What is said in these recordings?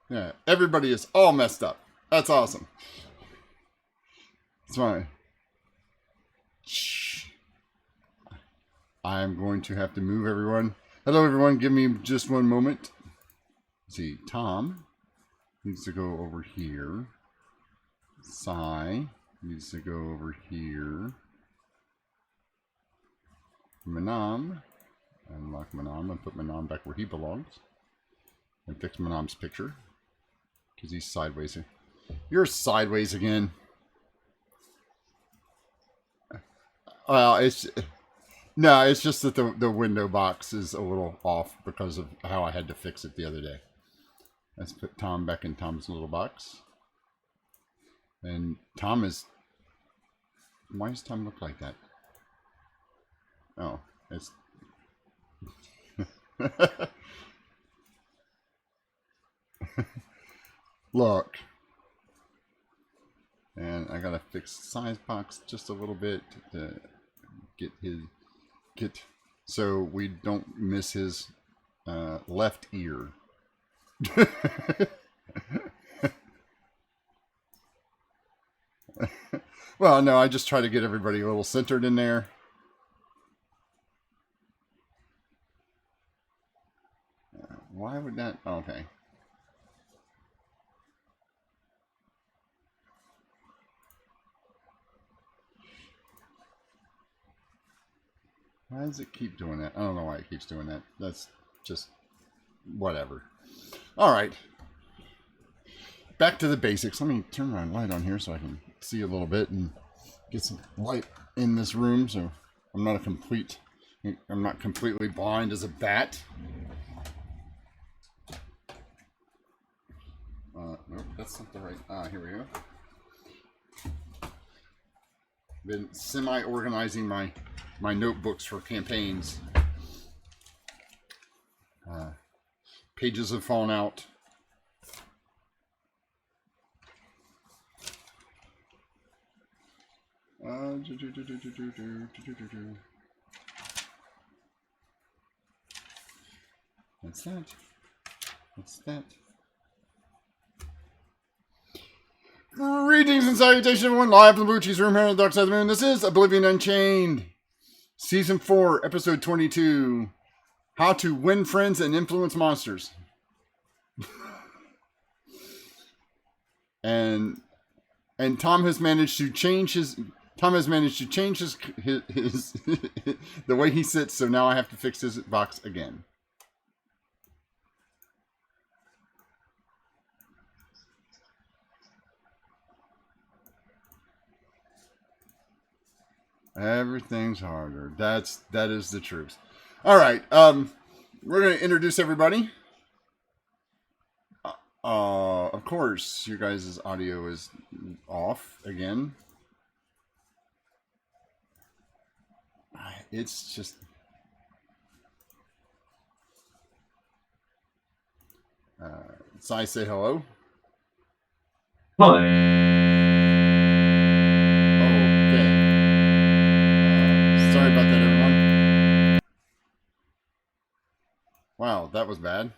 Yeah, everybody is all messed up. That's awesome. It's fine. Shh. I'm going to have to move everyone. Hello, everyone. Give me just one moment. Let's see, Tom needs to go over here. Sai needs to go over here. Manam. Unlock Manam and put Manam back where he belongs. And fix Manam's picture. Because he's sideways. You're sideways again. Well, it's just that the window box is a little off because of how I had to fix it the other day. Let's put Tom back in Tom's little box. And Tom is... Why does Tom look like that? Oh, it's... Look. And I gotta fix size box just a little bit to get so we don't miss his left ear. Well, no, I just try to get everybody a little centered in there. Why would that? Oh, okay. Why does it keep doing that? I don't know why it keeps doing that. That's just whatever. All right. Back to the basics. Let me turn my light on here so I can see a little bit and get some light in this room so I'm not completely blind as a bat. Nope, that's not the right. Here we go. Been semi-organizing my notebooks for campaigns. Pages have fallen out. What's that? What's that? Greetings and salutations, everyone. Live from the Blue Cheese Room here on the Dark Side of the Moon. This is Oblivion Unchained, Season 4, Episode 22. How to Win Friends and Influence Monsters. and Tom has managed to change his the way he sits, so now I have to fix his box again. Everything's harder. That is the truth. All right. We're going to introduce everybody. Of course, your guys' audio is off again. It's just... Sai, say hello. Hi. Sorry about that, everyone. Wow, that was bad.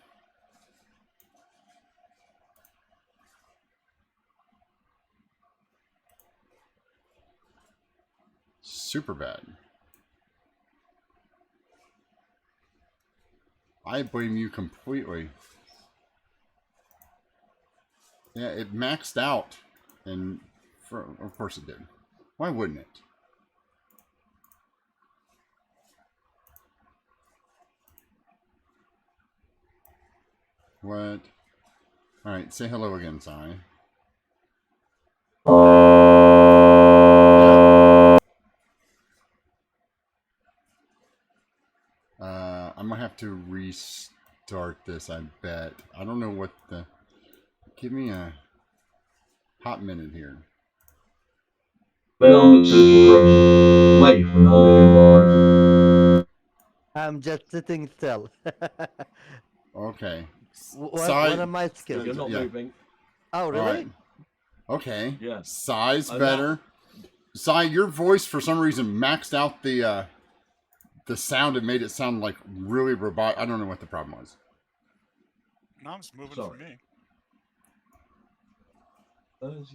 Super bad. I blame you completely. Yeah, it maxed out, and of course it did. Why wouldn't it? What? All right, say hello again, Sai. I'm gonna have to restart this, I bet. I don't know what the... Give me a hot minute here. Welcome to the room. Wait for the I'm just sitting still. Okay. What am I skilled? You're not moving. Oh, really? Right. Okay. Yeah. Sai's better. Sai, your voice for some reason maxed out the sound and made it sound like really robotic. I don't know what the problem was. No, it's moving for me.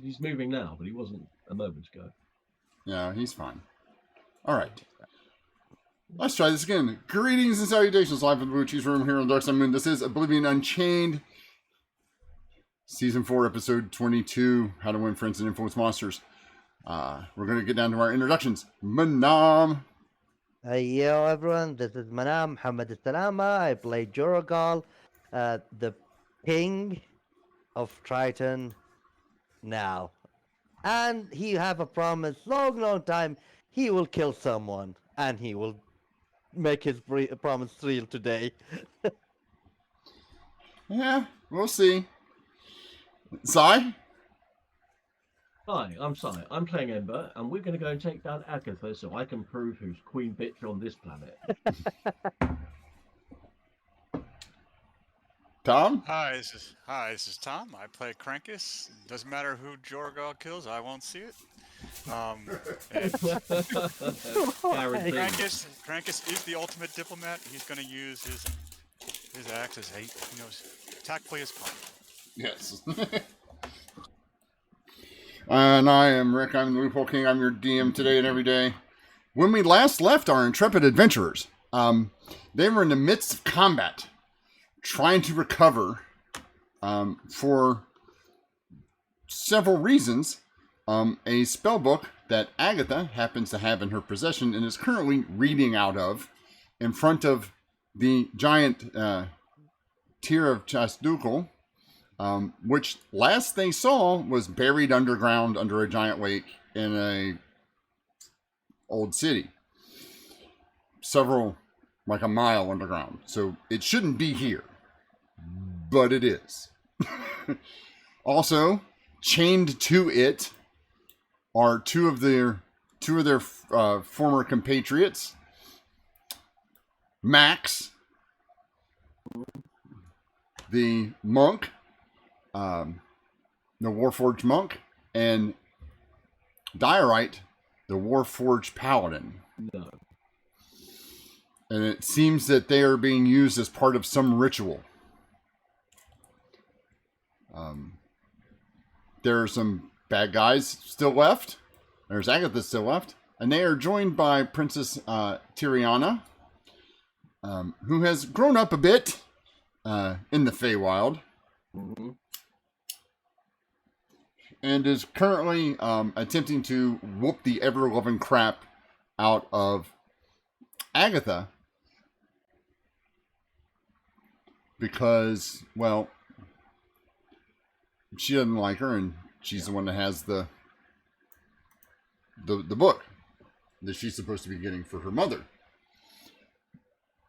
He's moving now, but he wasn't a moment ago. Yeah, he's fine. All right. Let's try this again. Greetings and salutations, live from the Blue Cheese Room here on Dark Side Moon. This is Oblivion Unchained, Season 4, Episode 22, How to Win Friends and Influence Monsters. We're going to get down to our introductions. Manam. Yo, everyone. This is Manam Muhammad Salama. I play Jorogal, the king of Triton now. And he have a promise, long time, he will kill someone. And he will make his promise real today. Yeah, we'll see. Sai? Hi, I'm Si. I'm playing Ember, and we're going to go and take down Agatha so I can prove who's queen bitch on this planet. Tom? Hi, this is Tom. I play Krankus. Doesn't matter who Jorgal kills, I won't see it. And Guaranteed. Krankus is the ultimate diplomat. He's going to use his axe as hate. He knows tactfully as possible. Yes. And I am Rick. I'm the Loophole King. I'm your DM today and every day. When we last left our intrepid adventurers, they were in the midst of combat, trying to recover for several reasons. A spell book that Agatha happens to have in her possession and is currently reading out of in front of the giant Tier of Chasdukal, which last they saw was buried underground under a giant lake in a old city. Like a mile underground. So it shouldn't be here. But it is. Also, chained to it are two of their former compatriots, Max, the monk, the Warforged monk, and Diorite, the Warforged paladin. No. And it seems that they are being used as part of some ritual. There are some bad guys still left. There's Agatha still left. And they are joined by Princess Tiriana, who has grown up a bit in the Feywild. Mm-hmm. And is currently attempting to whoop the ever-loving crap out of Agatha. Because, well, she doesn't like her, and she's the one that has the book that she's supposed to be getting for her mother.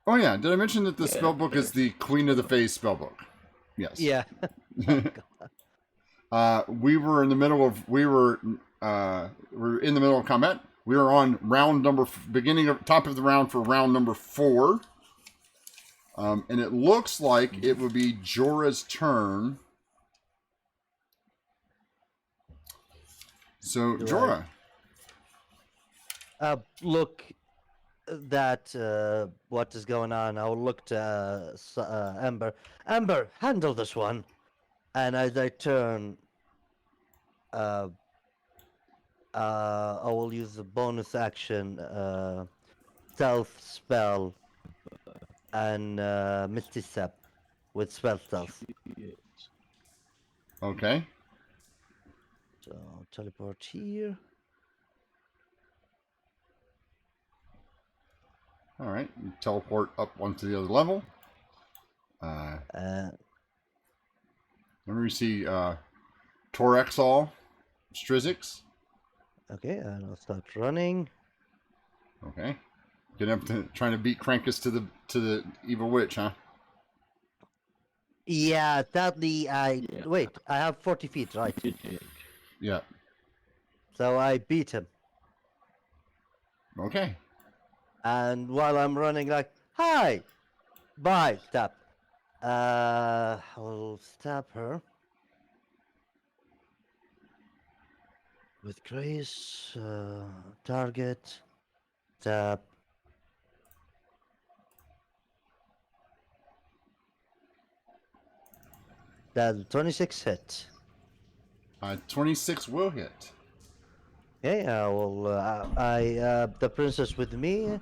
Oh yeah, did I mention that the spellbook is the Queen of the Fae spellbook? Yes. Yeah. We were in the middle of combat. We were on top of the round for round number 4. And it looks like it would be Jorah's turn. So, Jorah. Look that what is going on. I'll look to Ember. Ember, handle this one. And as I turn, I will use the bonus action, stealth spell, and Misty Step with spell stealth. Okay. So teleport here. All right. You teleport up onto the other level. Remember you see Torexol, Strizix. Okay, and I'll start running. Okay. Get up to trying to beat Krankus to the evil witch, huh? Yeah, sadly, wait. I have 40 feet, right? Yeah. So I beat him. Okay. And while I'm running, like, hi, bye, stab. I'll stab her with grace. Target, stab. That's 26 hit. 26 will hit. Okay, I will. The princess with me,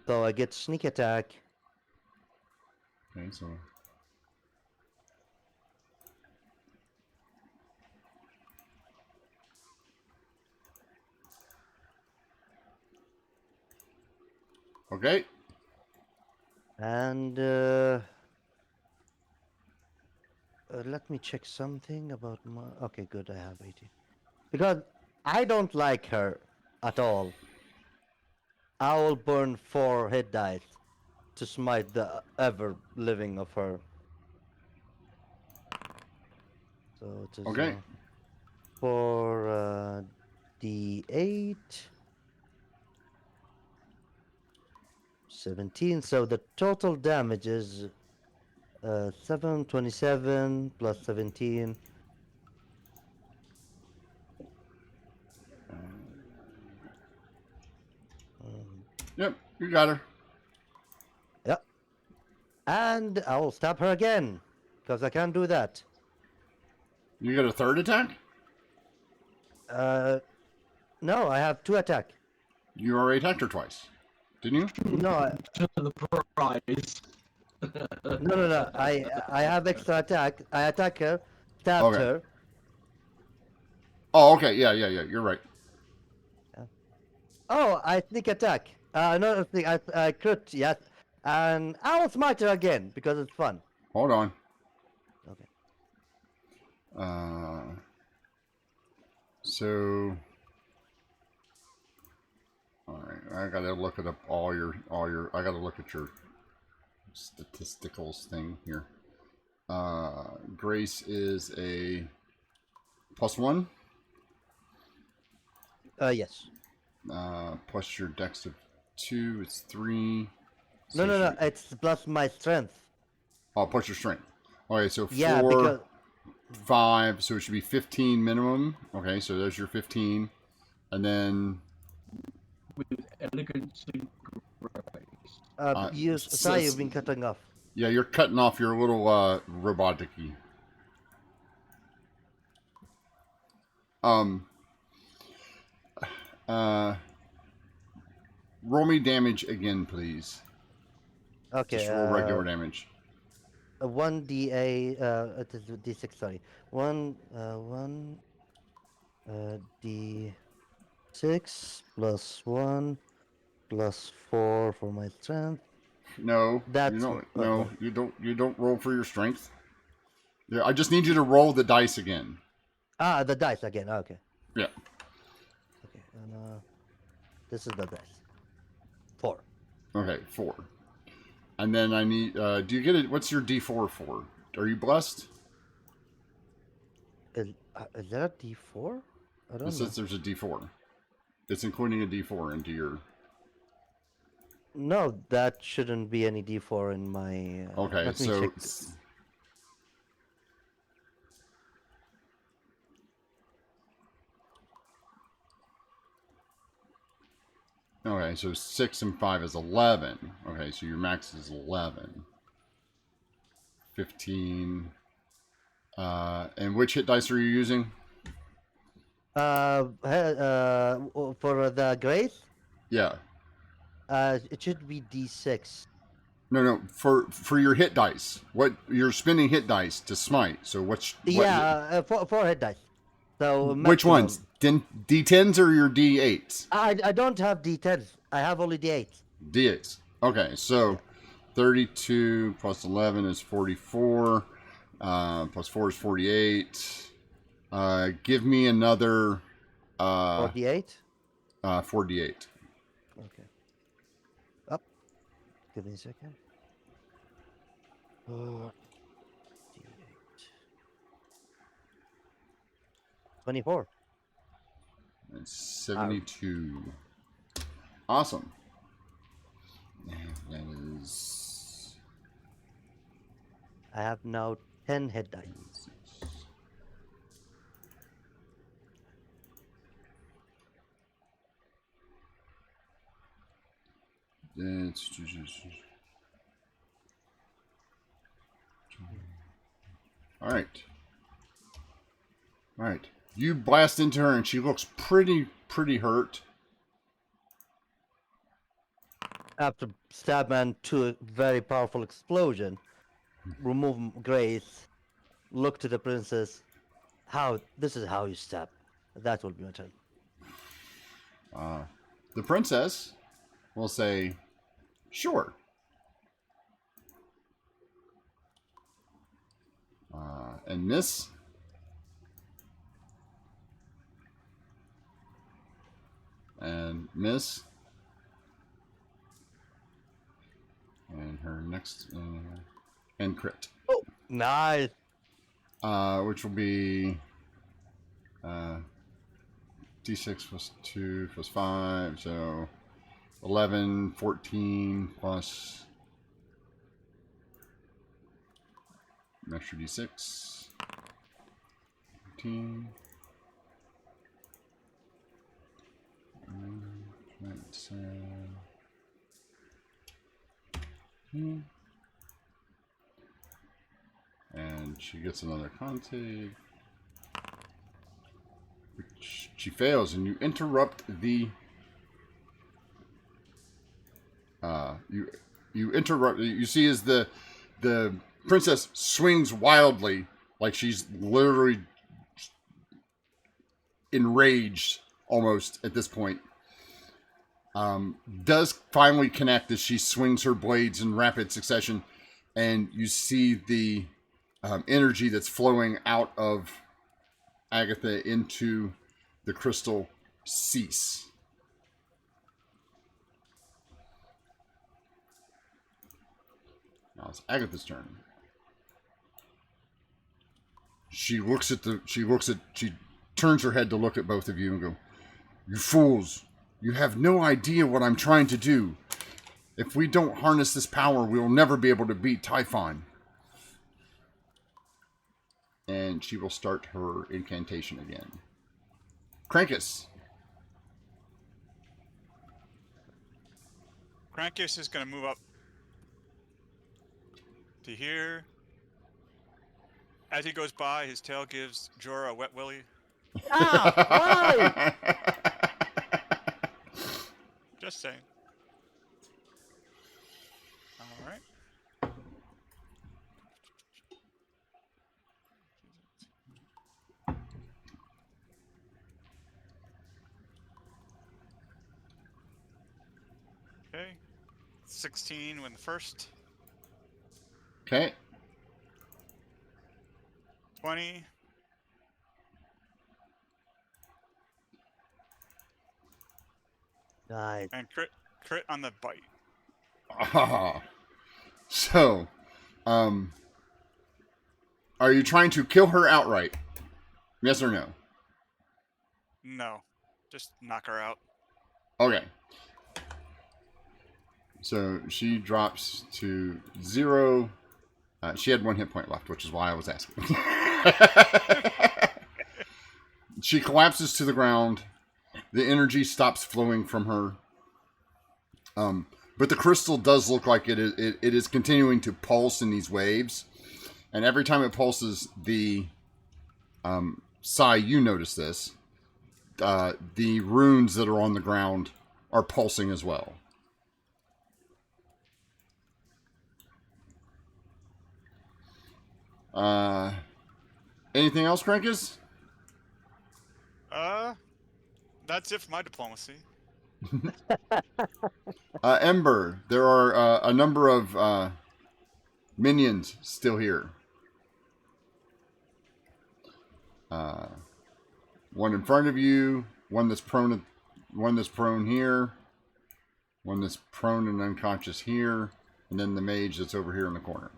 so I get sneak attack. Okay, so. Okay. And let me check something about my. Okay, good. I have 18 because I don't like her at all. I will burn 4 hit dice to smite the ever living of her. So it is Okay. 4 d8, 17. So the total damage is 727 plus 17. Yep, you got her. Yep. And I will stab her again because I can't do that. You got a third attack? No, I have 2 attack. You already attacked her twice, didn't you? No, To the prize. no. I have extra attack. I attack her, stabbed Okay. her. Oh, okay. Yeah. You're right. Oh, I sneak attack. No, I crit, yes. And I will smite her again because it's fun. Hold on. Okay. So. All right. I gotta look it up. I gotta look at your statisticals thing here. Grace is a +1. Yes. Plus your dex of 2, it's 3. No. It's plus my strength. Oh, plus your strength. Okay, so 4, Yeah, because 5, so it should be 15 minimum. Okay, so there's your 15. And then... With elegance and grace. Sorry, you've been cutting off. Yeah, you're cutting off your little robotic-y. Roll me damage again, please. Okay. Just roll regular damage. 1 d8. It is d6. Sorry. 1 d6 plus 1 plus 4 for my strength. No, That's you don't. okay. No, you don't. You don't roll for your strength. Yeah, I just need you to roll the dice again. The dice again. Okay. Yeah. Okay. And this is the dice. 4. Okay, 4. And then I need. Do you get it? What's your D4 for? Are you blessed? Is that a d4? I It don't know. says there's a D4. It's including a D4 into your. No, that shouldn't be any d4 in my. Okay, Let me so. check. Okay, so 6 and 5 is 11. Okay, so your max is 11. 15. And which hit dice are you using? For the grace, Yeah. it should be d6. No. For your hit dice, what you're spending hit dice to smite. So what? Yeah, 4 hit dice. So Which maximum. ones? D10s or your D8s? I don't have d10s. I have only d8s. D8s. Okay, so Yeah. 32 plus 11 is 44. Plus 4 is 48. Give me another 48. 48. Okay. Up. Give me a second. 48. 24. It's 72. Awesome. And that is. I have now 10 hit dice. It's. All right. You blast into her, and she looks pretty hurt. After Stabman to a very powerful explosion, remove Grace, look to the princess. This is how you stab. That will be my turn. The princess will say, "Sure." And miss. And miss. And her next and crit. Oh, nice. Which will be d6 plus 2 plus 5, so 11, 14 plus extra d6, 15. And she gets another con save, which she fails, and you interrupt the. You interrupt. You see as the princess swings wildly, like she's literally enraged almost at this point. Does finally connect as she swings her blades in rapid succession, and you see the energy that's flowing out of Agatha into the crystal cease. Now it's Agatha's turn. She turns her head to look at both of you and go, "You fools, you have no idea what I'm trying to do. If we don't harness this power, we will never be able to beat Typhon." And she will start her incantation again. Krankus. Krankus is going to move up to here. As he goes by, his tail gives Jorah a wet willy. Why? Just saying. All right. Okay. 16 when the first. Okay. 20. Nice. And crit on the bite. So, are you trying to kill her outright? Yes or no? No. Just knock her out. Okay. So she drops to 0. She had 1 hit point left, which is why I was asking. She collapses to the ground. The energy stops flowing from her. But the crystal does look like it is continuing to pulse in these waves. And every time it pulses, the Sai, you notice this. The runes that are on the ground are pulsing as well. Anything else, Krankus? That's it for my diplomacy. Ember, there are a number of minions still here. One in front of you, one that's prone here, one that's prone and unconscious here, and then the mage that's over here in the corner.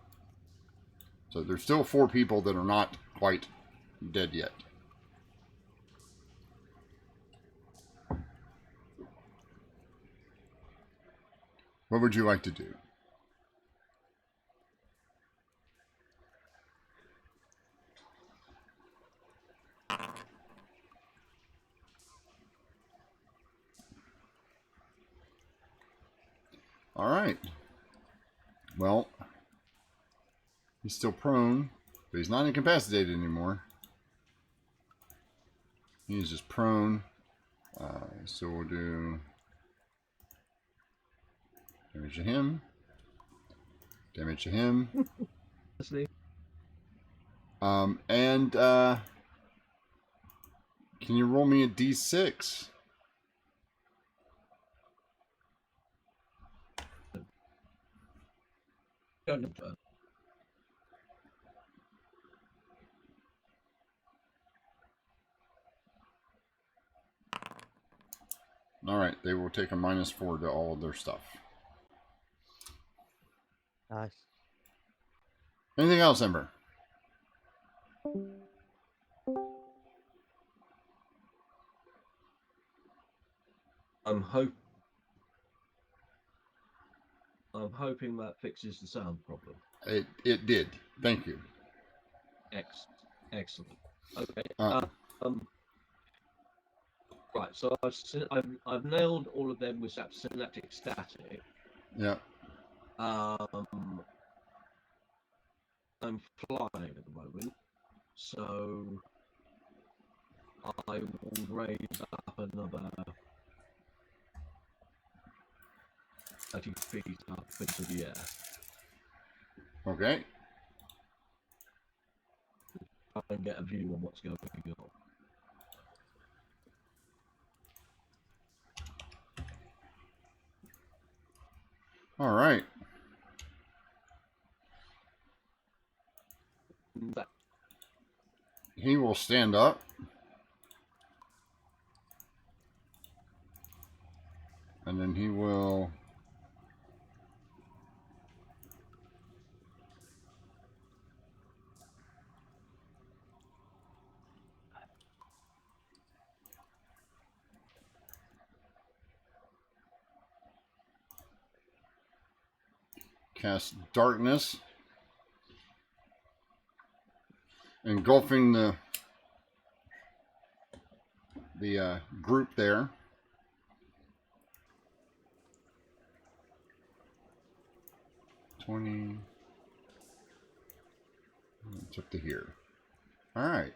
So there's still 4 people that are not quite dead yet. What would you like to do? All right. Well, he's still prone, but he's not incapacitated anymore. He's just prone. So we'll do damage to him. Damage to him. And can you roll me a d6? Alright, they will take a -4 to all of their stuff. Nice. Anything else, Ember? I'm hoping that fixes the sound problem. It did. Thank you. Excellent. Okay. Uh, Right. So I've nailed all of them with synaptic static. Yeah. I'm flying at the moment, so I will raise up another 30 feet up into the air. Okay. Try and get a view on what's going on. All right. He will stand up. And then he will cast darkness, engulfing the group there. It's up to here. All right.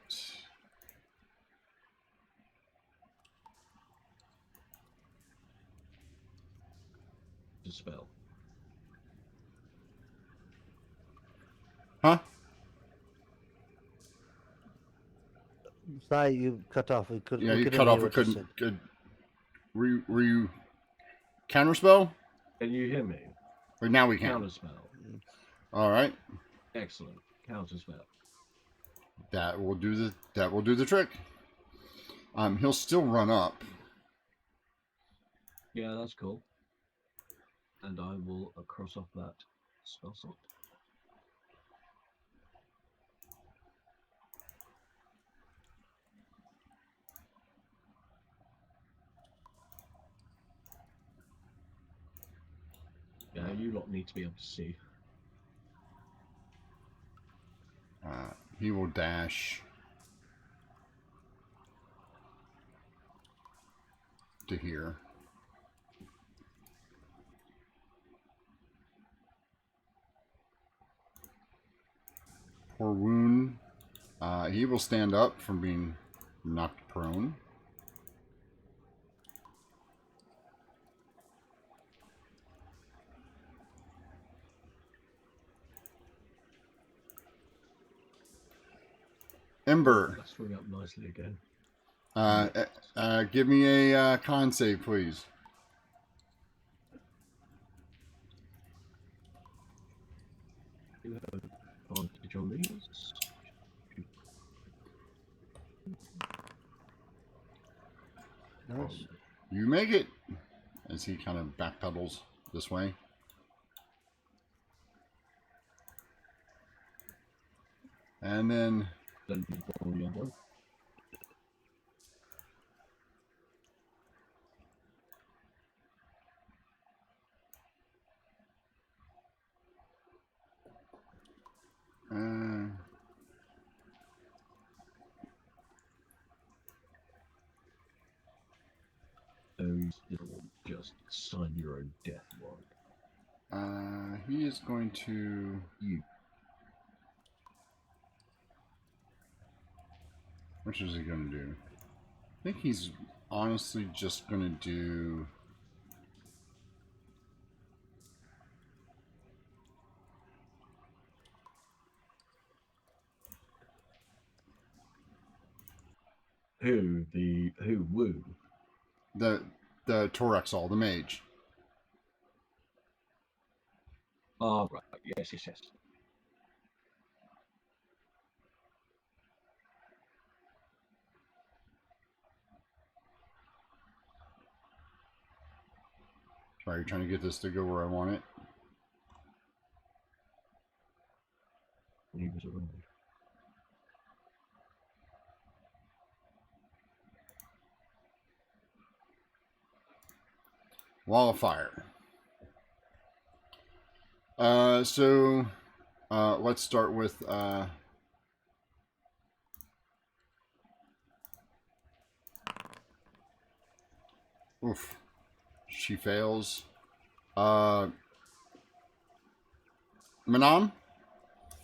Spell. Huh? Sorry, you cut off. We Yeah, you couldn't cut hear off. We what you said. couldn't. Good. Were you counterspell? Can you hear me? Or now we can. Counterspell. All right. Excellent. Counterspell. That will do the trick. He'll still run up. Yeah, that's cool. And I will cross off that spell slot. Yeah, you lot need to be able to see. He will dash to here. Poor wound. He will stand up from being knocked prone. Ember, That's swing up nicely again. give me a con save, please. You have advantage on these. Nice. You make it. As he kind of backpedals this way. And then Then you roll your one. Still just sign your own death warrant. he is going to. Which is he going to do? think he's honestly just going to do... Who? The Torexol, the mage. Oh, right. Yes. Sorry, you're trying to get this to go where I want it. He was around. Wall of Fire. So let's start with oof. She fails. Manam?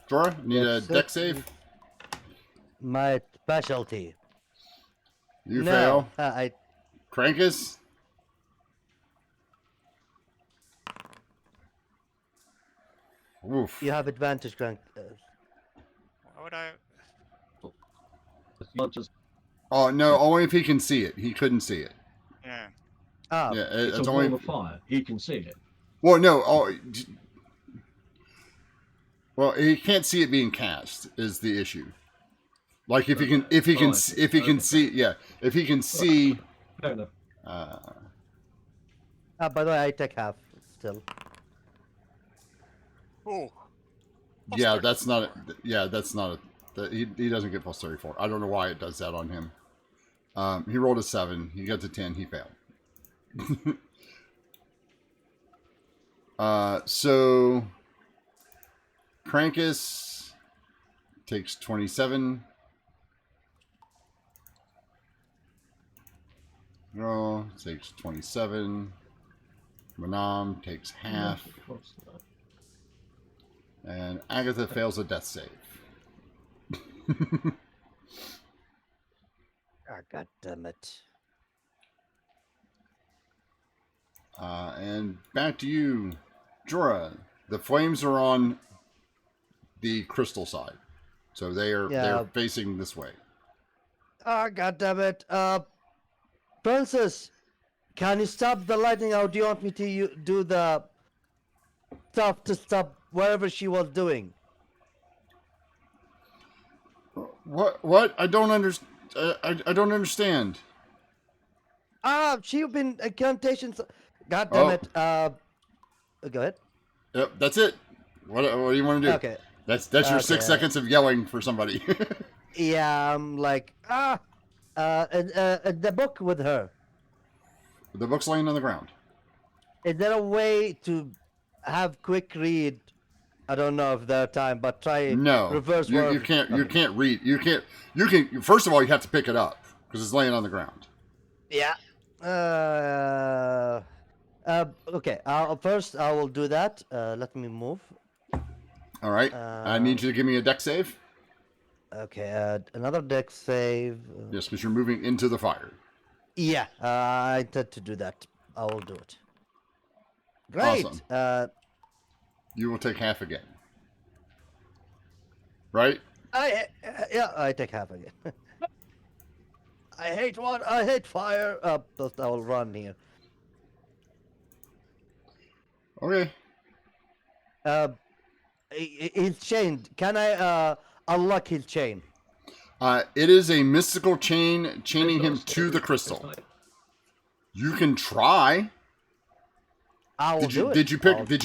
Dora, need a That's deck it. save? My specialty. You No, fail. I Krankus? Oof. you have advantage, Crank. Why would I? As much as Oh, no, only if he can see it. He couldn't see it. Yeah. Ah, Yeah, it's it's a only... wall of fire, he can see it. Well, no. Oh, well, he can't see it being cast is the issue. Like if he can, if he can, if he can see, yeah, if he can see. Fair enough. by the way, I take half still. Oh. Yeah, that's not. Yeah, that's not. He doesn't get plus 34. I don't know why it does that on him. He rolled a 7. He got to 10. He failed. So Krankus takes 27. No, takes 27. Manam takes half. And Agatha fails a death save. Ah, God damn it. And back to you, Jorah. The flames are on the crystal side, so they're facing this way. Ah, God damn it. Princess, can you stop the lightning, or do you want me to do the stuff to stop whatever she was doing? What? I don't understand. I don't understand. She's been incantations. God damn it. Go ahead. Yep, that's it. What do you want to do? Okay. That's your 6 seconds of yelling for somebody. Yeah, I'm like, the book with her. The book's laying on the ground. Is there a way to have quick read? I don't know if there time, but try No, reverse you word. can't. You can't read. You can. First of all, you have to pick it up because it's laying on the ground. Yeah. Okay. First, I will do that. Let me move. All right. I need you to give me a deck save. Okay. Another deck save. Yes, because you're moving into the fire. Yeah. I intend to do that. I will do it. Great. Awesome. You will take half again. Right? I take half again. I hate water. I hate fire. But I will run here. Okay. He's chained. Can I unlock his chain? It is a mystical chain chaining him to the crystal. You can try. I will do it. Did you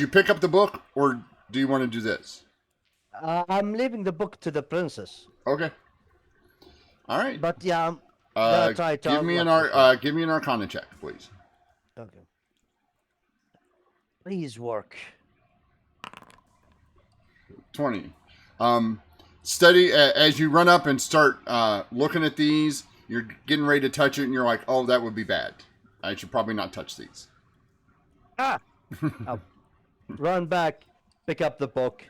pick up the book, or do you want to do this? I'm leaving the book to the princess. Okay. All right. But yeah, I'm gonna try to give me an Arcana check, please. Okay. Please work. 20. Study as you run up and start looking at these. You're getting ready to touch it, and you're like, "Oh, that would be bad. I should probably not touch these." I'll run back, pick up the book.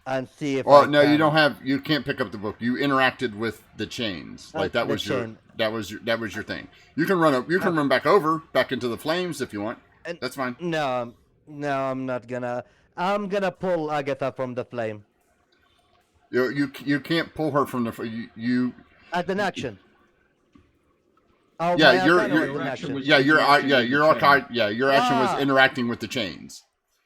and see if Well, I no, can. you don't have. You can't pick up the book. You interacted with the chains. Like that the was your. chain. That was your thing. You can run up. You can run back into the flames if you want. And That's fine. no, no, I'm not gonna. I'm gonna pull Agatha from the flame You can't pull her from the. You as an action. Oh, yeah, my Arcana you're was an action. was yeah, interacting with the chain. your action was Ah. interacting with the chains.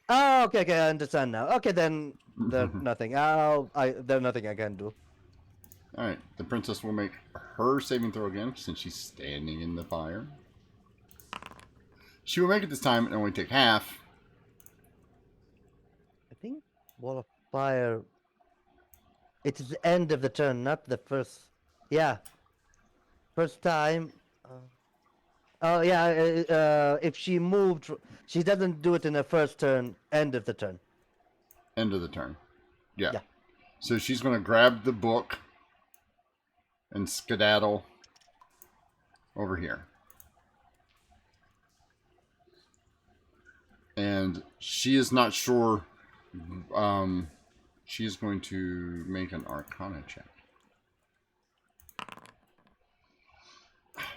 Oh, okay, I understand now. Okay, then there's nothing. There's nothing I can do. All right, the princess will make her saving throw again since she's standing in the fire. She will make it this time and only take half. I think wall of fire. It's the end of the turn, not the first. Yeah, first time. Oh yeah. If she moved, she doesn't do it in her first turn. End of the turn. End of the turn. Yeah. Yeah. So she's going to grab the book and skedaddle over here. And she is not sure. She is going to make an Arcana check.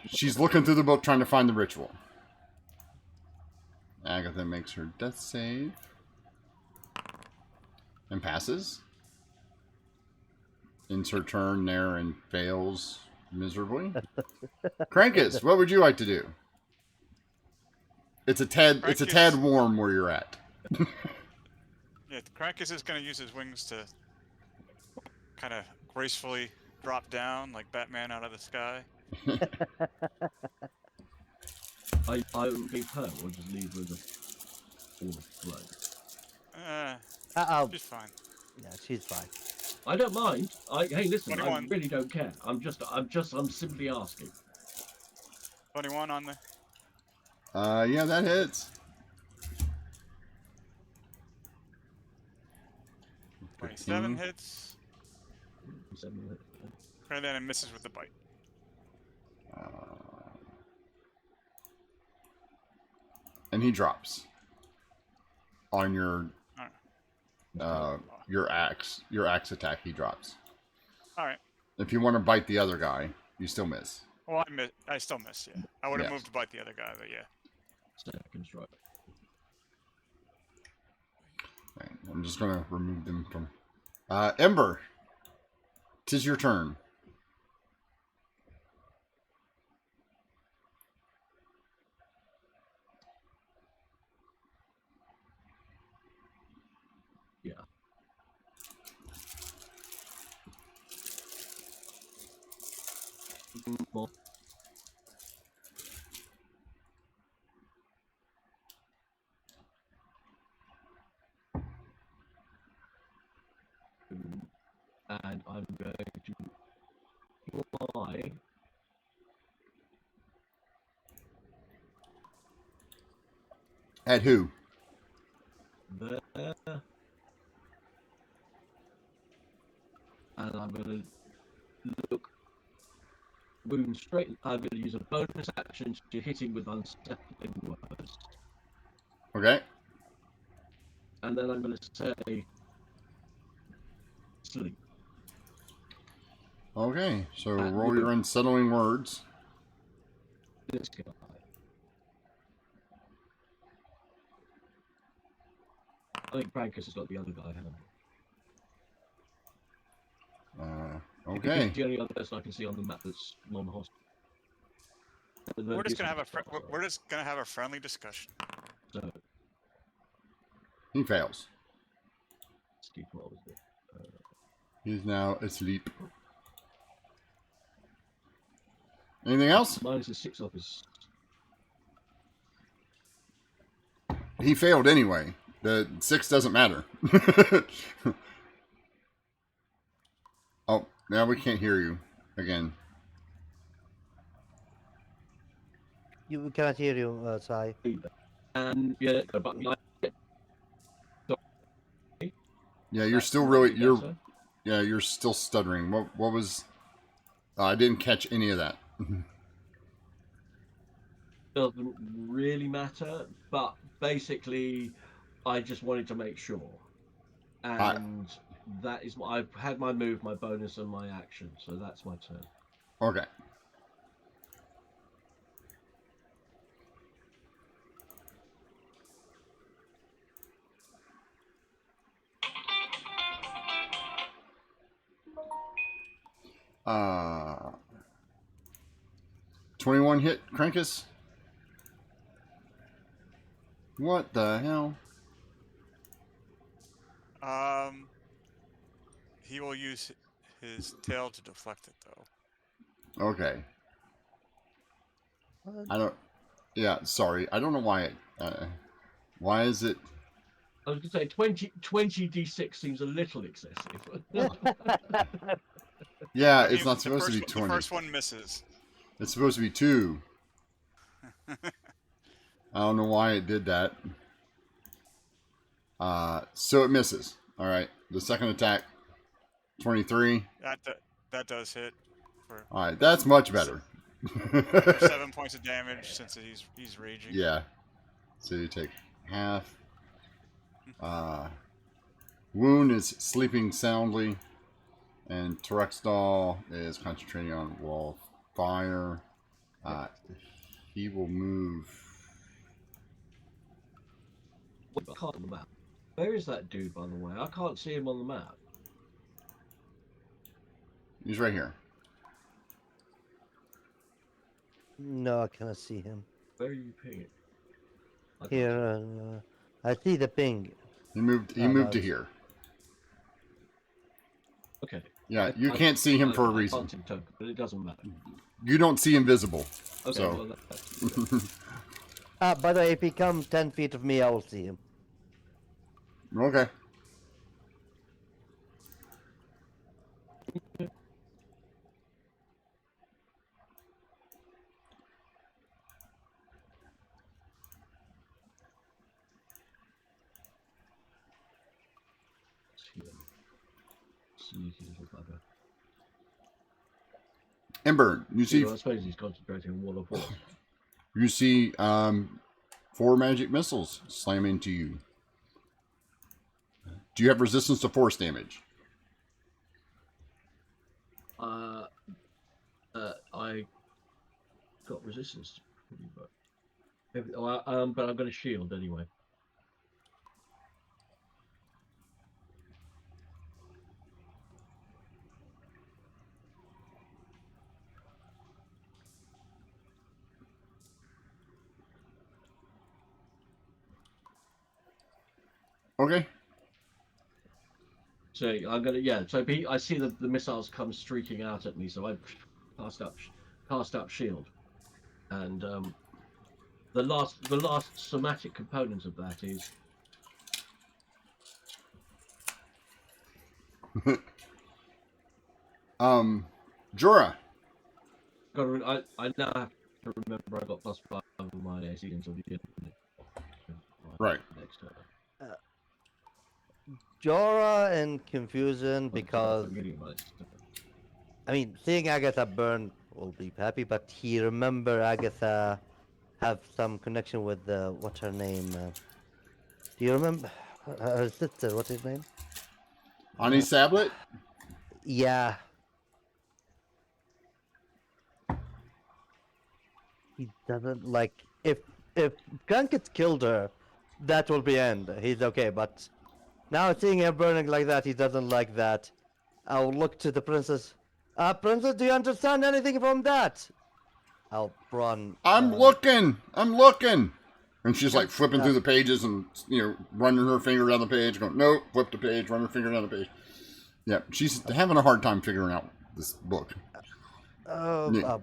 She's looking through the book trying to find the ritual. Agatha makes her death save. And passes. Ends her turn there and fails miserably. Krankus, what would you like to do? It's a tad warm where you're at. Yeah, Krankus is going to use his wings to kind of gracefully drop down like Batman out of the sky. I would leave her or just leave her with all the blood. Oh, She's fine. yeah, she's fine. I don't mind. Hey, listen, 21. I really don't care. I'm simply asking. 21 on the... Yeah, that hits. 27 hits. 7 minutes. And then it misses with the bite. And he drops on your axe attack. He drops. All right. If you want to bite the other guy, you still miss. Well, I still miss, yeah. I would have Yes. moved to bite the other guy, but yeah. Second strike. Right, I'm just gonna remove them from. Ember, 'tis your turn. Yeah. Well, and I'm going to fly At who? there, and I'm going to look moving straight. I'm going to use a bonus action to hitting with unsettling words, Okay. and then I'm going to say sleep. Okay. So At roll you. your unsettling words. This guy. I think Brankus has got the other guy. Haven't he? Okay. He's the only other person I can see on the map that's non-hostile. We're just gonna have a friendly discussion. So, He fails. Steve, what was it? He's now asleep. Anything else? Minus a 6 off his. He failed anyway. The 6 doesn't matter. Oh, now we can't hear you again. You cannot hear you, Sai. And yeah, but Yeah, you're still really you're still stuttering. What was? I didn't catch any of that. doesn't really matter, but basically, I just wanted to make sure. And that is what I've had my move, my bonus, and my action. So that's my turn. Okay. Uh, 21 hit, Krankus. What the hell? He will use his tail to deflect it, though. Okay. What? I don't. Yeah, sorry. I don't know why it. Why is it? I was going to say 20 d6 seems a little excessive. Yeah, I it's mean, not supposed to be The 20. first one misses. It's supposed to be 2. I don't know why it did that. So it misses. All right. The second attack, 23. That does hit. For All right, that's much better. for 7 points of damage since he's raging. Yeah. So you take half. Wound is sleeping soundly, and Terexdal is concentrating on wall of fire. He will move. I can't on the map. Where is that dude, by the way? I can't see him on the map. He's right here. No, I cannot see him. Where are you pinging? I can't Here, I see the ping. He moved. He Oh, moved to nice. here. Okay. Yeah, you can't see him for a I reason. can't see token, but it doesn't matter. You don't see invisible. Okay, So. well, By the way, if he comes 10 feet of me, I will see him. Okay. sneaky little bugger. Ember, you see. I suppose he's concentrating on Wall of Force. You see 4 magic missiles slam into you. Do you have resistance to force damage? I got resistance, but I'm going to shield anyway. Okay. So I'm gonna I see the missiles come streaking out at me, so I cast up shield, and the last somatic component of that is Jorah. I now have to remember I got +5 on my AC until the end of Right. next turn. Jorah in confusion because, I'm getting my next turn. I mean, seeing Agatha burn will be happy, but he remember Agatha have some connection with what's her name? Do you remember her sister? What's his name? Ani Sablet? Yeah. He doesn't like if Krankets killed her, that will be end. He's okay, but now seeing her burning like that, he doesn't like that. I'll look to the princess. Princess, do you understand anything from that? I'll run. I'm looking. And she's like flipping through the pages and, running her finger down the page, going, nope, flip the page, run her finger down the page. Yeah, she's having a hard time figuring out this book.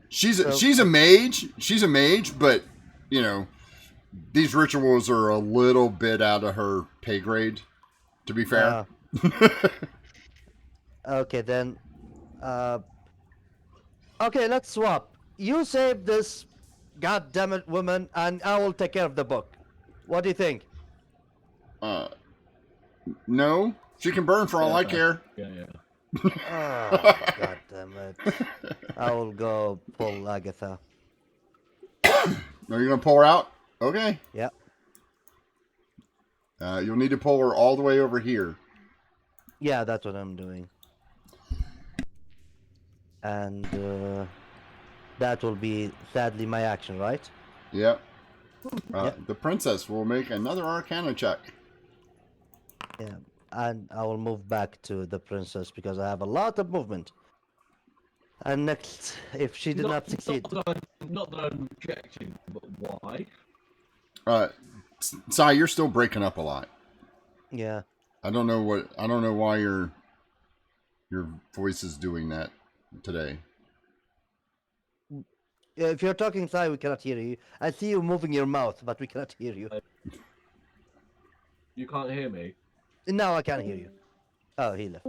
She's a mage. She's a mage, but, these rituals are a little bit out of her pay grade, to be fair. Okay, then. Okay, let's swap. You save this goddammit woman, and I will take care of the book. What do you think? No, she can burn for all I care. Yeah. Oh, god damn it. I will go pull Agatha. Are you going to pull her out? Okay. Yep. You'll need to pull her all the way over here. Yeah, that's what I'm doing. And that will be sadly my action, right? Yep. Yeah, The princess will make another Arcana check. yeah. And I will move back to the princess because I have a lot of movement. And next, if she did not succeed, Not that I'm rejecting, but why? Sai, you're still breaking up a lot. yeah. I don't know why your voice is doing that today. If you're talking Thai, we cannot hear you. I see you moving your mouth, but we cannot hear you. You can't hear me. Now I can hear you. Oh, he left.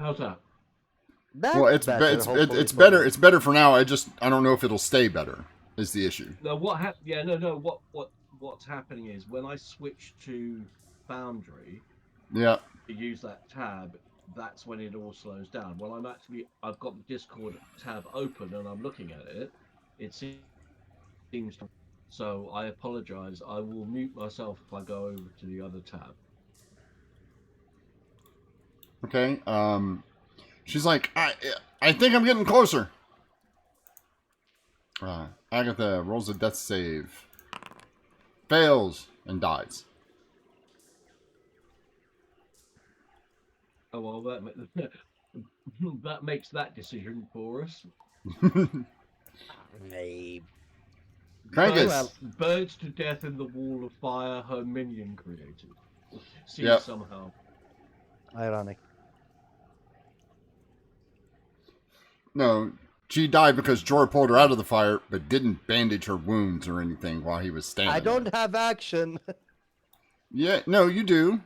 How's that? That's Well, it's better. it's Hopefully it's for better. you. It's better for now. I don't know if it'll stay better. Is the issue? No, what happened? Yeah, no. What's happening is when I switch to Foundry Yeah. to use that tab, that's when it all slows down. When I've got the Discord tab open and I'm looking at it, it seems to. So I apologize. I will mute myself if I go over to the other tab. Okay. She's like, I think I'm getting closer. Agatha rolls a death save, fails, and dies. Oh well, that makes that decision for us. Maybe. Crankus. Well. Burns to death in the wall of fire her minion created. See Yep. somehow. Ironic. No, she died because Jorah pulled her out of the fire, but didn't bandage her wounds or anything while he was standing. I don't there. have action. Yeah, no, you do.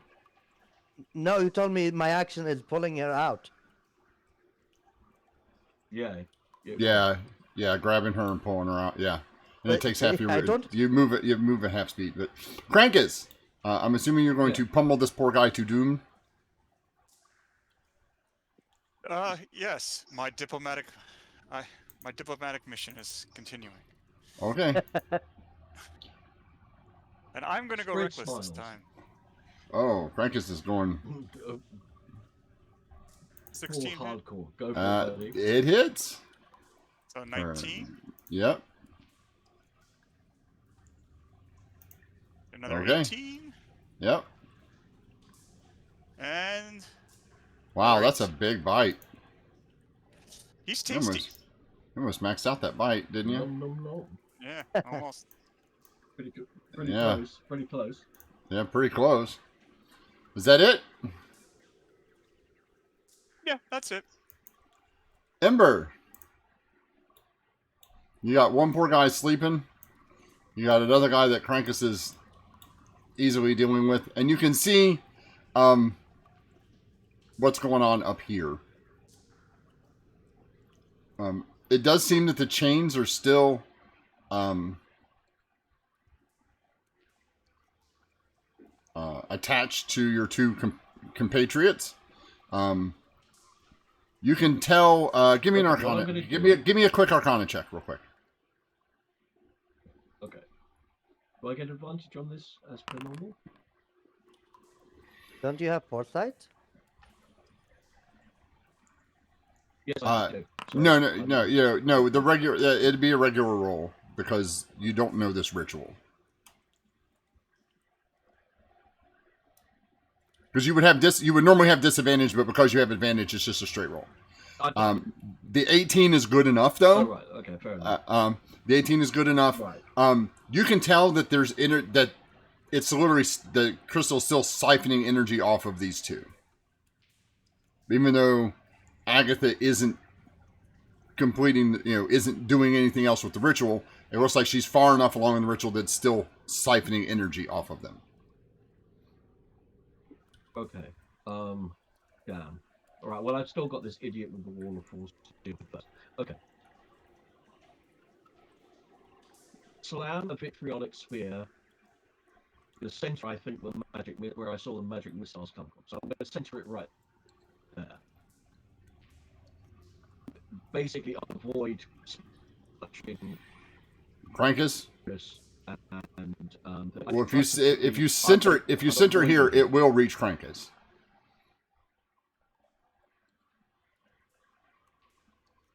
No, you told me my action is pulling her out. Yeah. Yeah, grabbing her and pulling her out. Yeah, and it takes half your. I don't. You move it. You move at half speed. But Crankus, I'm assuming you're going to pummel this poor guy to doom. Yes, my diplomatic mission is continuing, Okay. and I'm going to go Spread reckless this smiles. time. Oh, Crankus is going. 16 hit, hardcore. Go for it, buddy. It hits. so 19. Yep. Another Okay. 18, Yep. and Wow, Alright. that's a big bite. he's You tasty. almost maxed out that bite, didn't you? Nom, nom, nom. Yeah, almost. Pretty good. Pretty Yeah. close. Pretty close. Yeah, pretty close. Is that it? Yeah, that's it. Ember. You got one poor guy sleeping. You got another guy that Crankus is easily dealing with. And you can see what's going on up here. It does seem that the chains are still attached to your two compatriots. You can tell. Give me an Okay, what I'm Arcana. gonna Give me a quick Arcana check, real quick. Okay. Do I get advantage on this as per normal? Don't you have foresight? Yes, I do. Sorry, No. The regular. It'd be a regular roll because you don't know this ritual. Because you would normally have disadvantage, but because you have advantage, it's just a straight roll. The 18 is good enough, though. Oh, right. Okay, fair enough. The 18 is good enough. Right. You can tell that that it's literally the crystal still siphoning energy off of these two, even though Agatha isn't isn't doing anything else with the ritual. It looks like she's far enough along in the ritual that's still siphoning energy off of them. Okay. Damn. All right. Well, I've still got this idiot with the wall of force to deal with that. Okay. Slam a vitriolic sphere. The center, I think, where I saw the magic missiles come from. So I'm going to center it right there. Basically, avoid touching Crankus? this. and Well, if you center here, it will reach Krankus.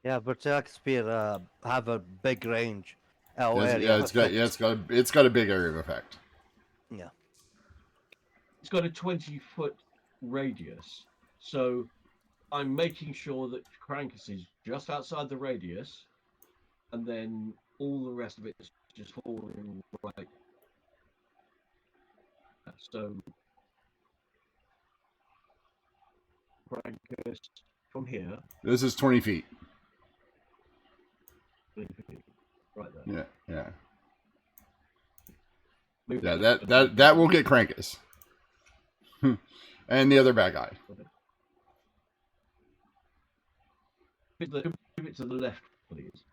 Yeah, Berserk Spear have a big range. Area of It's got a big area of effect. Yeah. It's got a 20-foot radius, so I'm making sure that Krankus is just outside the radius, and then all the rest of it is just falling right. So Krankus from here. This is 20 feet. Right there. Yeah. Move Yeah, it. that will get Krankus. And the other bad guy. Move it to the left, please.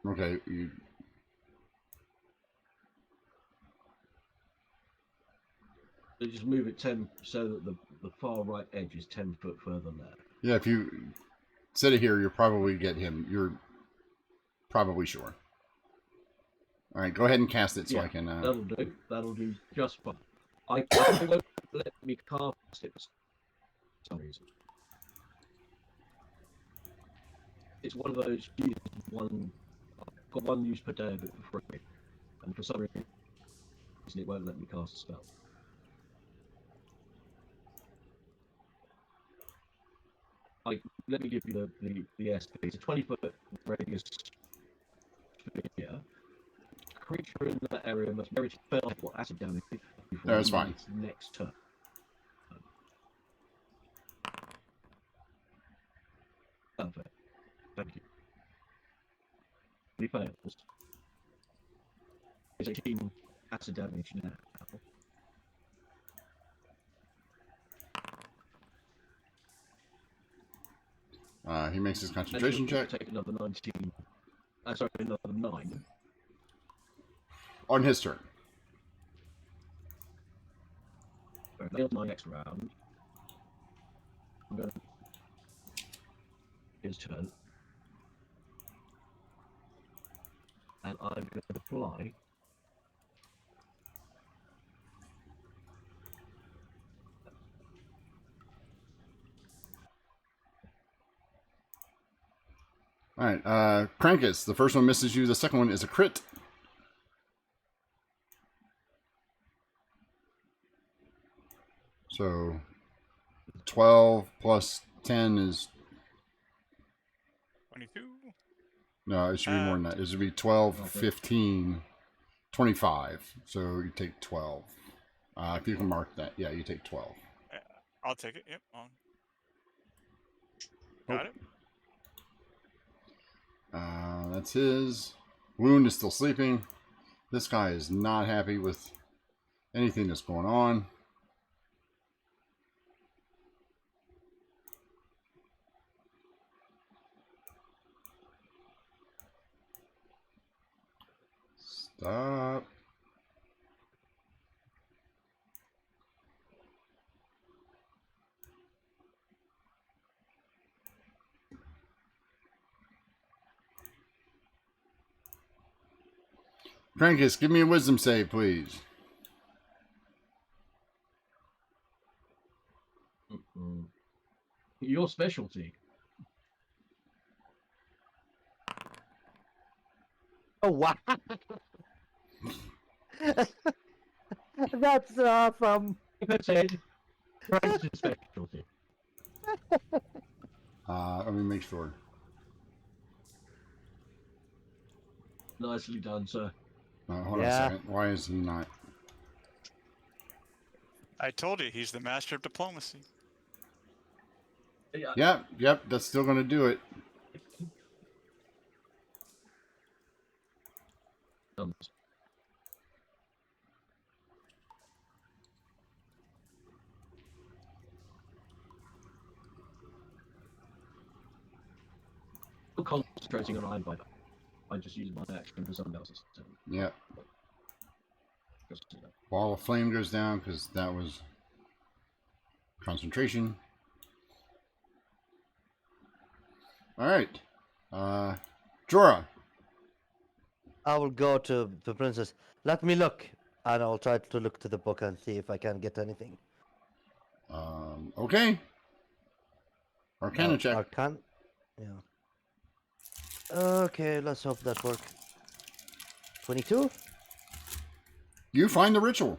Okay. So just move it 10 so that the far right edge is 10 foot further there. Yeah, if you set it here, you'll probably get him. You're probably sure. All right, go ahead and cast it so I can. That'll do. That'll do just fine. I won't let me cast it for some reason. It's one of those I've got one use per day of it for free, and for some reason it won't let me cast a spell. Let me give you the SP. It's a 20-foot radius sphere. Creature in that area must merit 12 acid damage before That's fine. its next turn. Perfect. Thank you. He fails. It's 18 acid damage now. He makes his concentration check. Take another 19. Sorry, another 9. On his turn. Nailed my next round. I'm going to his turn. And I'm going to fly. All right, Krankus. The first one misses you. The second one is a crit. So 12 plus 10 is 22. no, it should be more than that. It should be 12, 15, 25. So you take 12. If you can mark that, yeah, you take 12. I'll take it. Yep. Got it. That's his. Wound is still sleeping. This guy is not happy with anything that's going on. Stop. Krankus, give me a wisdom save, please. Your specialty. Oh wow! That's awesome. Like I said, Frank's specialty. Let me make sure. Nicely done, sir. Hold on a second. Why is he not? I told you, he's the master of diplomacy. Yeah. Yep, that's still going to do it. Still concentrating on Iron Viper. I just used my action for something else. So Yep. just, you know. Ball of flame goes down because that was concentration. All right. Jorah. I will go to the princess. Let me look, and I'll try to look to the book and see if I can get anything. Okay. Arcana check. Arcan. Yeah. Okay, let's hope that works. 22. You find the ritual.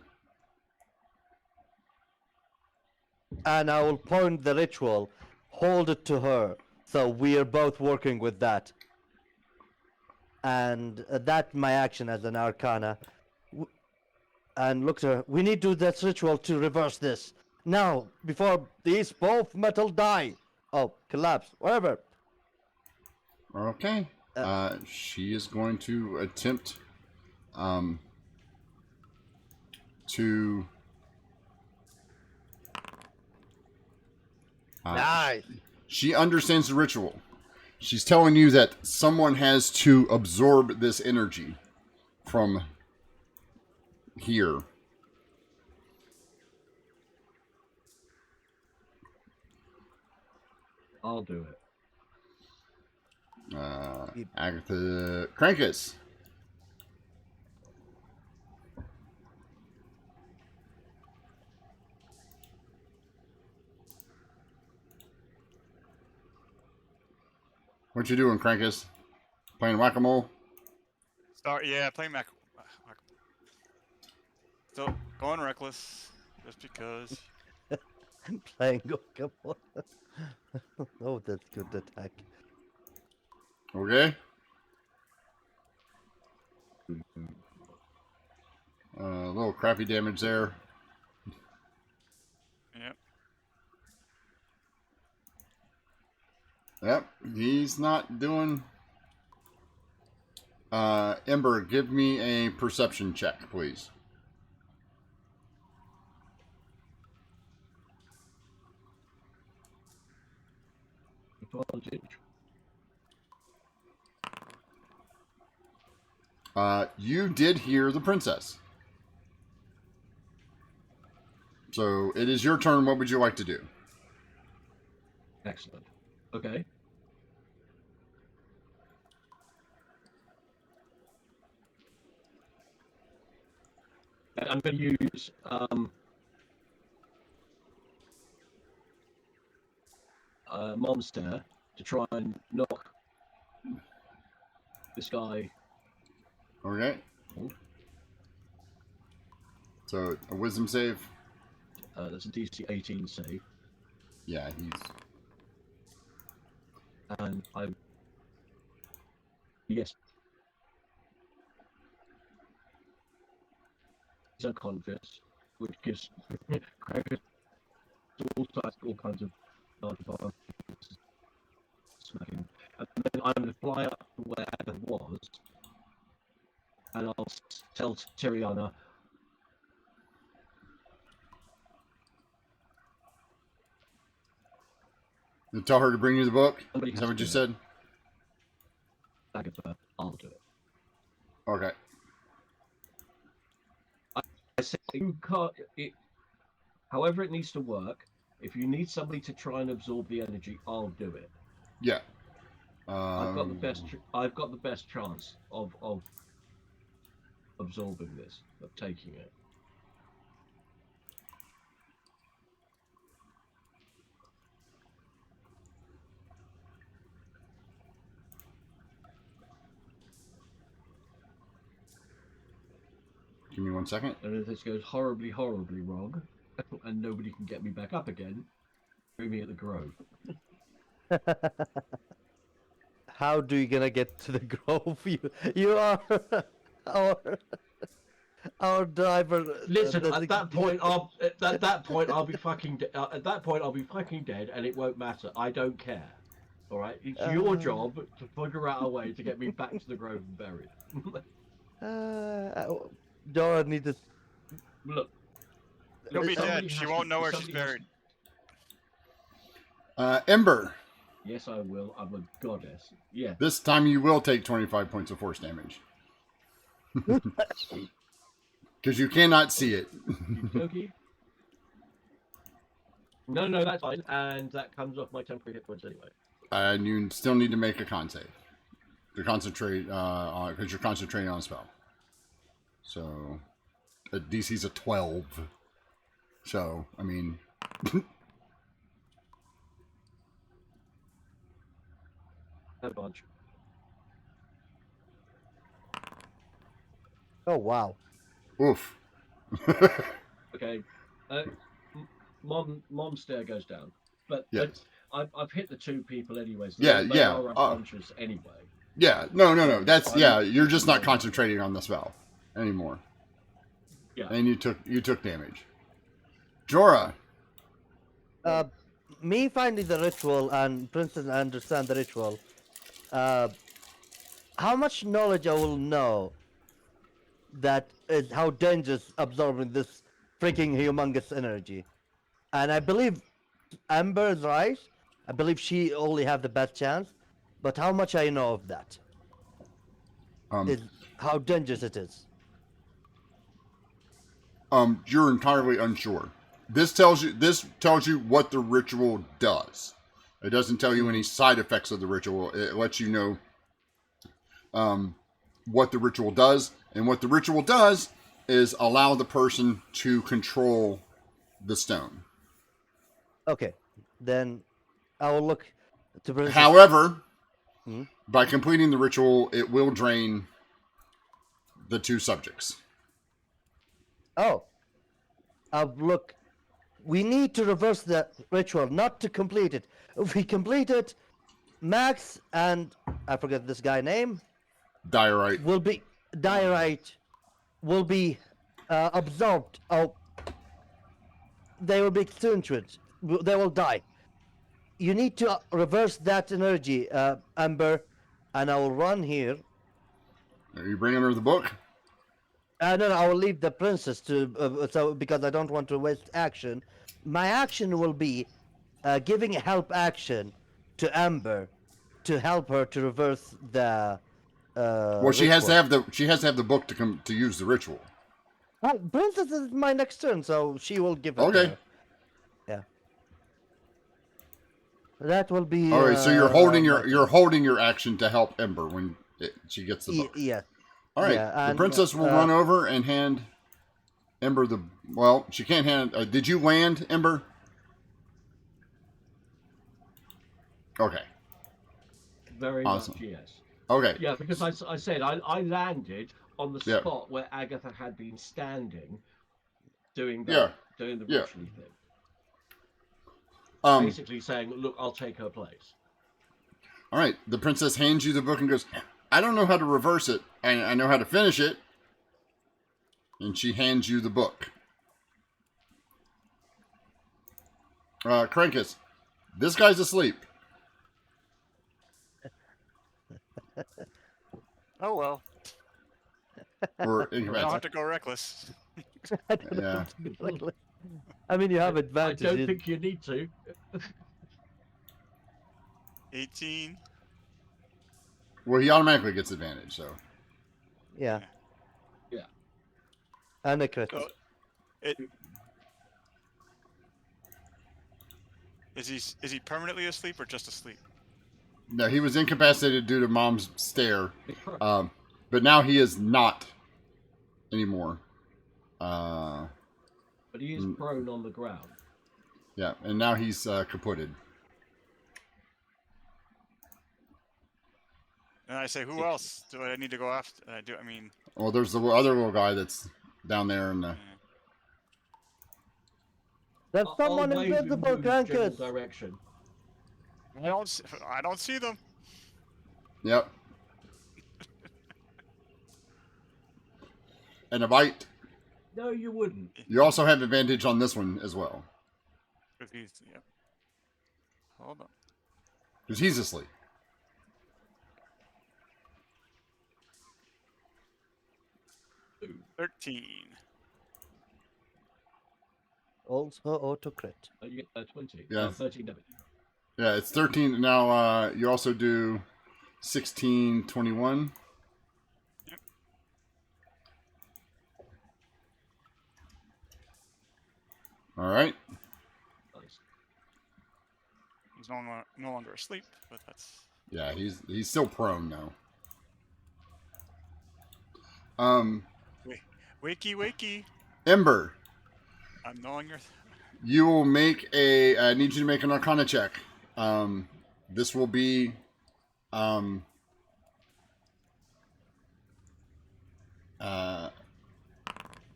And I will point the ritual, hold it to her, so we are both working with that. And that my action as an arcana. And look to her. We need to do this ritual to reverse this now before these both metal die. Oh, collapse, whatever. Okay. She is going to attempt to Nice. she understands the ritual. She's telling you that someone has to absorb this energy from here. I'll do it. Agatha Crankus. What you doing, Crankus? Playing whack-a-mole? Playing Mac. Still going reckless, just because. Playing Pokemon. Oh, that's good attack. Okay. A little crappy damage there. Yep. Yep, he's not doing... Ember, give me a perception check, please. Advantage. You did hear the princess. So it is your turn. What would you like to do? Excellent. Okay. And I'm going to use Monster to try and knock this guy. Okay. So a wisdom save. That's a DC 18 save, Yeah, he's... and yes, he's unconscious, which gives Craig all kinds of advantages. Smacking, and then I'm going to fly up to where Adam was, and I'll tell Tiriana. You tell her to bring you the book? Somebody Is has that what to you do said? Agatha, I'll do it. Okay. I said you can't. However it needs to work. If you need somebody to try and absorb the energy, I'll do it. Yeah. I've got the best. I've got the best chance of absorbing this, of taking it. Give me 1 second. And if this goes horribly, horribly wrong, and nobody can get me back up again, bring me at the Grove. How do you gonna get to the grove? You are our driver. Listen, at that point, I'll be fucking. At that point, I'll be fucking dead, and it won't matter. I don't care. All right, it's your job to figure out a way to get me back to the Grove and buried. Dora needed. Look, She'll be somebody dead. She has won't to- know where she's somebody has buried. Ember. to- Yes, I will. I'm a goddess. Yeah. This time you will take 25 points of force damage. Because you cannot see it. Okay. No, that's fine, and that comes off my temporary hit points anyway. And you still need to make a con save. to concentrate on because you're concentrating on a spell. So DC's a 12. So I mean, A bunch. Oh wow. oof. Okay. Mom stare goes down, but Yes. I've hit the 2 people anyway. So Yeah, they yeah, are unconscious anyway. Yeah, no. That's I'm- yeah. You're just not concentrating on the spell anymore, Yeah. and you took damage. Jorah. Me finding the ritual and Princess understand the ritual. How much knowledge I will know that is how dangerous absorbing this freaking humongous energy. And I believe Amber is right. I believe she only have the best chance. But how much I know of that Um, is how dangerous it is. you're entirely unsure. This tells you what the ritual does. It doesn't tell you any side effects of the ritual. It lets you know what the ritual does, and what the ritual does is allow the person to control the stone. Okay, then I will look to Princess. However, Hmm? by completing the ritual, it will drain the 2 subjects. Oh, look. We need to reverse the ritual, not to complete it. If we complete it, Max and I forget this guy name Diorite. will be diorite will be absorbed. Oh, they will be extinguished. They will die. You need to reverse that energy, Amber, and I will run here. Are you bringing her the book? No, I will leave the princess to so because I don't want to waste action. My action will be giving a help action to Amber to help her to reverse the Well, she has to ritual. have the book to use the ritual. Princess is my next turn, so she will give it to Okay. her. Yeah. That will be. All right. So you're holding your action to help Ember when she gets the book. Yeah. All right. Yeah, The and, princess will run over and hand Ember the. Well, she can't hand. Did you land, Ember? Okay. Very Awesome. much, yes. Okay. Yeah, because I said I landed on the Yeah. spot where Agatha had been standing, doing Yeah. the Yeah. ritually thing. Um. Basically saying, look, I'll take her place. All right. The princess hands you the book and goes, "I don't know how to reverse it. I know how to finish it." And she hands you the book. Krankus, this guy's asleep. Oh well. Or I don't have incapacitated. to go reckless. I don't know Yeah. what to do like. I mean, you have I advantages. don't think you need to. 18. Well, he automatically gets advantage, so. Yeah. Yeah. And a crit. So, is he permanently asleep or just asleep? No, he was incapacitated due to mom's stare. But now he is not anymore. But he is prone on the ground. Yeah, and now he's kaputted. And I say, who else do I need to go after? I mean, Well, there's the other little guy that's down there in the. There's someone I'll wave in invisible, Boo's general Crankus. direction. I don't see them. Yep. And a bite. No, you wouldn't. You also have advantage on this one as well. Yep. Hold on. Because he's asleep. Ooh, 13. Also auto crit. you get 20. Yeah. 13 damage. Yeah, it's 13. Now, you also do 16, 21. Yep. All right. Nice. He's no longer asleep, but that's... Yeah, he's still prone now. Wakey, wakey. Ember, I'm gnawing your. you will make a. I need you to make an Arcana check. This will be.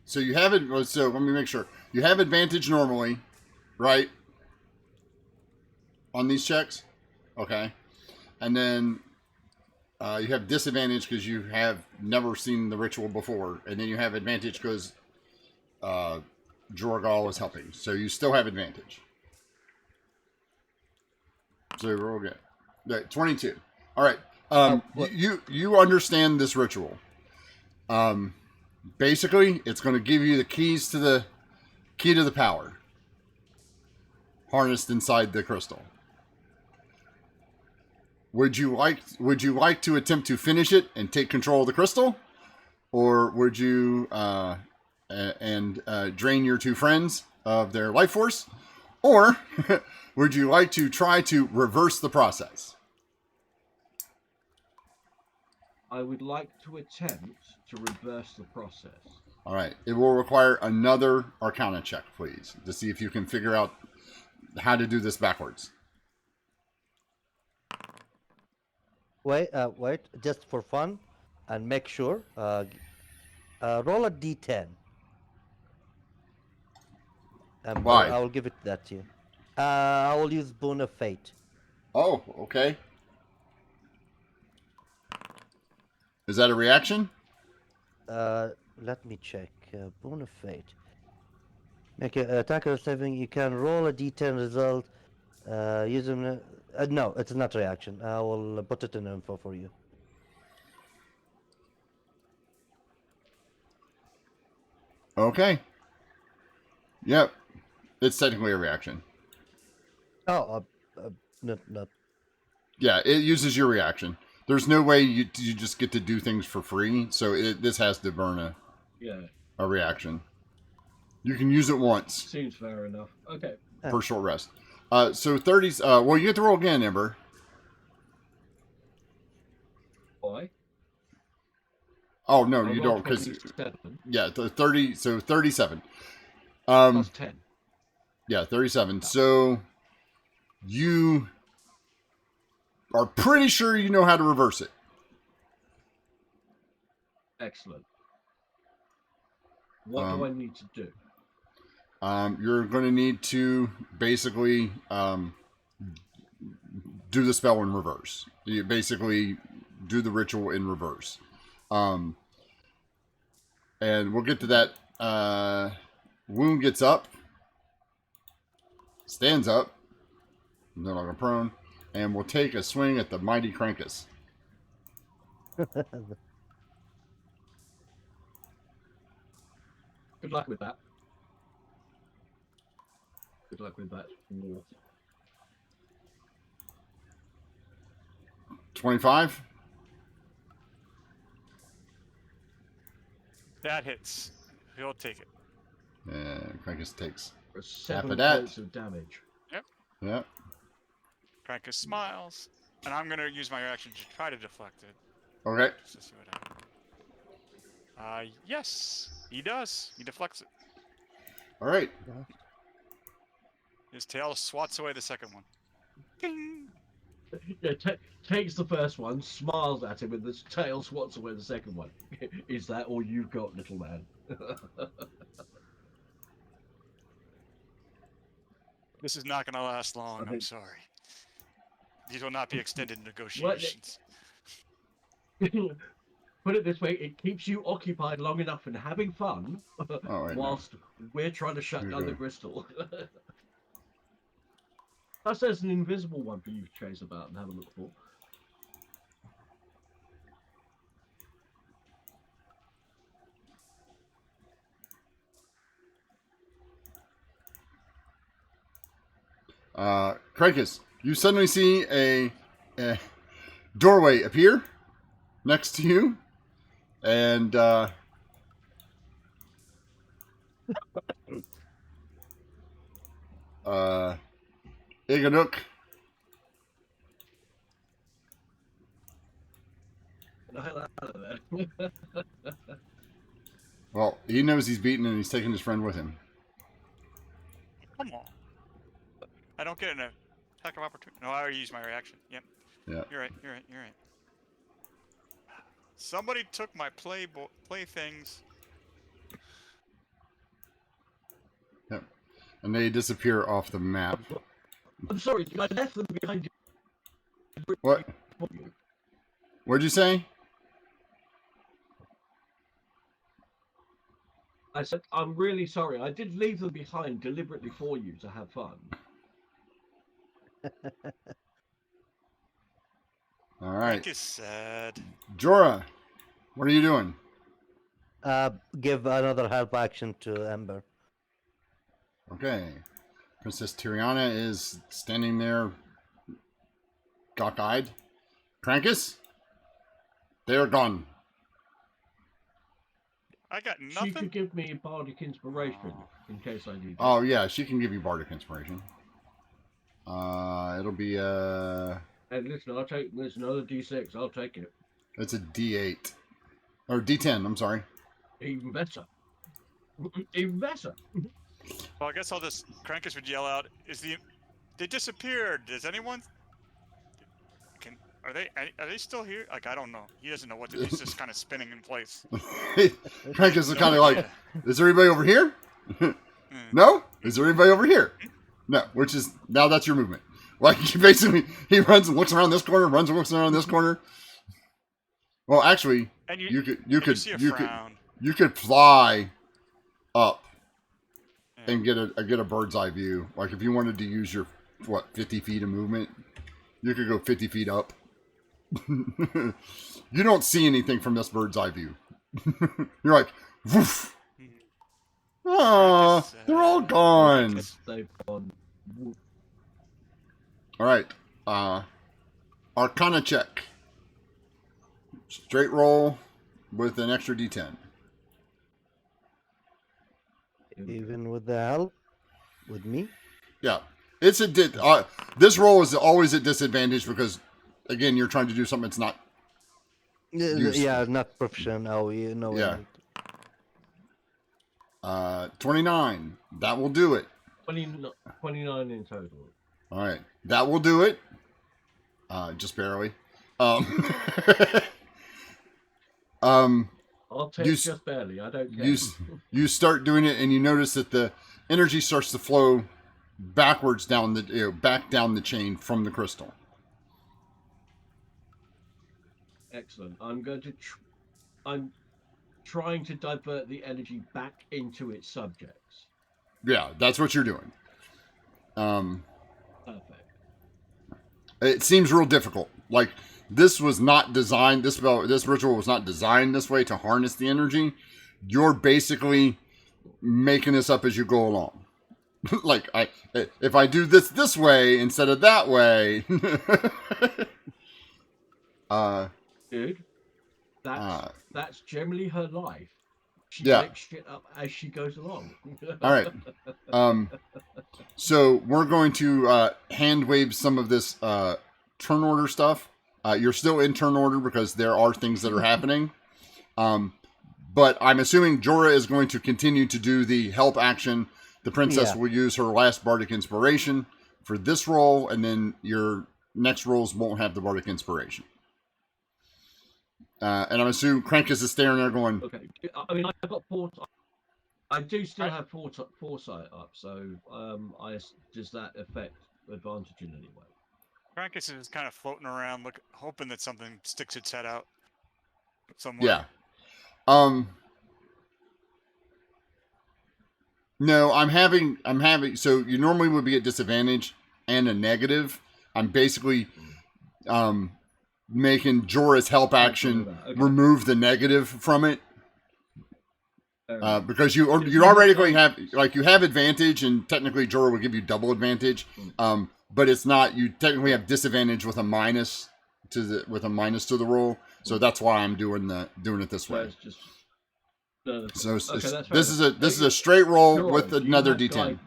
So you have it. So let me make sure you have advantage normally, right? On these checks, okay, and then you have disadvantage because you have never seen the ritual before, and then you have advantage because Jorgal is helping, so you still have advantage. So roll again. Right, 22. All right. You understand this ritual. Basically, it's going to give you the key to the power harnessed inside the crystal. Would you like to attempt to finish it and take control of the crystal, or would you drain your two friends of their life force, or would you like to try to reverse the process? I would like to attempt to reverse the process. All right. It will require another Arcana check, please, to see if you can figure out how to do this backwards. Wait, just for fun, and make sure. Roll a d10. Why? I will give it that to you. I will use Boon of Fate. Oh, okay. Is that a reaction? Let me check. Boon of Fate. Make an attacker saving. You can roll a d10 result. Using no, it's not reaction. I will put it in info for you. Okay. Yep. It's technically a reaction. Oh, not. Yeah, it uses your reaction. There's no way you just get to do things for free, so this has to burn a reaction. You can use it once. Seems fair enough. Okay. For short rest. So 30s. Well, you get to roll again, Ember. Why? Oh no, I you rolled don't, because 27 yeah, the 30. So 37. plus 10. Yeah, 37. So you are pretty sure you know how to reverse it. Excellent. What do I need to do? You're going to need to basically do the spell in reverse. You basically do the ritual in reverse. And we'll get to that. Wound gets up, stands up, no longer prone, and will take a swing at the mighty Krampus. Good luck with that. Good luck with that. 25. That hits. He'll take it. And Krampus takes. For 7 that. points of damage. Yep. Krampus smiles, and I'm gonna use my reaction to try to deflect it. Okay. Just to see what happens. Yes, he does. He deflects it. All right. His tail swats away the second one. Ding! Yeah, takes the first one, smiles at him, and the tail swats away the second one. Is that all you've got, little man? This is not gonna last long. I'm sorry. These will not be extended negotiations. Put it this way, it keeps you occupied long enough and having fun whilst we're trying to shut down the crystal. Plus, there's an invisible one for you to chase about and have a look for. Krampus, you suddenly see a doorway appear next to you, and Iganuk. Well, he knows he's beaten and he's taking his friend with him. Come on. I don't get an attack of opportunity. No, I already used my reaction. Yep. Yeah. You're right. You're right. You're right. Somebody took my playthings. Yep. And they disappear off the map. I'm sorry, I left them behind. What? What'd you say? I said, I'm really sorry. I did leave them behind deliberately for you to have fun. All right. Frank is sad. Jorah, what are you doing? Give another help action to Ember. Okay. Princess Tiriana is standing there cock-eyed. Krankis? They are gone. I got She nothing. could give me bardic inspiration in case I need. Oh, yeah, she can give you bardic inspiration. It'll be And listen, I'll take this another D6. I'll take it. it's a D8 or D10. I'm sorry. Even better. Even better. Well, I guess I'll just Krankus would yell out, they disappeared. Does anyone are they still here? Like, I don't know. He doesn't know what to do. He's just kind of spinning in place. Krankis is kind of like, is there anybody over here? No? Is there anybody over here? No, which is, now that's your movement. Like, basically, he runs and looks around this corner, runs and looks around this corner. Well, actually, And you see a could frown. you could fly up Yeah. and get a bird's eye view. Like, if you wanted to use your 50 feet of movement, you could go 50 feet up. You don't see anything from this bird's eye view. You're like, woof. Ah, they're all gone. They've gone. All right. Arcana check. Straight roll with an extra D10. Even with the help? With me? Yeah. It's a this roll is always at disadvantage because, again, you're trying to do something that's not. Yeah, not proficient. Oh, you know. Yeah. 29. That will do it. 29 in total. All right. That will do it. Just barely. I'll take just barely. I don't care. You start doing it, and you notice that the energy starts to flow backwards down back down the chain from the crystal. Excellent. I'm going to. I'm trying to divert the energy back into its subjects. Yeah, that's what you're doing. Perfect. It seems real difficult. Like, this was not designed. This ritual was not designed this way to harness the energy. You're basically making this up as you go along. Like, if I do this way instead of that way. Dude, that's generally her life. She makes shit up as she goes along. All right. So we're going to hand wave some of this turn order stuff. You're still in turn order because there are things that are happening. But I'm assuming Jorah is going to continue to do the help action. The princess will use her last bardic inspiration for this roll, and then your next rolls won't have the bardic inspiration. And I'm assuming Krankus is staring there going... Okay. I mean, I've got I do still have foresight up, so does that affect advantage in any way? Krankus is kind of floating around, hoping that something sticks its head out somewhere. Yeah. No, I'm having. So you normally would be at disadvantage and a negative. I'm basically making Jorah's help action remove the negative from it. Because you're already going to have, like, you have advantage, and technically Jorah will give you double advantage. But it's not, you technically have disadvantage with a minus to the roll. So that's why I'm doing it this way. So this is a straight roll Jorah, with another D10. Guidance?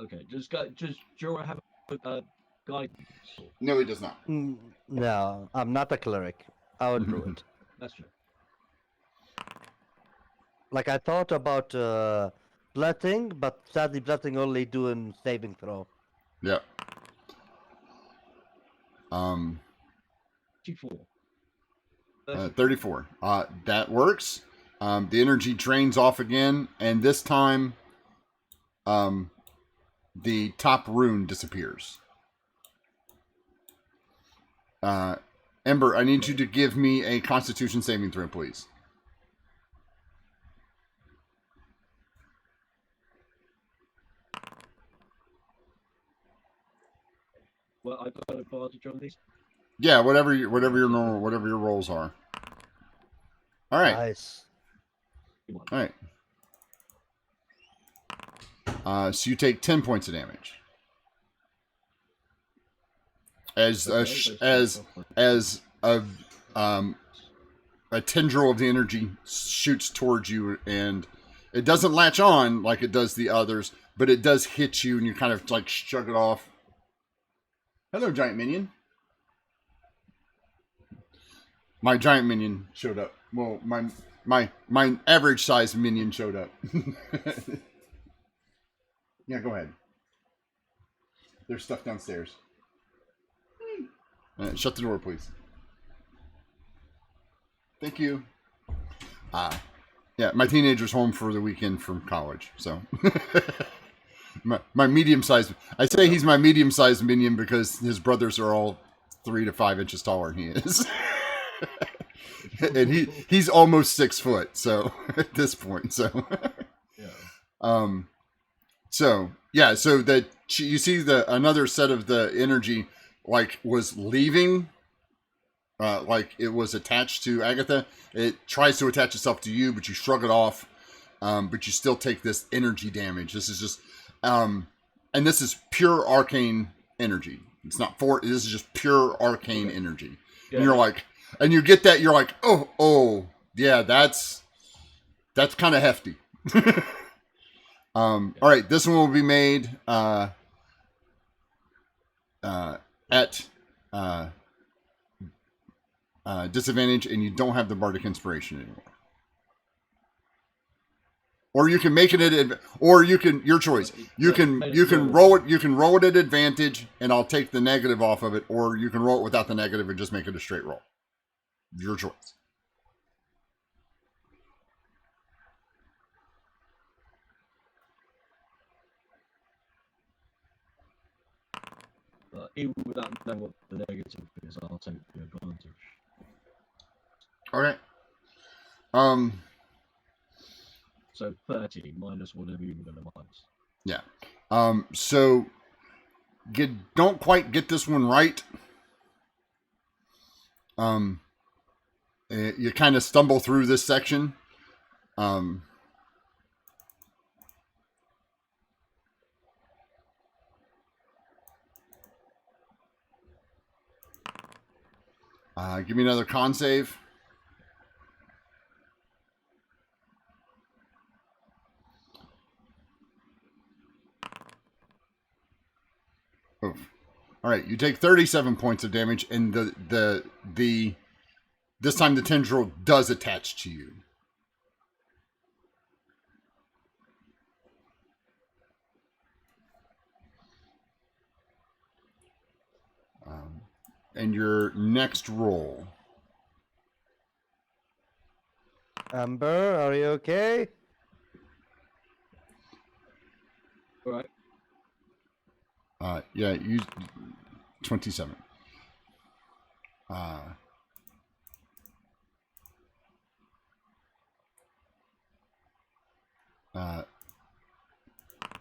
Okay, does Jorah have guidance? No, he does not. No, I'm not a cleric. I would do it. That's true. Like I thought about blessing, but sadly blessing only doing saving throw. Yep. 24. 34. That works. The energy drains off again, and this time, the top rune disappears. Ember, I need you to give me a Constitution saving throw, please. Well, I've got advantage on these. Yeah, whatever your normal, whatever your rolls are. All right. Nice. All right. So you take 10 points of damage. As a tendril of the energy shoots towards you, and it doesn't latch on like it does the others, but it does hit you, and you kind of like shrug it off. Hello, giant minion. My giant minion showed up. Well, my average size minion showed up. Yeah, go ahead. There's stuff downstairs. Shut the door, please. Thank you. Yeah, my teenager's home for the weekend from college, so my medium-sized. I say he's my medium-sized minion because his brothers are all 3 to 5 inches taller than he is, and he's almost 6 foot. So at this point, so Yeah. So that you see another set of the energy like was leaving. Like it was attached to Agatha. It tries to attach itself to you, but you shrug it off. But you still take this energy damage. This is just, and this is pure arcane energy. It's not this is just pure arcane energy. Yeah. And you're like, and you get that, you're like, oh, yeah, that's kind of hefty. All right, this one will be made at disadvantage, and you don't have the bardic inspiration anymore. Or you can make it at, or you can, your choice. You can roll it. You can roll it at advantage, and I'll take the negative off of it. Or you can roll it without the negative and just make it a straight roll. Your choice. Even without knowing what the negative is, I'll take the advantage. Okay. So 30 minus whatever you're going to minus. Yeah. So you don't quite get this one right. You kind of stumble through this section. Give me another con save. Oof. All right, you take 37 points of damage, and the this time the tendril does attach to you. And your next roll. Amber, are you okay? All right. Yeah, use 27. For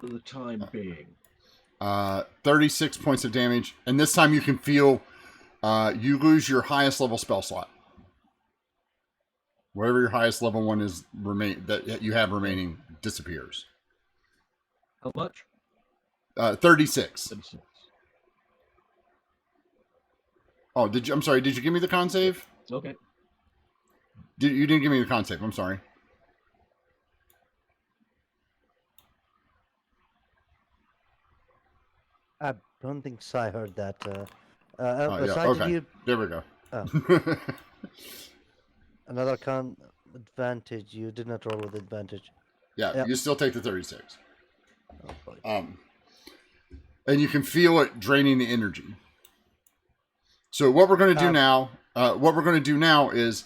the time being. 36 points of damage, and this time you can feel you lose your highest level spell slot. Whatever your highest level one is that you have remaining disappears. How much? 36. 36. Oh, I'm sorry. Did you give me the con save? Okay. You didn't give me the con save. I'm sorry. I don't think so. I heard that. Yeah, Sai, okay. did you There we go. another con? Advantage. You did not roll with advantage. Yeah, Yep. you still take the 36. Oh, boy. And you can feel it draining the energy. So what we're going to do now is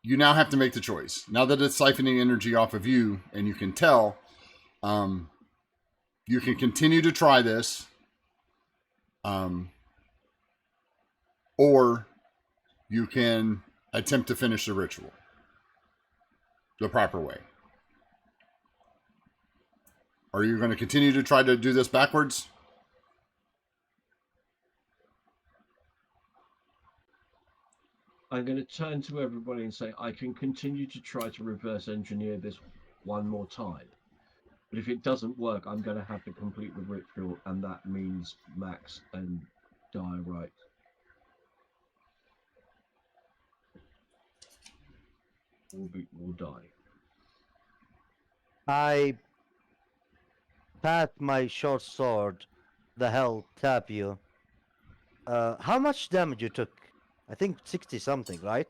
you now have to make the choice. Now that it's siphoning energy off of you, and you can tell, you can continue to try this, or you can attempt to finish the ritual the proper way. Are you going to continue to try to do this backwards? I'm going to turn to everybody and say I can continue to try to reverse engineer this one more time. But if it doesn't work, I'm going to have to complete the ritual, and that means Max and Diorite will die. I pat my short sword. The hell tap you. How much damage you took? I think 60 something, right?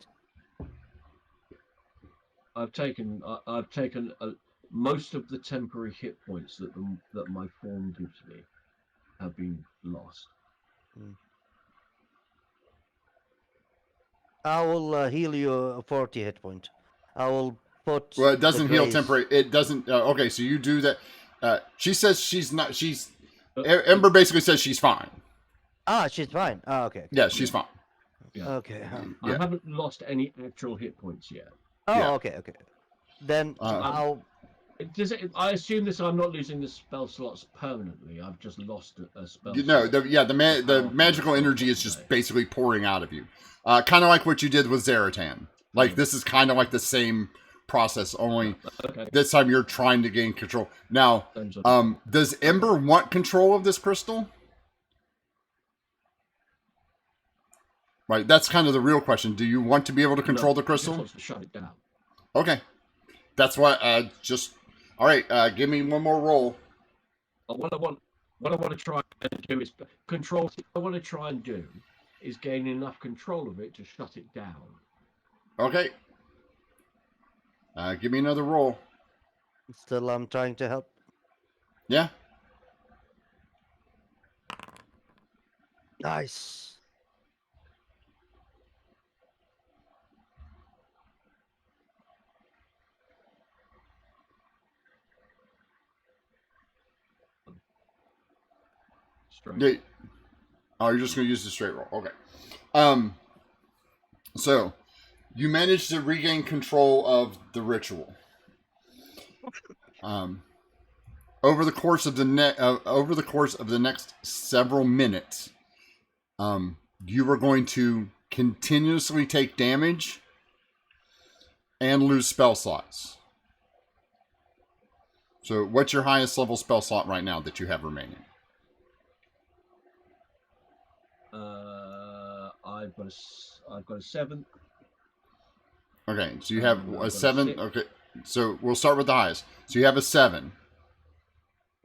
I've taken most of the temporary hit points that my form gives me have been lost. I will heal you a 40 hit point. I will put. Well, it doesn't the heal grace- temporary. It doesn't. Okay, so you do that. She says she's not. She's But- Ember basically says she's fine. Ah, she's fine. Ah, okay. Yeah, she's fine. Yeah. Okay. I Yeah. haven't lost any actual hit points yet. Oh, Yeah. okay. Then I'll. I assume this. I'm not losing the spell slots permanently. I've just lost a spell. You know, slot. the magical energy is just basically pouring out of you, kind of like what you did with Zaratan. Like this is kind of like the same process, only Okay. this time you're trying to gain control. Now, does Ember want control of this crystal? Right, that's kind of the real question. Do you want to be able to control the She just crystal? wants to shut it down. Okay, that's what. All right. Give me one more roll. What I want to try and do is control. What I want to try and do is gain enough control of it to shut it down. Okay. Give me another roll. Still, I'm trying to help. Yeah. Nice. Straight. Yeah. Oh, you're just gonna use the straight roll. Okay. So you managed to regain control of the ritual. Over the course of the next several minutes, you are going to continuously take damage and lose spell slots. So, what's your highest level spell slot right now that you have remaining? I've got a 7. Okay, so you have I've a got a 7. 6. Okay, so we'll start with the highest. So you have a 7.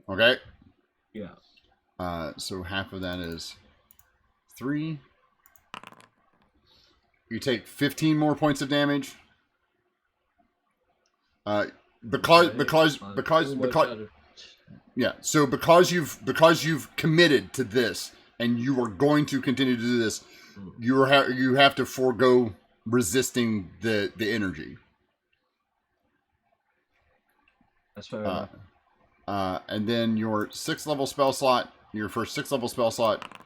Okay. Yeah. So half of that is 3. You take 15 more points of damage. Because yeah. So because you've committed to this and you are going to continue to do this, you have to forego resisting the energy. That's fair enough. And then your 6th level spell slot, your first 6th level spell slot,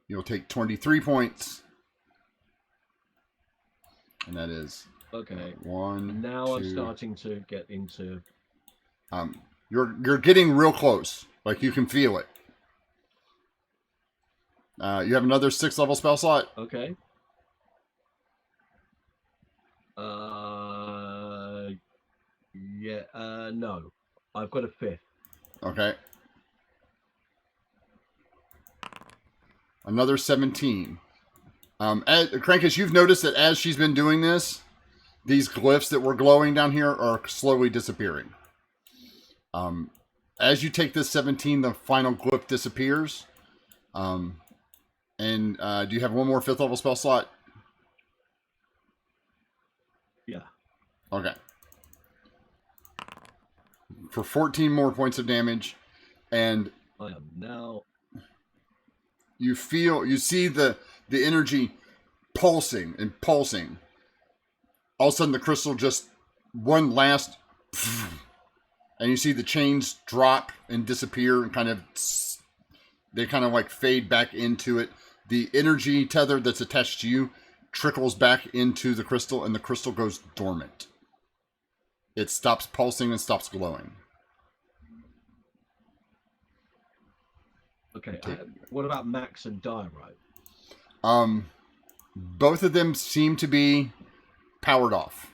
you'll take 23 points. And that is Okay. 1. Now 2, I'm starting to get into. You're getting real close. Like you can feel it. You have another 6th level spell slot. Okay. Yeah. No, I've got a 5th. Okay. Another 17. Crankus, you've noticed that as she's been doing this, these glyphs that were glowing down here are slowly disappearing. As you take this 17, the final glyph disappears. And do you have one more 5th level spell slot? Okay. For 14 more points of damage, and I am now. you see the energy pulsing and pulsing. All of a sudden, the crystal just one last, and you see the chains drop and disappear, and they kind of like fade back into it. The energy tether that's attached to you trickles back into the crystal, and the crystal goes dormant. It stops pulsing and stops glowing. Okay. What about Max and Diorite? Both of them seem to be powered off.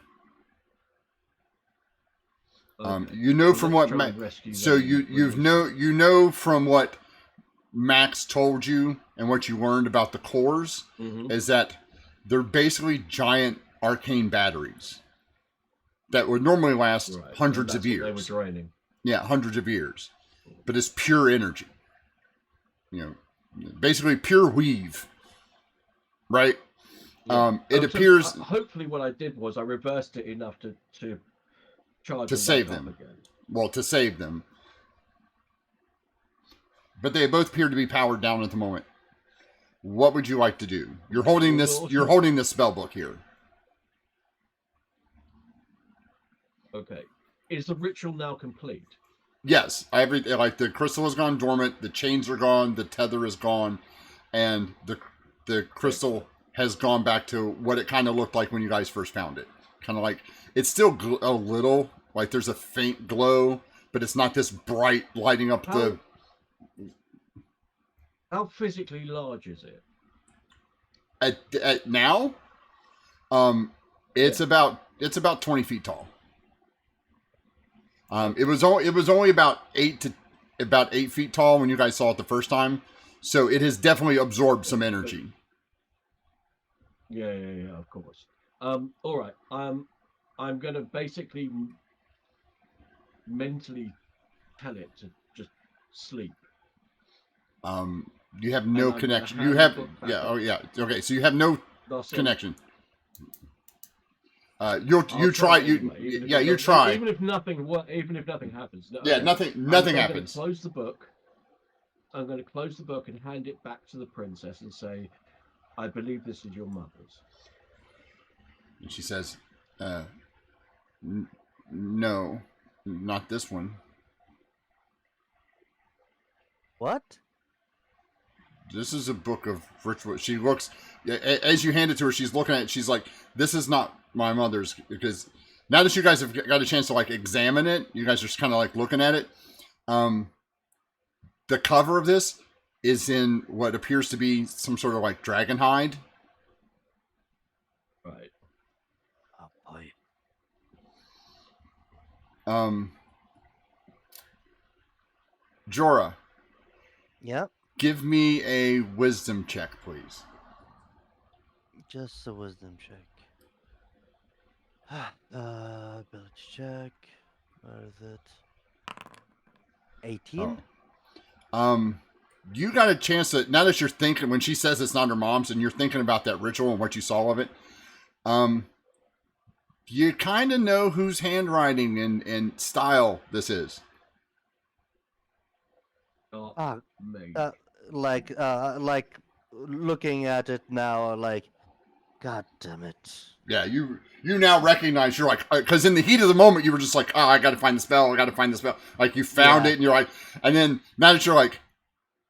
Okay. You know So from let's what try and rescue so them and you know from what Max told you and what you learned about the cores is that they're basically giant arcane batteries that would normally last hundreds of years. They were draining. Yeah, hundreds of years, but it's pure energy. You know, basically pure weave, right? Yeah. It appears. Hopefully, what I did was I reversed it enough to charge To them save back up them. again. Well, to save them. But they both appear to be powered down at the moment. What would you like to do? You're holding this. You're holding this spell book here. Okay. Is the ritual now complete? Yes, like the crystal has gone dormant. The chains are gone. The tether is gone, and the crystal has gone back to what it kind of looked like when you guys first found it. Kind of like it's still a little like there's a faint glow, but it's not this bright lighting up the. How physically large is it? At now, it's about 20 feet tall. It was only about 8 feet tall when you guys saw it the first time, so it has definitely absorbed some energy. Yeah, of course. All right. I'm gonna basically mentally tell it to just sleep. You have no And connection. I'm You gonna have hand the book yeah. back Oh up. yeah. Okay. So you have no That's it. connection. You I'll try anyway, even if yeah it you doesn't- try. Even if nothing happens. No, Yeah, okay. nothing I'm happens. Gonna close the book. I'm going to close the book and hand it back to the princess and say, "I believe this is your mother's." And she says, "No, not this one. What? This is a book of ritual." She looks as you hand it to her. She's looking at it. She's like, "This is not my mother's." Because now that you guys have got a chance to like examine it, you guys are just kind of like looking at it. The cover of this is in what appears to be some sort of like dragon hide. Right. Oh boy. Jorah, Yep. give me a wisdom check, please. Just a wisdom check. Ability check. Where is it? 18? You got a chance to, now that you're thinking, when she says it's not her mom's and you're thinking about that ritual and what you saw of it, you kind of know whose handwriting and style this is. Not me. Like looking at it now, like, God damn it. Yeah, you now recognize, you're like, because in the heat of the moment, you were just like, oh, I got to find the spell. Like, you found it, and you're like, and then now that you're like,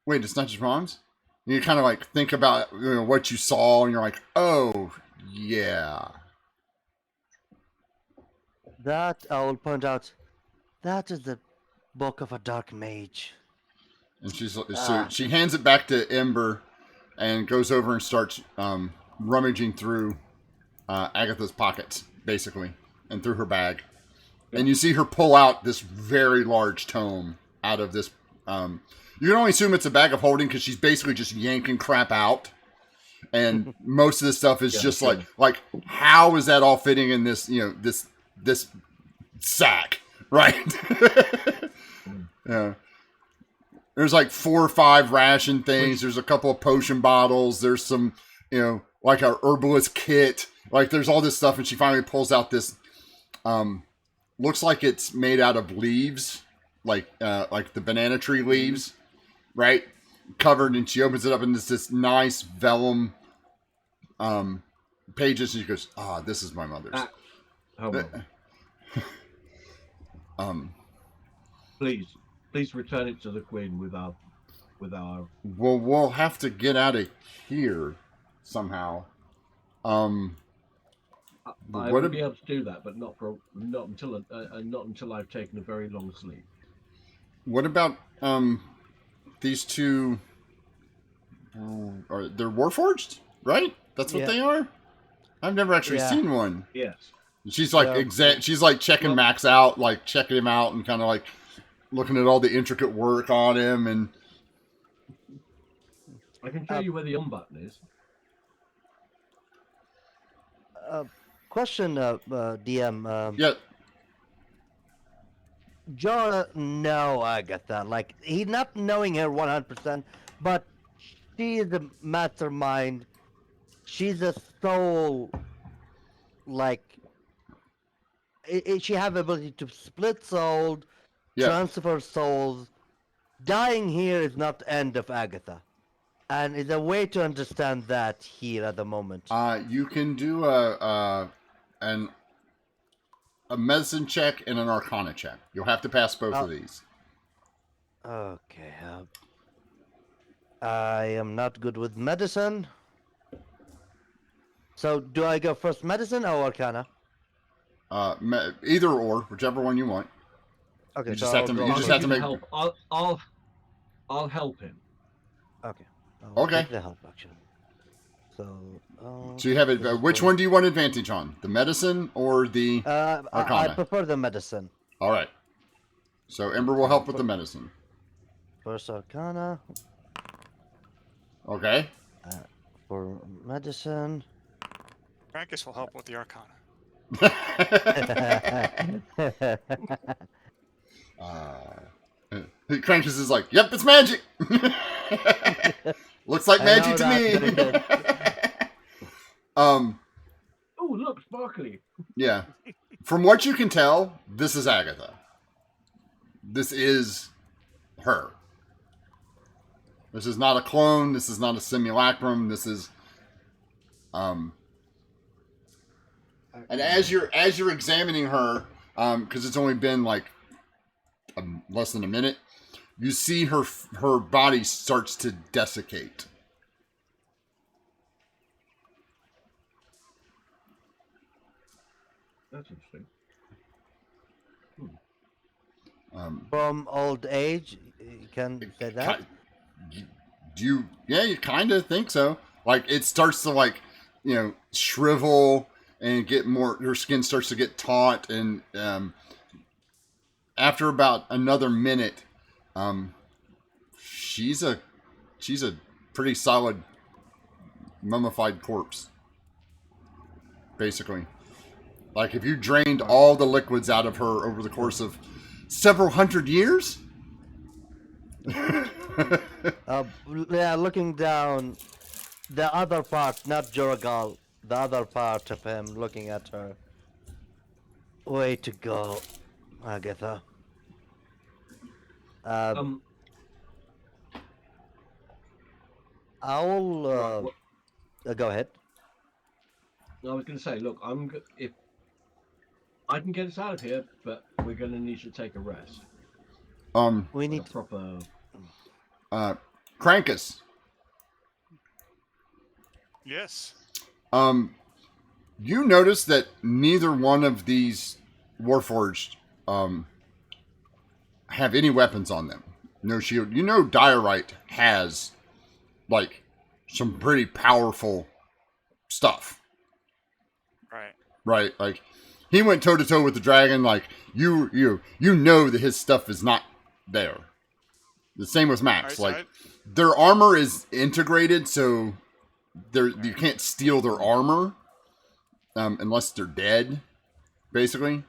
wait, it's not just mom's? And you kind of like think about what you saw, and you're like, oh, yeah. That, I will point out, that is the book of a dark mage. And so she hands it back to Ember and goes over and starts rummaging through Agatha's pockets, basically, and through her bag. And you see her pull out this very large tome out of this. You can only assume it's a bag of holding because she's basically just yanking crap out. And most of this stuff is just like, how is that all fitting in this, this sack, right? Yeah. There's like 4 or 5 ration things. There's a couple of potion bottles. There's some, like a herbalist kit. Like there's all this stuff, and she finally pulls out this Looks like it's made out of leaves, like the banana tree leaves, right? Covered, and she opens it up, and it's this nice vellum pages, and she goes, "Ah, this is my mother's." Hold on. Please return it to the Queen with our. Well, we'll have to get out of here somehow. I What will a- be able to do that, but not until I've taken a very long sleep. What about these two? They're warforged, right? That's what Yeah. they are. I've never actually Yeah. seen one. Yes. She's like Yeah. She's like checking Well- Max out, like checking him out, and kind of like looking at all the intricate work on him. And I can show you where the on button is. Question, DM. yeah, Jorah, no, Agatha. Like, he not knowing her 100%, but she is a mastermind. She's a soul. Like, she have ability to split souls, yeah. transfer souls. Dying here is not the end of Agatha. And it's a way to understand that here at the moment. You can do a medicine check and an arcana check. You'll have to pass both of these. Okay. I am not good with medicine. So, do I go first medicine or arcana? Either or, whichever one you want. Okay, You so just have I'll to- go you I'll just give have to the make- help. I'll help him. Okay. I'll Okay. take the help action. So. So you have it. Which one do you want advantage on? The medicine or the I arcana? prefer the medicine. All right. So Ember will help with the medicine. First arcana Okay. for medicine. Krakus will help with the Arcana. Crankus is like, "Yep, it's magic. Looks like I magic know to that, me." um. Oh, look, sparkly. Yeah. From what you can tell, this is Agatha. This is her. This is not a clone. This is not a simulacrum. This is, and as you're examining her, because it's only been like less than a minute, you see her body starts to desiccate. That's interesting. From old age, you can say that. You kind of think so. Like it starts to like, shrivel and get more. Her skin starts to get taut, and after about another minute, she's a pretty solid mummified corpse. Basically, like if you drained all the liquids out of her over the course of several hundred years. Yeah, looking down, the other part, not Juragal, the other part of him looking at her. Way to go, Agatha. Um, I'll right, go ahead. I was going to say, look, if I can get us out of here, but we're going to need to take a rest. We A need proper. Krankus. Yes. You notice that neither one of these Warforged have any weapons on them. No shield. You know Diorite has like some pretty powerful stuff. Right. Right? Like he went toe to toe with the dragon, like you know that his stuff is not there. The same with Max. Alright, Like their armor is integrated, so you can't steal their armor unless they're dead, basically,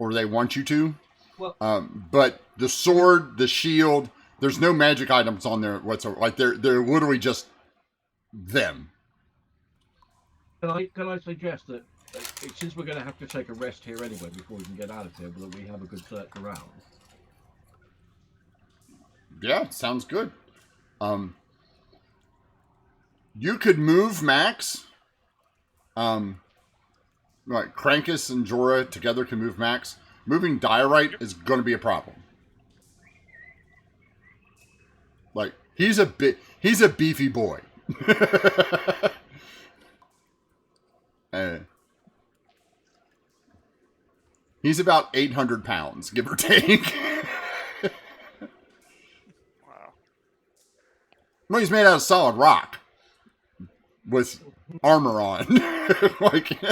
or they want you to. Well, But the sword, the shield, there's no magic items on there whatsoever. Like they're literally just them. can I suggest that since we're going to have to take a rest here anyway before we can get out of here, will we have a good search around? Yeah, sounds good. You could move Max. Like Krankus and Jorah together can move Max. Moving Diorite is going to be a problem. Like he's a beefy boy. He's about 800 pounds, give or take. Wow. Well, he's made out of solid rock with armor on. Like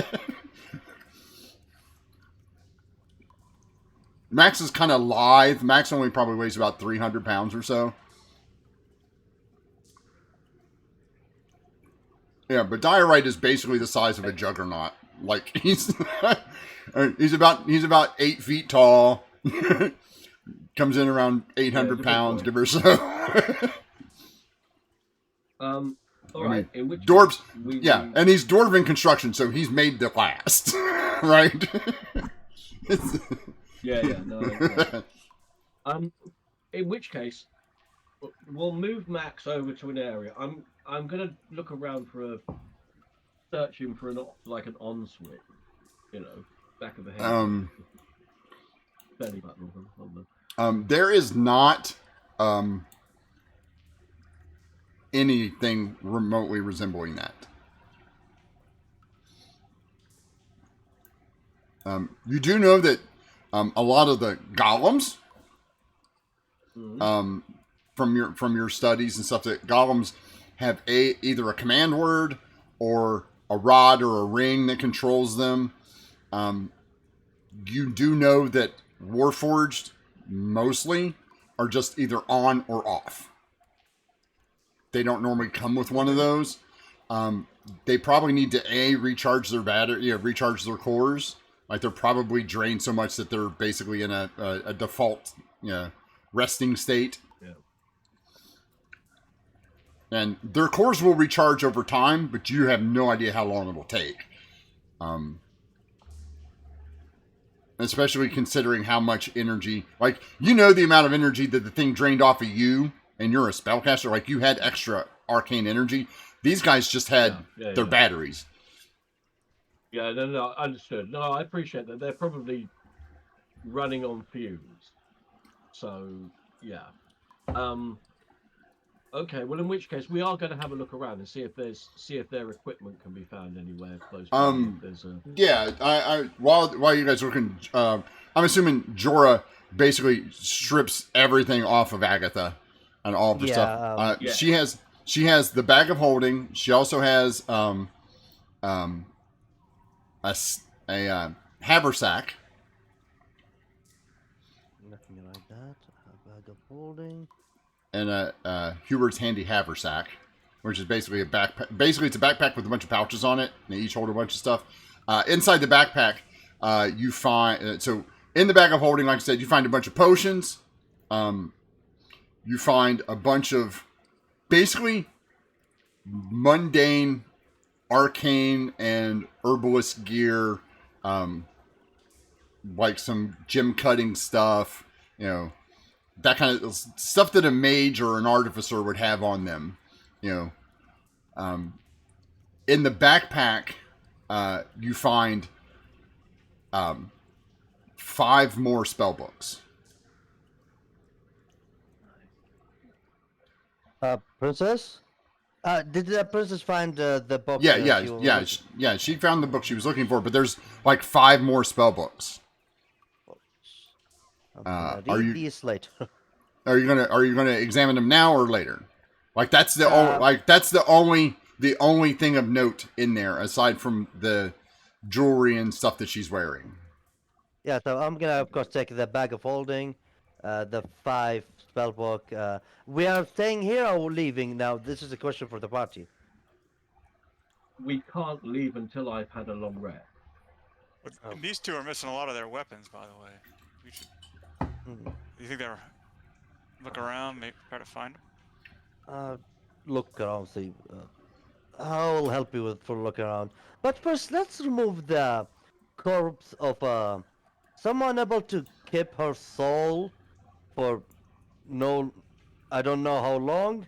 Max is kind of lithe. Max only probably weighs about 300 pounds or so. Yeah, but Diorite is basically the size of a juggernaut. Like he's about 8 feet tall. Comes in around 800 pounds, give or so. All right. In which dwarves, we, and he's dwarven construction, so he's made to last, right? No. In which case, we'll move Max over to an area. I'm gonna look around for searching for an on switch, back of the head. Belly button on the... There is not anything remotely resembling that. You do know that a lot of the golems, from your studies and stuff, that golems have either a command word or a rod or a ring that controls them. You do know that Warforged mostly are just either on or off. They don't normally come with one of those. They probably need to recharge their battery, recharge their cores. Like they're probably drained so much that they're basically in a default, resting state. Yeah. And their cores will recharge over time, but you have no idea how long it will take. Especially considering how much energy, like, the amount of energy that the thing drained off of you, and you're a spellcaster, like, you had extra arcane energy. These guys just had their batteries. Yeah, no, understood. No, I appreciate that. They're probably running on fumes. So, yeah. Okay, well, in which case, we are going to have a look around and see if their equipment can be found anywhere close by. Yeah, I while you guys are looking, I'm assuming Jorah basically strips everything off of Agatha and all of her stuff. She has the bag of holding. She also has a haversack. Nothing like that. A bag of holding. And a Hubert's handy haversack, which is basically a backpack. Basically, it's a backpack with a bunch of pouches on it. And they each hold a bunch of stuff. Inside the backpack, you find... so, in the bag of holding, like I said, you find a bunch of potions. You find a bunch of basically mundane, arcane, and herbalist gear. Like some gem cutting stuff, that kind of stuff that a mage or an artificer would have on them, In the backpack, you find 5 more spell books. Princess? Did the princess find the book? Yeah. She found the book she was looking for, but there's like 5 more spell books. Are you these later? Are you gonna examine them now or later? Like that's the only thing of note in there aside from the jewelry and stuff that she's wearing. Yeah, so I'm gonna of course take the bag of holding, the 5 spell book. We are staying here or leaving now? This is a question for the party. We can't leave until I've had a long rest. But these two are missing a lot of their weapons, by the way. We should. Do you think they're look around, maybe try to find them? Look around, see. I'll help you for look around. But first, let's remove the corpse of someone able to keep her soul for no, I don't know how long,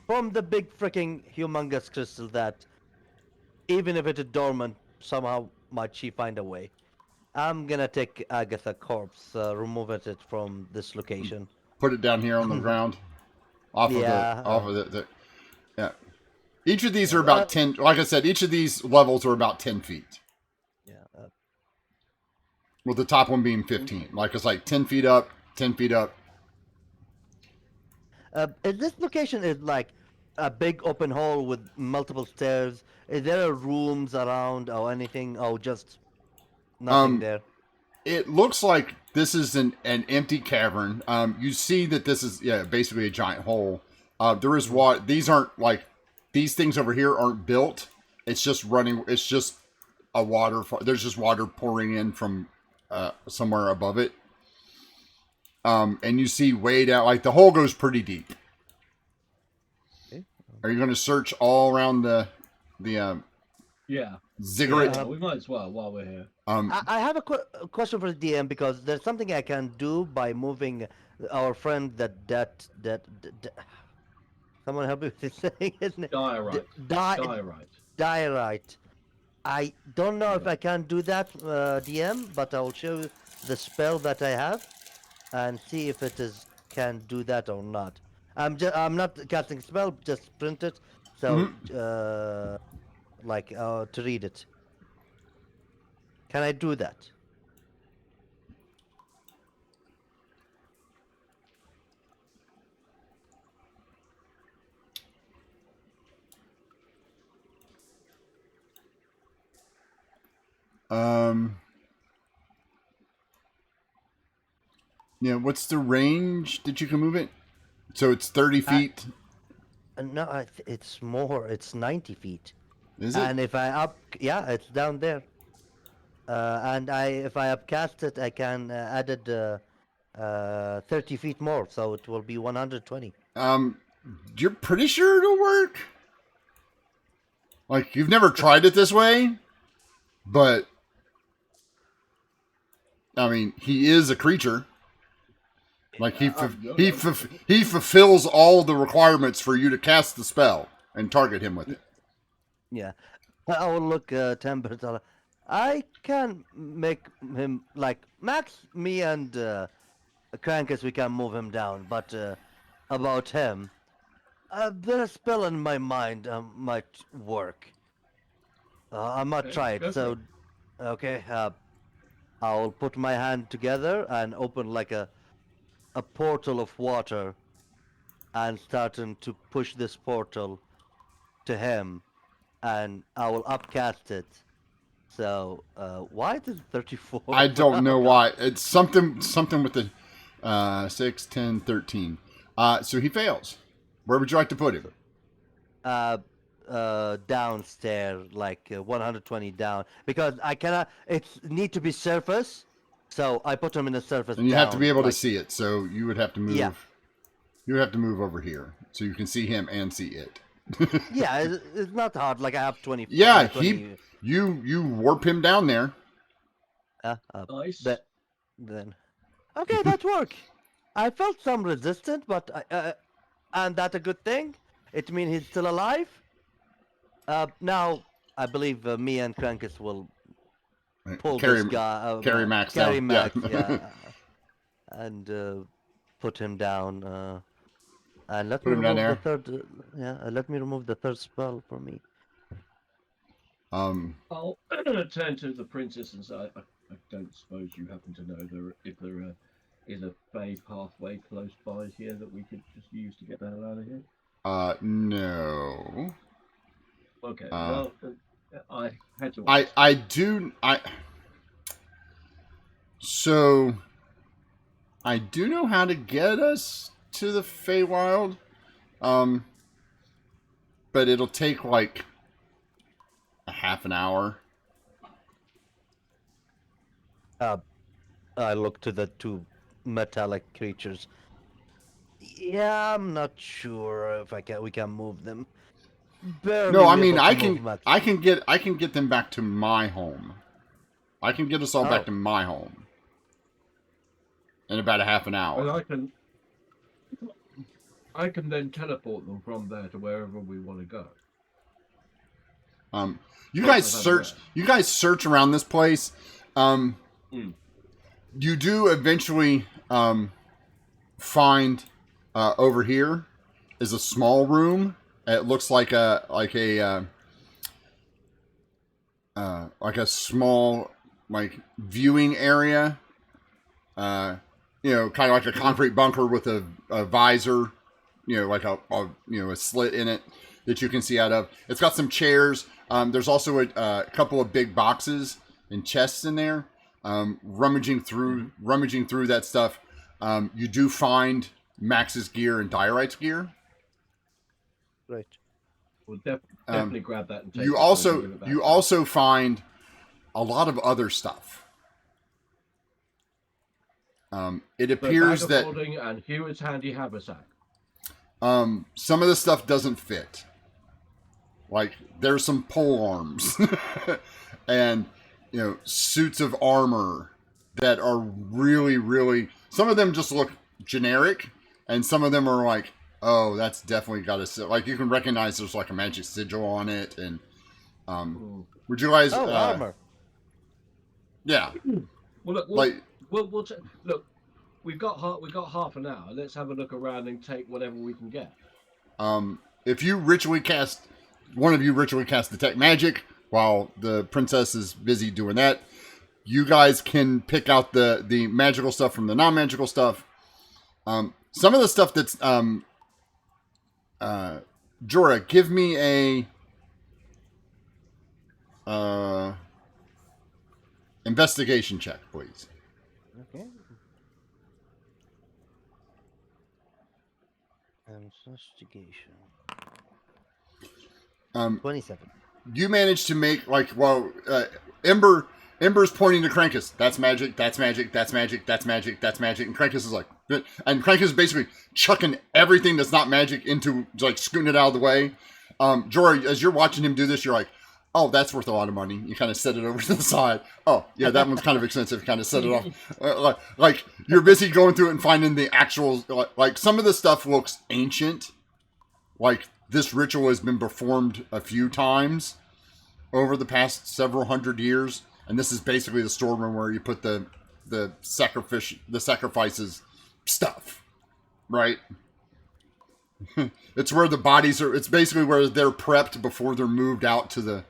from the big freaking humongous crystal that, even if it is dormant, somehow might she find a way. I'm gonna take Agatha corpse, remove it from this location. Put it down here on the ground, off of Yeah. the yeah. Each of these Yeah, are about 10. Like I said, each of these levels are about 10 feet. Yeah. With the top one being 15. Like it's like 10 feet up, 10 feet up. This location is like a big open hall with multiple stairs. Is there rooms around or anything? Oh, just nothing there. It looks like this is an empty cavern. You see that this is basically a giant hole. There is water. These aren't like these things over here aren't built. It's just running. It's just a water. There's just water pouring in from somewhere above it. And you see way down. Like the hole goes pretty deep. Okay. Are you going to search all around the Yeah. ziggurat? Yeah, we might as well while we're here. I have a question for the DM because there's something I can do by moving our friend that someone help me with saying his name. Diorite. Diorite. Diorite. I don't know if I can do that, DM, but I'll show you the spell that I have and see if it can do that or not. I'm not casting spell, just print it. So to read it. Can I do that? Yeah, what's the range that you can move it? So it's 30 feet. No, it's more. It's 90 feet. Is it? And if I it's down there. And if I upcast it, I can add it 30 feet more, so it will be 120. You're pretty sure it'll work? Like, you've never tried it this way? But, I mean, he is a creature. Like, he fulfills all the requirements for you to cast the spell and target him with it. Yeah. I will look, Timber. I can make him, like, Max, me, and Krankus, we can move him down, but about him, there's a spell in my mind might work. I might try it, so, okay, I'll put my hand together and open, like, a portal of water and starting to push this portal to him, and I will upcast it. So, why is it 34? I don't know why. It's something with the 6, 10, 13. So he fails. Where would you like to put him? Downstairs, like 120 down, because I cannot. It need to be surface, so I put him in the surface. And you down, have to be able like, to see it. So you would have to move. Yeah. You would have to move over here so you can see him and see it. Yeah, it's not hard. Like I have 20. Yeah, 20, you warp him down there. Nice. Then, okay, that work. I felt some resistance, but and that's a good thing. It means he's still alive. Now I believe me and Krankus will pull Carry, this guy. carry Max Carry down. Max, Yeah. yeah, and put him down. And let Put me him down remove there. the third. Let me remove the third spell for me. I'll turn to the princess and say, I don't suppose you happen to know if there is a Fey pathway close by here that we could just use to get the hell out of here? No. Okay, well, I had to So, I do know how to get us to the Feywild. But it'll take like a half an hour. I look to the two metallic creatures. Yeah, I'm not sure if we can move them. Barely No, I be mean able to I move can Max. I can get them back to my home. I can get us all Oh. back to my home in about a half an hour. Well, I can then teleport them from there to wherever we want to go. You Well, guys as I'm search. aware. You guys search around this place. Mm. You do eventually find over here is a small room. It looks like a small viewing area. You know, kind of like a concrete bunker with a visor. You know, like a slit in it that you can see out of. It's got some chairs. There's also a couple of big boxes and chests in there. Rummaging through that stuff, you do find Max's gear and Diorite's gear. Right. We'll definitely grab that and take You it also and give it back. you also find a lot of other stuff. It So appears bag of that holding and Hewitt's handy haversack. some of the stuff doesn't fit. Like there's some pole arms and suits of armor that are really. Some of them just look generic, and some of them are like, oh, that's definitely got a like you can recognize there's like a magic sigil on it. And would you guys? Oh, armor. Yeah. Well, look, look. We've got half an hour. Let's have a look around and take whatever we can get. If you ritually cast, one of you ritually cast detect magic while the princess is busy doing that, you guys can pick out the magical stuff from the non-magical stuff. Some of the stuff that's Jorah, give me a investigation check, please. Okay. Investigation. 27. You managed to make Ember's pointing to Krankus. That's magic. That's magic. That's magic. That's magic. That's magic. And Krankus is like, and Krankus is basically chucking everything that's not magic into scooting it out of the way. Jorah, as you're watching him do this, you're like, oh, that's worth a lot of money. You kind of set it over to the side. Oh, yeah, that one's kind of expensive. Kind of set it off. Like you're busy going through it and finding the actual, like some of the stuff looks ancient. Like this ritual has been performed a few times over the past several hundred years. And this is basically the storeroom where you put the sacrifices stuff, right? It's where the bodies are. It's basically where they're prepped before they're moved out to the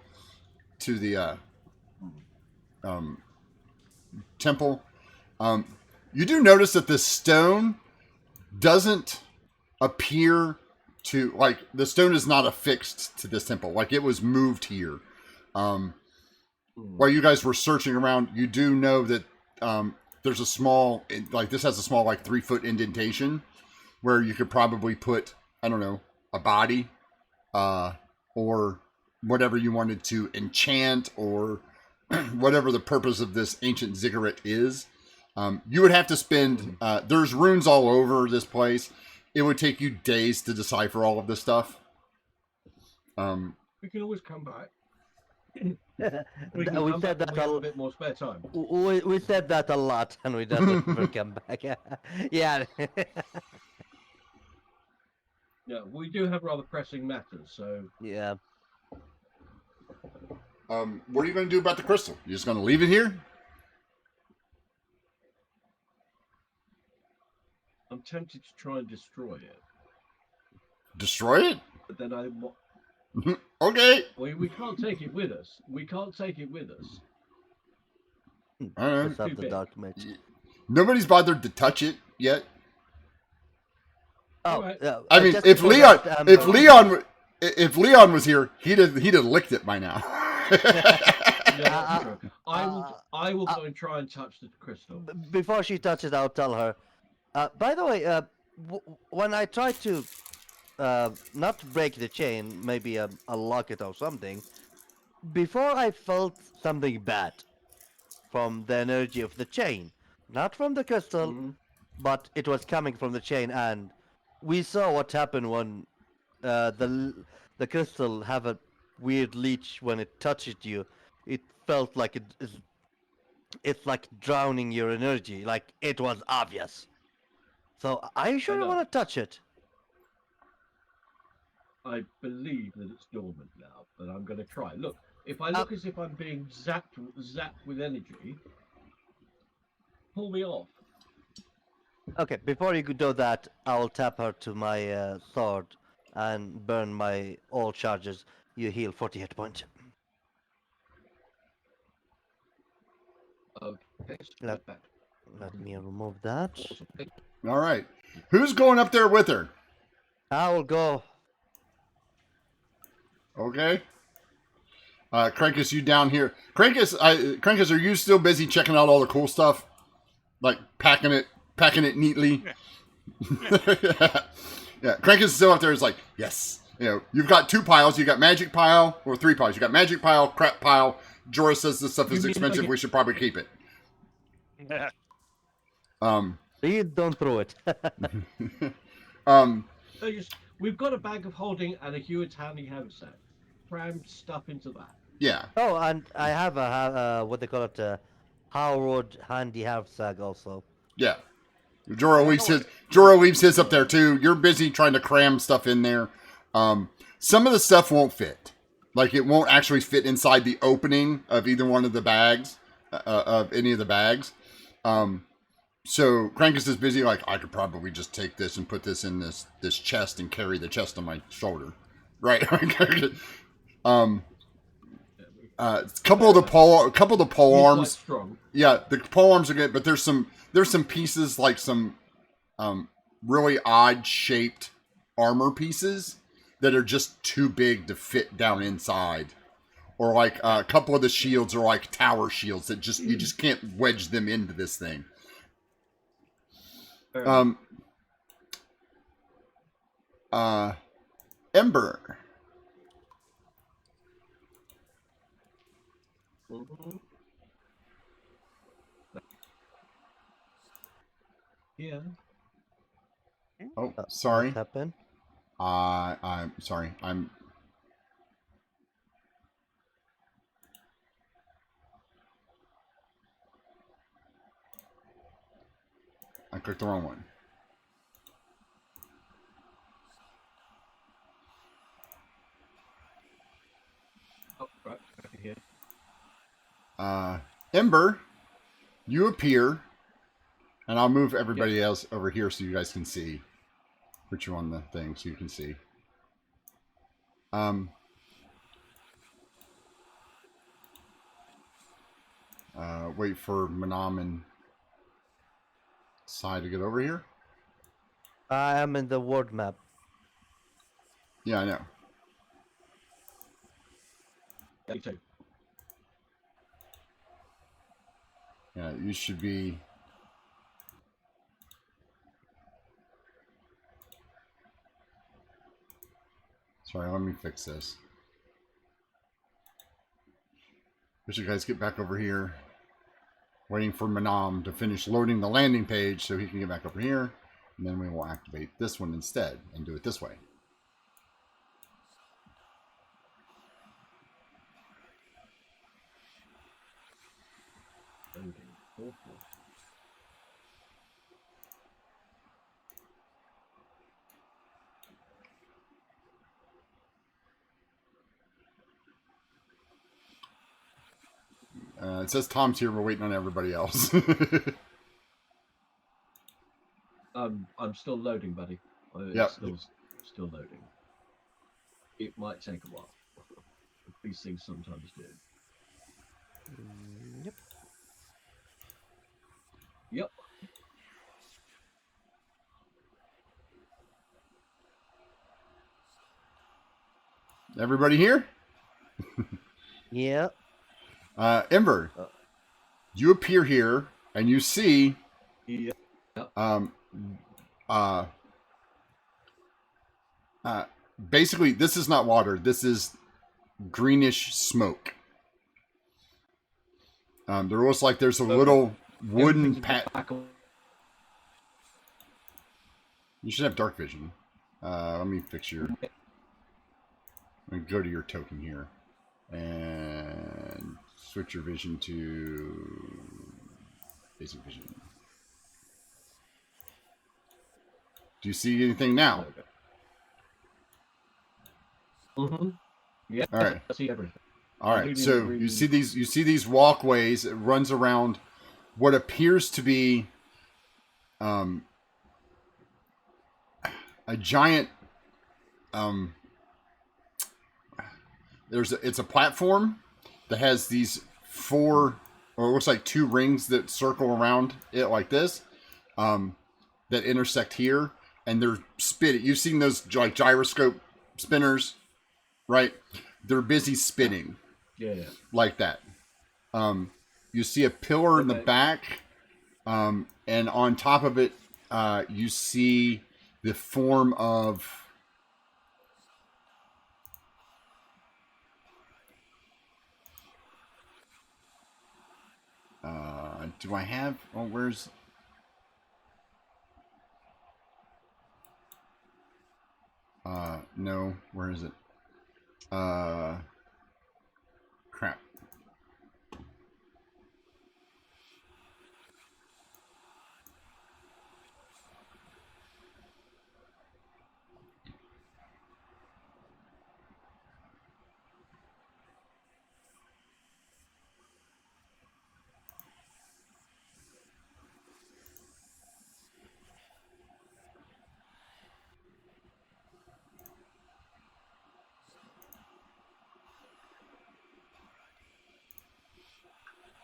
temple. You do notice that the stone doesn't appear to the stone is not affixed to this temple. Like it was moved here. While you guys were searching around, you do know that there's a small, this has a small 3-foot indentation where you could probably put, I don't know, a body or whatever you wanted to enchant or whatever the purpose of this ancient ziggurat is. You would have to spend, there's runes all over this place. It would take you days to decipher all of this stuff. We can always come back. We We can come said back when that we have a a bit more spare time. we said that a lot, and we don't ever come back. Yeah. Yeah, we do have rather pressing matters, so Yeah. What are you going to do about the crystal? You just going to leave it here? I'm tempted to try and destroy it. Destroy it? But then Okay. we can't take it with us. We can't take it with us. All right. Just have Too the big. dark magic. Nobody's bothered to touch it yet. Oh, Alright. I mean, just if before Leon, that, if Leon was here, he'd have licked it by now. Yeah, that's true. I will go and try and touch the crystal. Before she touches, I'll tell her. By the way, when I tried to not break the chain, maybe unlock it or something, before I felt something bad from the energy of the chain, not from the crystal, but it was coming from the chain, and we saw what happened when the crystal have a weird leech when it touched you. It felt like it is it's like drowning your energy. Like it was obvious. So are you sure you know. want to touch it? I believe that it's dormant now, but I'm going to try. Look, if I look as if I'm being zapped with energy, pull me off. Okay, before you do that, I'll tap her to my sword and burn my all charges. You heal 40 hit points. Okay, so Let, back. let me remove that. All right. Who's going up there with her? I will go. Okay. Crankus, you down here? Crankus, are you still busy checking out all the cool stuff, like packing it neatly? Yeah. Crankus is still up there. Is like, yes. You've got 2 piles. You got magic pile or 3 piles. You got magic pile, crap pile. Jorah says this stuff is expensive. We should probably keep it. Yeah. Please don't throw it. We've got a bag of holding and a Hewitt's handy haversack. Cram stuff into that. Yeah. Oh, and I have a what they call it, Howard handy haversack also. Yeah. Jorah leaves his up there too. You're busy trying to cram stuff in there. Some of the stuff won't fit. Like it won't actually fit inside the opening of either one of the bags, of any of the bags. So Crankus is busy. Like I could probably just take this and put this in this chest and carry the chest on my shoulder, right? A couple of the pole arms. Strong. Yeah, the pole arms are good, but there's some pieces like some really odd shaped armor pieces that are just too big to fit down inside, or like a couple of the shields are like tower shields that you just can't wedge them into this thing. Ember. Mm-hmm. Yeah. Oh, sorry. What happened? I'm sorry. I clicked the wrong one. Oh, right. Okay, here. Ember, you appear, and I'll move everybody else over here so you guys can see. Put you on the thing so you can see. Wait for Manam and Sai to get over here. I am in the world map. Yeah, I know. Yeah, you too. Yeah, you should be. Sorry, let me fix this. We should guys get back over here. Waiting for Manam to finish loading the landing page so he can get back over here. And then we will activate this one instead and do it this way. It says Tom's here. We're waiting on everybody else. I'm still loading, buddy. Yep. Still loading. It might take a while. These things sometimes do. Yep. Yep. Everybody here? Yeah. Ember, you appear here and you see Yeah. basically this is not water. This is greenish smoke. There looks like there's a little wooden You should have dark vision. Let me fix your. Let me go to your token here and switch your vision to Basic vision. Do you see anything now? Mm-hmm. Yeah. All right. I see everything. All right. Including So the green- you see these walkways. It runs around what appears to be a giant it's a platform that has these four, or it looks like two rings that circle around it like this, that intersect here, and they're spinning. You've seen those like gyroscope spinners, right? They're busy spinning Yeah. like that. You see a pillar in the Okay. back, and on top of it, you see the form of do I have? Oh, where's? No. Where is it? Crap.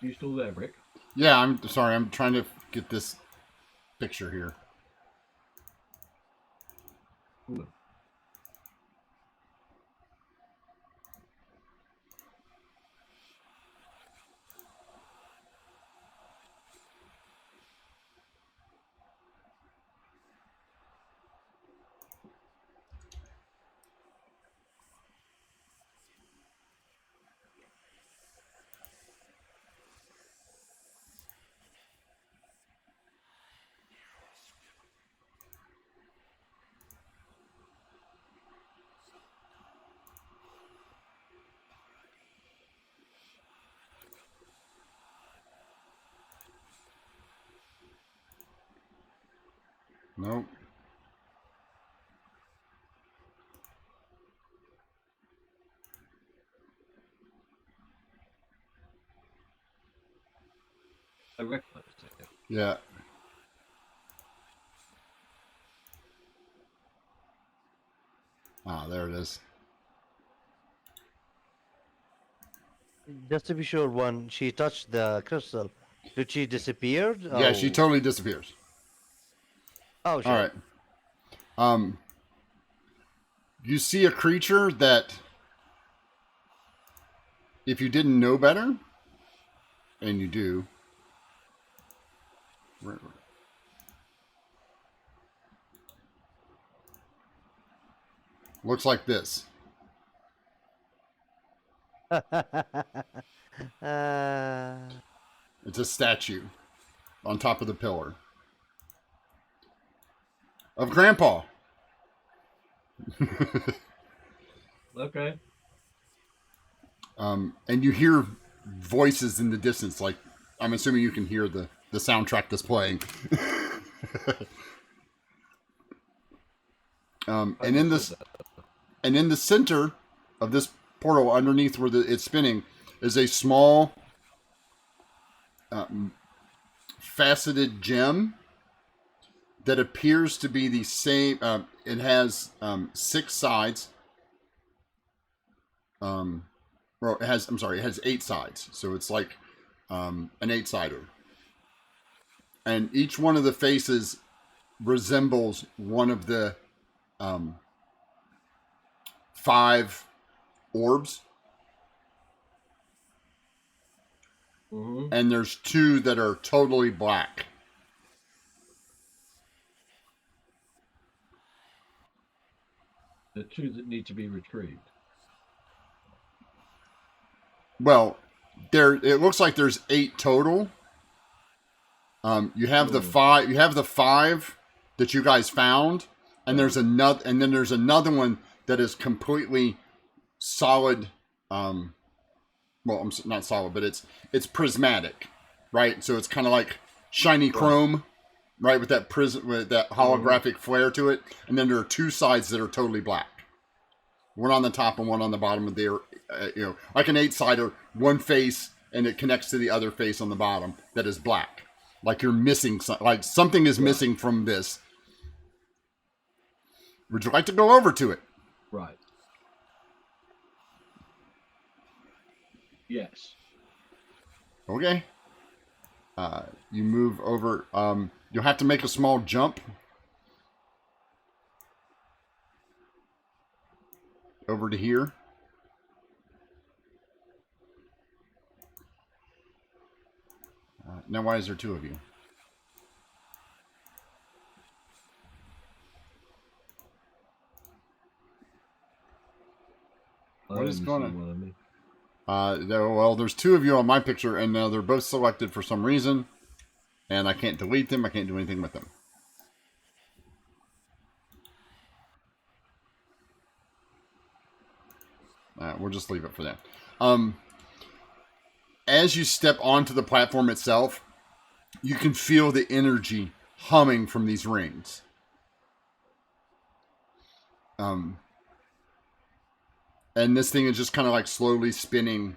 You still there, Rick? Yeah, I'm sorry. I'm trying to get this picture here. Ooh. Nope. I recognize it. Yeah. Ah, there it is. Just to be sure, when she touched the crystal, did she disappear? Yeah, she totally disappears. Oh, All shit. right. You see a creature that, if you didn't know better, and you do, looks like this. uh, It's a statue on top of the pillar of Grandpa. Okay. And you hear voices in the distance. Like, I'm assuming you can hear the soundtrack that's playing. And in the center of this portal, underneath where it's spinning, is a small faceted gem that appears to be the same. It has 6 sides. Well, it has. I'm sorry, it has 8 sides. So it's like an 8-sider, and each one of the faces resembles one of the 5 orbs. Mm-hmm. And there's 2 that are totally black. The 2 that need to be retrieved. Well, there. It looks like there's 8 total. You have the 5. You have the 5 that you guys found, and there's another. And then there's another one that is completely solid. Well, I'm not solid, but it's prismatic, right? So it's kind of like shiny chrome, right, with that prism, with that holographic flare to it, and then there are two sides that are totally black. One on the top and one on the bottom of their, like an 8-sider, one face, and it connects to the other face on the bottom that is black. Like you're missing, like something is missing from this. Would you like to go over to it? Right. Yes. Okay. You move over. You'll have to make a small jump over to here. Now, why is there two of you? What is going on? Well, there's two of you on my picture, and now they're both selected for some reason, and I can't delete them. I can't do anything with them. We'll just leave it for that. As you step onto the platform itself, you can feel the energy humming from these rings. And this thing is just kind of like slowly spinning,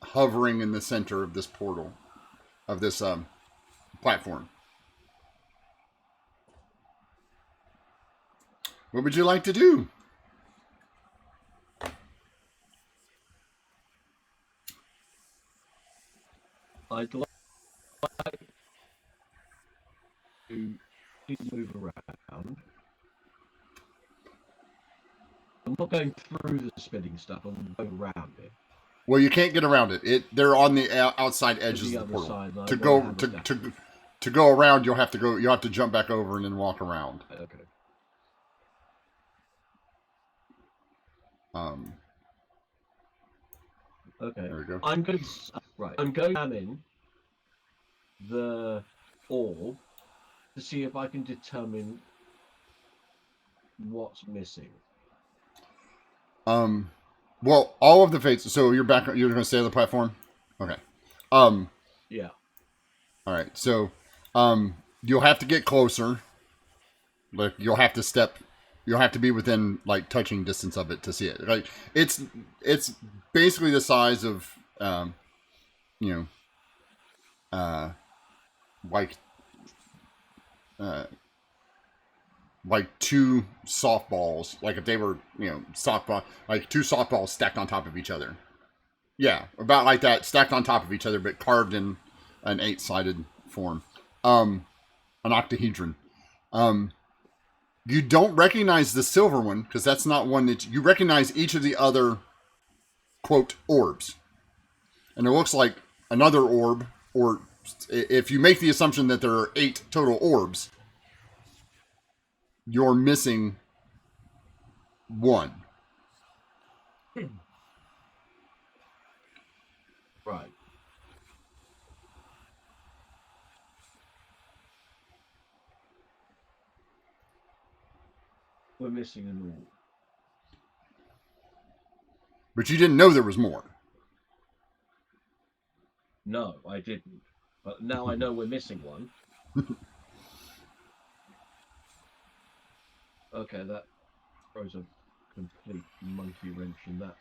hovering in the center of this portal, of this platform. What would you like to do? I'd like to move around. I'm not going through the spinning stuff. I'm going around it. Well, you can't get around it. They're on the outside edges of the portal. Side, To go around, you'll have to go. You'll have to jump back over and then walk around. Okay. Okay. There we go. I'm going to examine the orb to see if I can determine what's missing. Well, all of the faces. So you're back. You're going to stay on the platform. Okay. Yeah. All right. So, you'll have to get closer. Like you'll have to step. You'll have to be within like touching distance of it to see it. Like it's basically the size of, like two softballs. Like if they were, softball, like two softballs stacked on top of each other. Yeah, about like that, stacked on top of each other, but carved in an 8-sided form. An octahedron. You don't recognize the silver one, because that's not one that you recognize each of the other, quote, orbs. And it looks like another orb, or if you make the assumption that there are 8 total orbs, you're missing one. Right. We're missing an orb. But you didn't know there was more. No, I didn't. But now I know we're missing one. Okay, that throws a complete monkey wrench in that.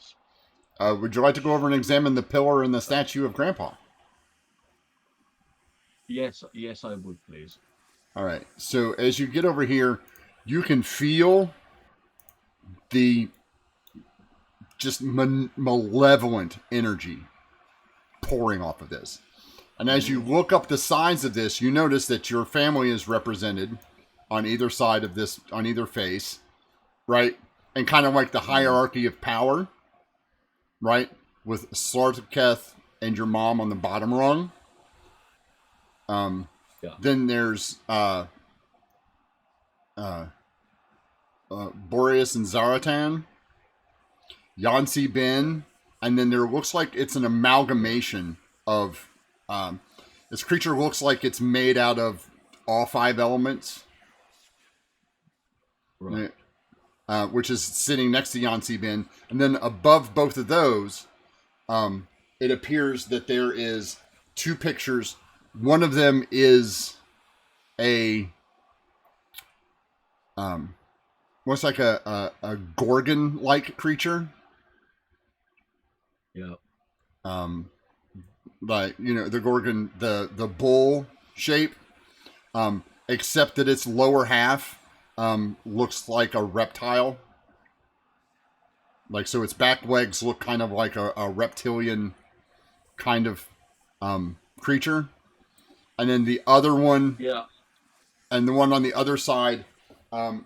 Would you like to go over and examine the pillar and the statue of Grandpa? Yes, I would, please. All right. So as you get over here, you can feel the just malevolent energy pouring off of this. And as you look up the sides of this, you notice that your family is represented on either side of this, on either face, right? And kind of like the hierarchy of power, right? With Sartaketh and your mom on the bottom rung. Then there's Boreas and Zaratan, Yansi Ben, and then there looks like it's an amalgamation of this creature looks like it's made out of all 5 elements, Right. Which is sitting next to Yansi Ben, and then above both of those, it appears that there is 2 pictures of One of them is a what's like a gorgon-like creature. Yeah. Like the gorgon, the bull shape. Except that its lower half looks like a reptile. Like, so its back legs look kind of like a reptilian kind of creature. And then the other one, Yeah. and the one on the other side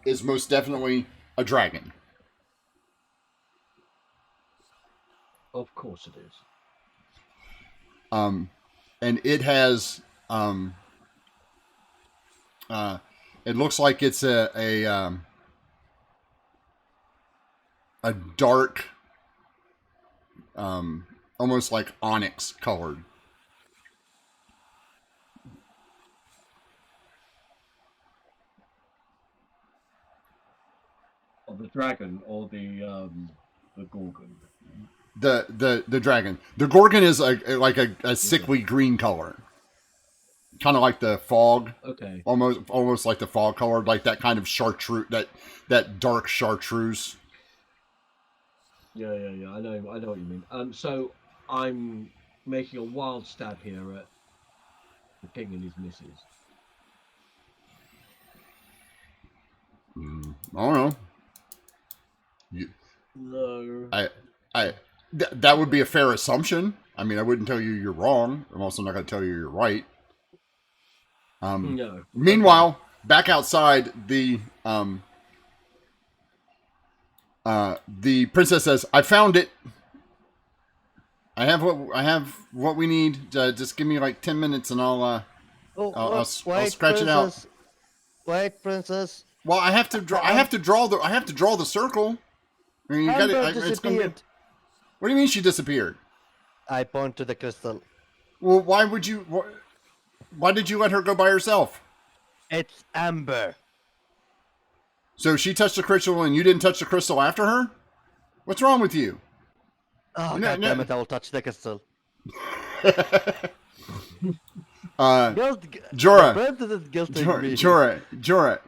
is most definitely a dragon. Of course it is. And it has, it looks like it's a dark, almost like onyx colored. Of the dragon or the gorgon. The dragon. The gorgon is like a sickly green color, kind of like the fog. Okay. Almost like the fog color, like that kind of chartreuse, that dark chartreuse. Yeah. I know what you mean. So I'm making a wild stab here at the king and his missus. I don't know. No. That would be a fair assumption. I mean, I wouldn't tell you you're wrong. I'm also not going to tell you you're right. No. Meanwhile, back outside, the princess says, "I found it. I have what we need. Just give me like 10 minutes, and I'll scratch it out." Wait, princess. Well, I have to draw the circle. I mean, it's gonna be, what do you mean she disappeared? I point to the crystal. Well, why did you let her go by herself? It's amber. So she touched the crystal and you didn't touch the crystal after her? What's wrong with you? Oh, God damn it, I will touch the crystal. Jorah, Princess is guilting me. Jorah,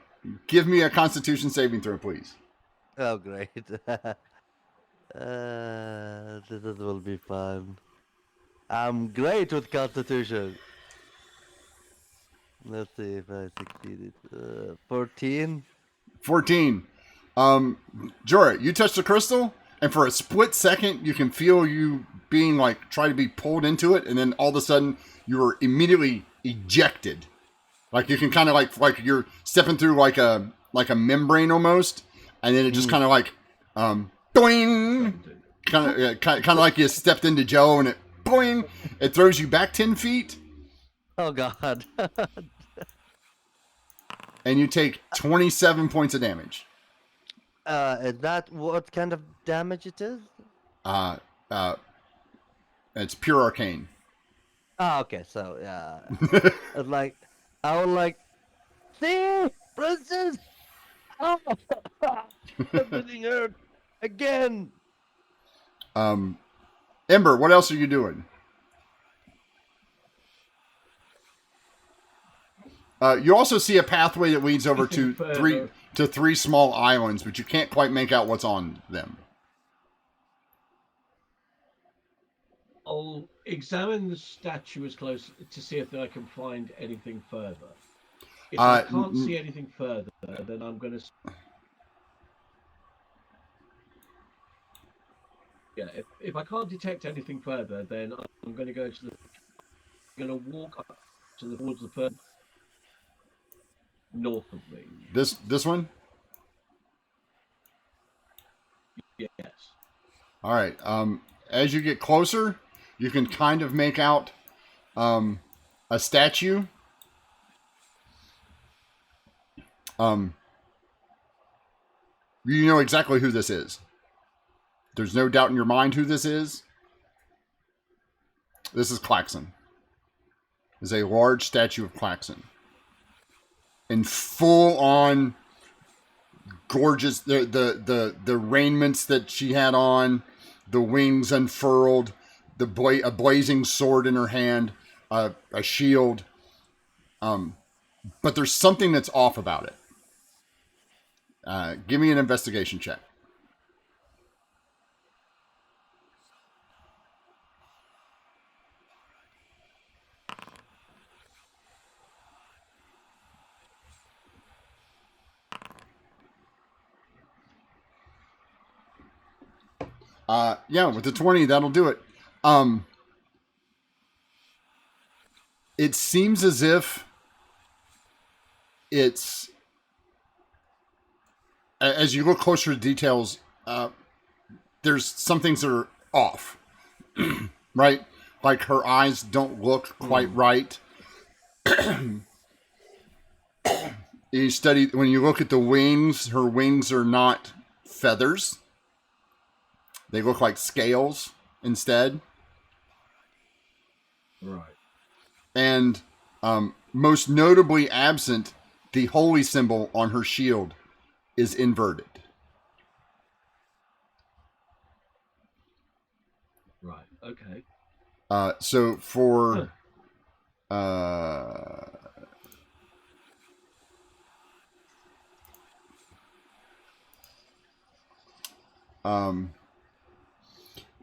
give me a Constitution saving throw, please. Oh, great. This will be fun. I'm great with Constitution. Let's see if I succeeded. 14. 14. Jorah, you touch the crystal, and for a split second, you can feel you being like, try to be pulled into it, and then all of a sudden, you are immediately ejected. Like you can kind of like you're stepping through like a membrane almost, and then it just kind of like, boing, kind of like you stepped into Joe, and it boing, it throws you back 10 feet. Oh, God. And you take 27 points of damage. Is that what kind of damage it is? It's pure arcane. Ah, okay, so, yeah. It's like, I was like, see, princess! Oh, everything hurt again. Ember, what else are you doing? You also see a pathway that leads over to three small islands, but you can't quite make out what's on them. I'll examine the statue as close to see if I can find anything further. If I can't see anything further, then I'm going to... Yeah, if I can't detect anything further, then I'm going to go to the... I'm going to walk up towards the further north of me. This one? Yes. All right. As you get closer, you can kind of make out a statue. You know exactly who this is. There's no doubt in your mind who this is. This is Klaxon. This is a large statue of Klaxon. In full on gorgeous the raiments that she had on, the wings unfurled, a blazing sword in her hand, a shield. But there's something that's off about it. Give me an investigation check. Yeah, with the 20, that'll do it. It seems as if it's, as you look closer to details, there's some things that are off, right? Like her eyes don't look quite right. You study, when you look at the wings, her wings are not feathers. They look like scales instead. Right. And most notably absent, the holy symbol on her shield is inverted. Right. Okay. So for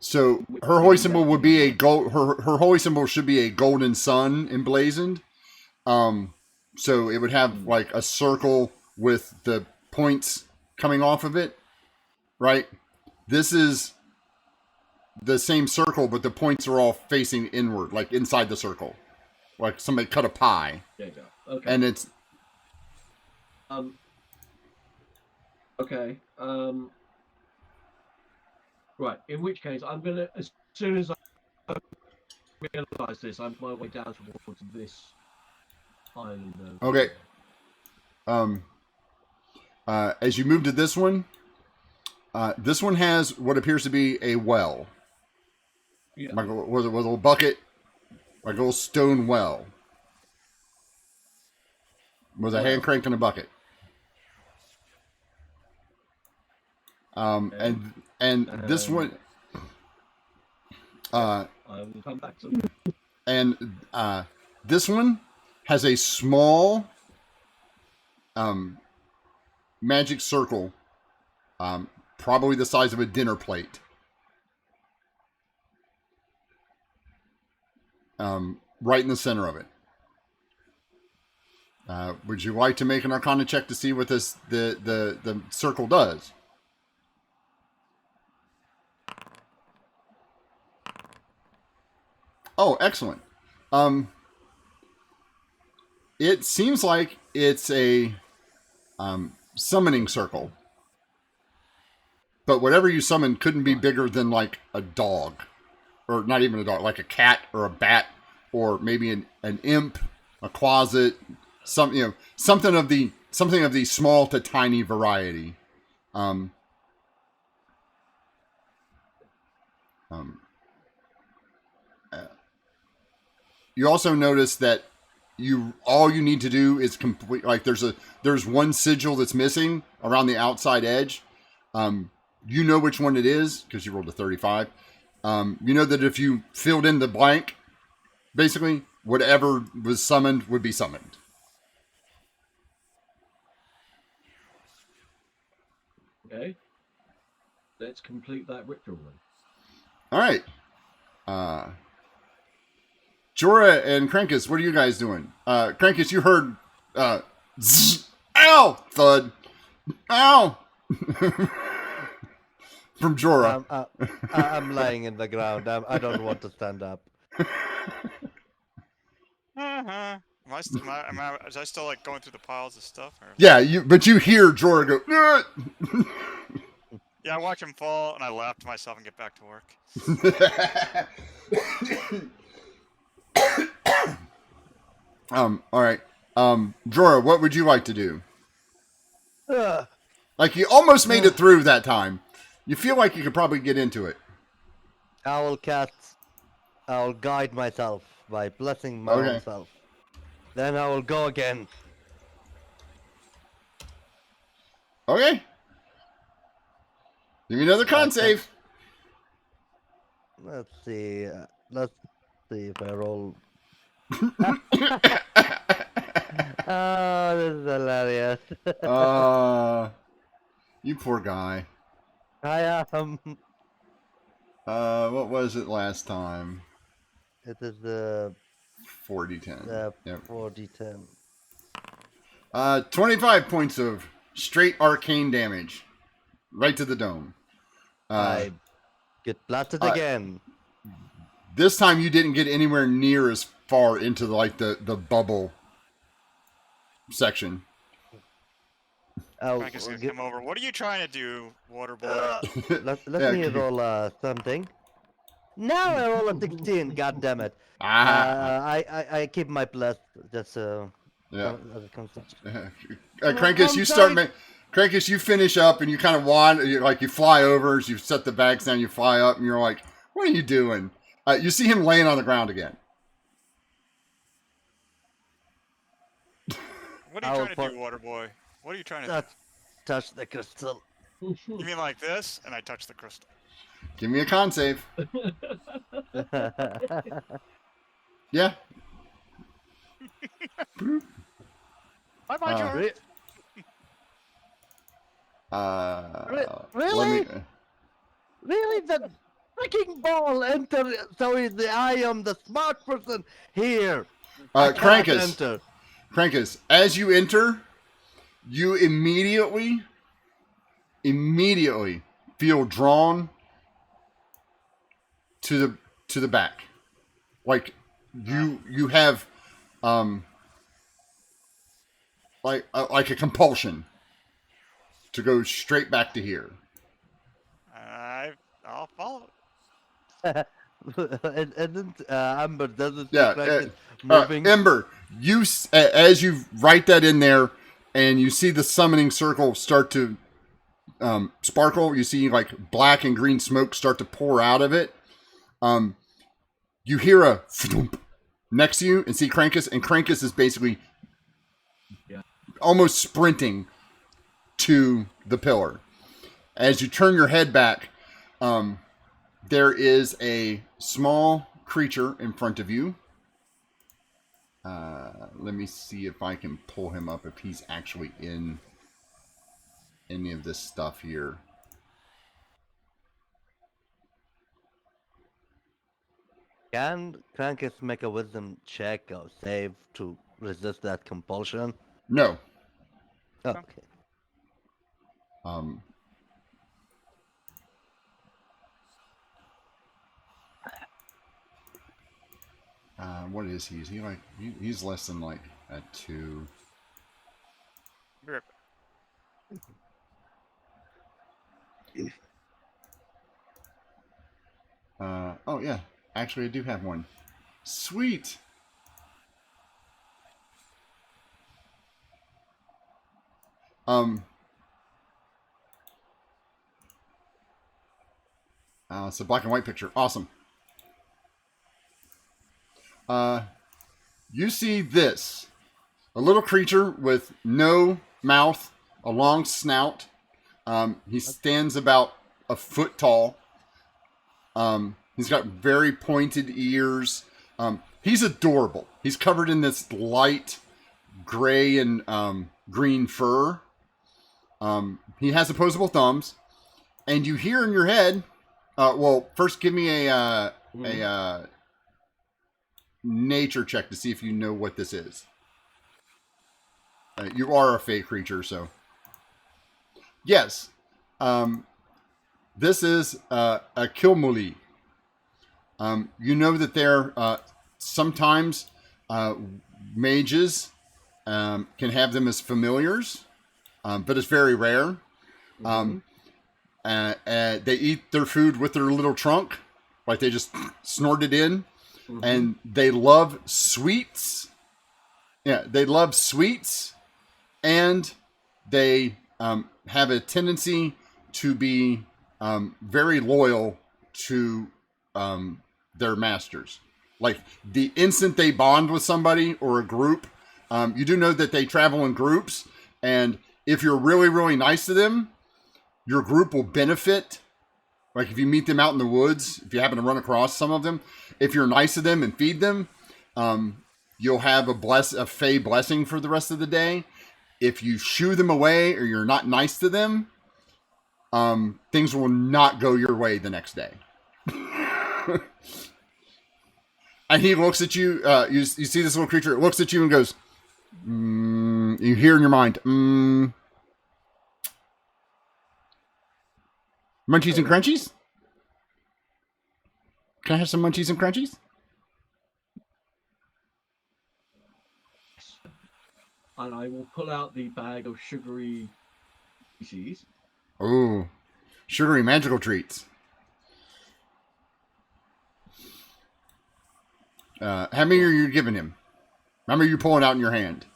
so her holy symbol would be a gold. Her holy symbol should be a golden sun emblazoned. So it would have like a circle with the points coming off of it, right? This is the same circle, but the points are all facing inward, like inside the circle, like somebody cut a pie. There you go. Okay. And it's Okay. Right. In which case, I'm gonna, as soon as I realise this, I'm my way down towards this island. okay. As you move to this one has what appears to be a well, Yeah. like with a little bucket, like a little stone well, with a hand crank and a bucket. And this one, I will come back to them. and this one has a small magic circle, probably the size of a dinner plate, right in the center of it. Would you like to make an Arcana check to see what this the circle does? Oh, excellent. It seems like it's a summoning circle. But whatever you summon couldn't be bigger than like a dog. Or not even a dog, like a cat or a bat, or maybe an imp, a closet, something of the small to tiny variety. You also notice that all you need to do is complete, like there's one sigil that's missing around the outside edge. You know which one it is because you rolled a 35. You know that if you filled in the blank, basically whatever was summoned would be summoned. Okay. Let's complete that ritual then. All right. Jorah and Krankus, what are you guys doing? Krankus, you heard zzz, ow, thud, ow, from Jorah. I'm lying in the ground. I don't want to stand up. Is I still like going through the piles of stuff? Or... Yeah, but you hear Jorah go. "Ugh." Yeah, I watch him fall and I laugh to myself and get back to work. All right. Jorah, what would you like to do? Like you almost made it through that time. You feel like you could probably get into it. I'll guide myself by blessing my own self. Then I will go again. Okay. Give me another con save. Let's see. Let's see if I roll Oh, this is hilarious. You poor guy. I am. What was it last time? It is the 40-10. Yep. 40-10. 25 points of straight arcane damage. Right to the dome. I get blasted again. This time you didn't get anywhere near as far into the bubble section. Oh, Frank is gonna come over. What are you trying to do, water boy? let Yeah, me roll something. Now I roll a 16. God damn it! I keep my bless. That's Yeah. as it comes to. Crankus, you start. Crankus, you finish up and you kind of wander. You fly over as you set the bags down. You fly up and you're like, "What are you doing?" You see him laying on the ground again. What are you trying to do, water boy? What are you trying to touch the crystal? do? You mean like this? And I touch the crystal. Give me a con save. Yeah. Bye-bye, George. Really? Really? The freaking ball enter. So I am the smart person here. Crankus, as you enter, you immediately feel drawn to the back. Like you have like a compulsion to go straight back to here. I'll follow and then Amber doesn't Yeah, moving. Ember, as you write that in there, and you see the summoning circle start to sparkle. You see like black and green smoke start to pour out of it. You hear a thump next to you and see Crankus, and Crankus is basically almost sprinting to the pillar. As you turn your head back, there is a small creature in front of you. Let me see if I can pull him up, if he's actually in any of this stuff here. Can Crankus make a wisdom check or save to resist that compulsion? No. Okay. What is he? Is he like he's less than like a 2? Rip. Oh yeah. Actually, I do have one. Sweet. It's a black and white picture. Awesome. You see this. A little creature with no mouth, a long snout. He stands about a foot tall. He's got very pointed ears. He's adorable. He's covered in this light gray and green fur. He has opposable thumbs. And you hear in your head, well, first give me a nature check to see if you know what this is. You are a fey creature, so. Yes. This is a Kilmuli. You know that they're sometimes mages can have them as familiars, but it's very rare. They eat their food with their little trunk, like they just snort it in, and they love sweets. Yeah, they love sweets, and they have a tendency to be very loyal to their masters. Like the instant they bond with somebody or a group, you do know that they travel in groups, and if you're really, really nice to them, your group will benefit. Like if you meet them out in the woods, if you happen to run across some of them, if you're nice to them and feed them, you'll have a fey blessing for the rest of the day. If you shoo them away or you're not nice to them, things will not go your way the next day. And he looks at you. You see this little creature. It looks at you and goes. You hear in your mind. Munchies and crunchies. Can I have some munchies and crunchies? And I will pull out the bag of sugary pieces. Oh, sugary magical treats. How many are you giving him? How many are you pulling out in your hand?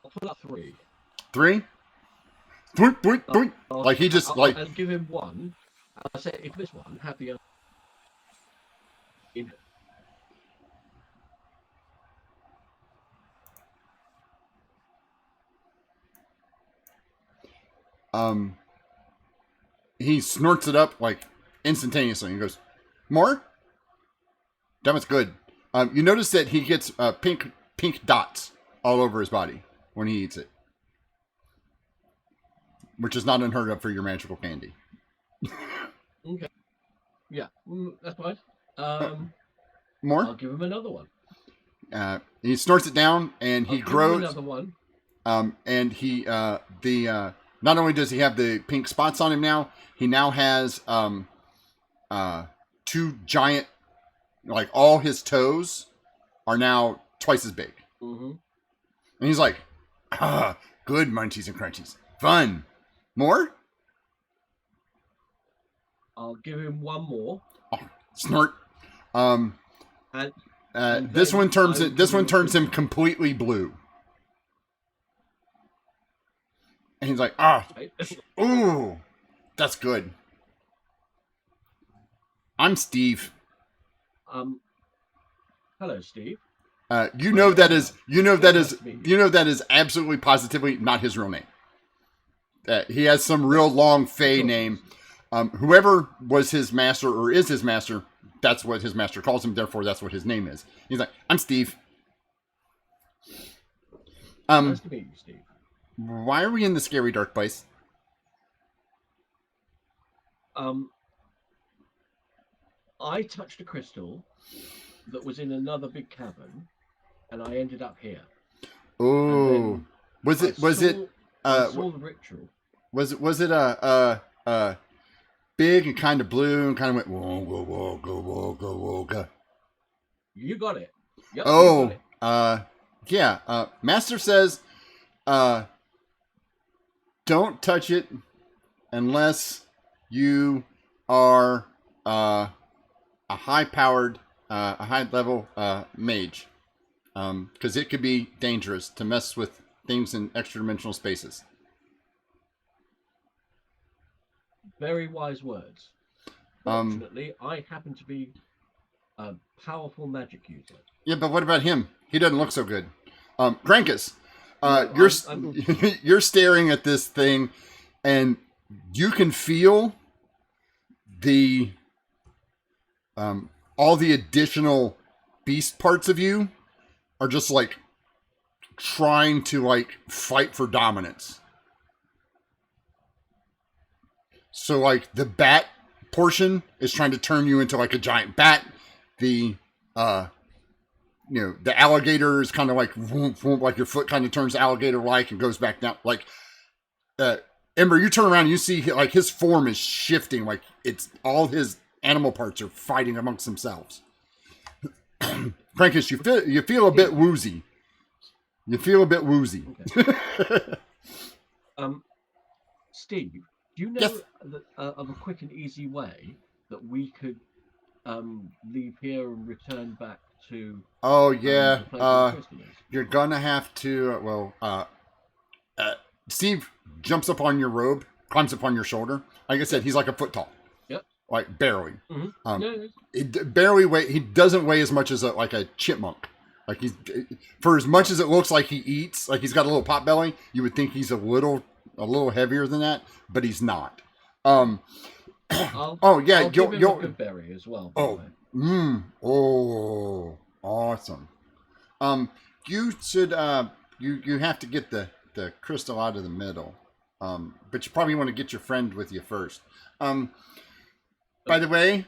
I'll pull out 3. 3? Boink, boink, boink. Like he just like. I'll give him 1. I'll say if this one, have the other. He snorts it up like instantaneously and goes, "More? That was good." You notice that he gets pink dots all over his body when he eats it, which is not unheard of for your magical candy. Okay. Yeah, that's fine. More? I'll give him another one. He snorts it down and he grows. Another one. And he not only does he have the pink spots on him now, he now has 2 giant, like all his toes are now twice as big. Mm-hmm. And he's like, good munchies and crunchies. Fun. More? I'll give him 1 more. Oh, snort. And this one turns him completely blue. And he's like, ooh, that's good. I'm Steve. Hello, Steve. You know that is absolutely positively not his real name. He has some real long fey name. Whoever was his master or is his master, that's what his master calls him. Therefore, that's what his name is. He's like, I'm Steve. Nice to meet you, Steve. Why are we in the scary dark place? I touched a crystal that was in another big cavern, and I ended up here. Oh, I saw the ritual. Was it big and kind of blue and kind of went whoa go whoa go whoa go whoa go? You got it. Yep, oh, you got it. Yeah. Master says, don't touch it unless you are a high-powered, a high-level mage, because it could be dangerous to mess with things in extra-dimensional spaces. Very wise words. Fortunately, I happen to be a powerful magic user. Yeah, but what about him? He doesn't look so good. Grankus, you're staring at this thing, and you can feel the all the additional beast parts of you are just like trying to like fight for dominance. So like the bat portion is trying to turn you into like a giant bat. The the alligator is kind of like whoop, whoop, like your foot kind of turns alligator like and goes back down. Like Ember, you turn around and you see like his form is shifting, like it's all his animal parts are fighting amongst themselves. Frankus, you feel a bit woozy. You feel a bit woozy. Okay. Steve, do you know Yes. of a quick and easy way that we could leave here and return back to? Oh the yeah. place where the crystal is? You're gonna have to. Steve jumps up on your robe, climbs up on your shoulder. Like I said, he's like a foot tall. Yep. Like barely. Mm-hmm. Yeah. It barely weigh. He doesn't weigh as much as like a chipmunk. Like he's for as much as it looks like he eats. Like he's got a little pot belly. You would think he's a little heavier than that, but he's not. Oh yeah, I'll give him a good berry as well. By the way. Awesome. You should you have to get the crystal out of the middle. But you probably want to get your friend with you first. By the way,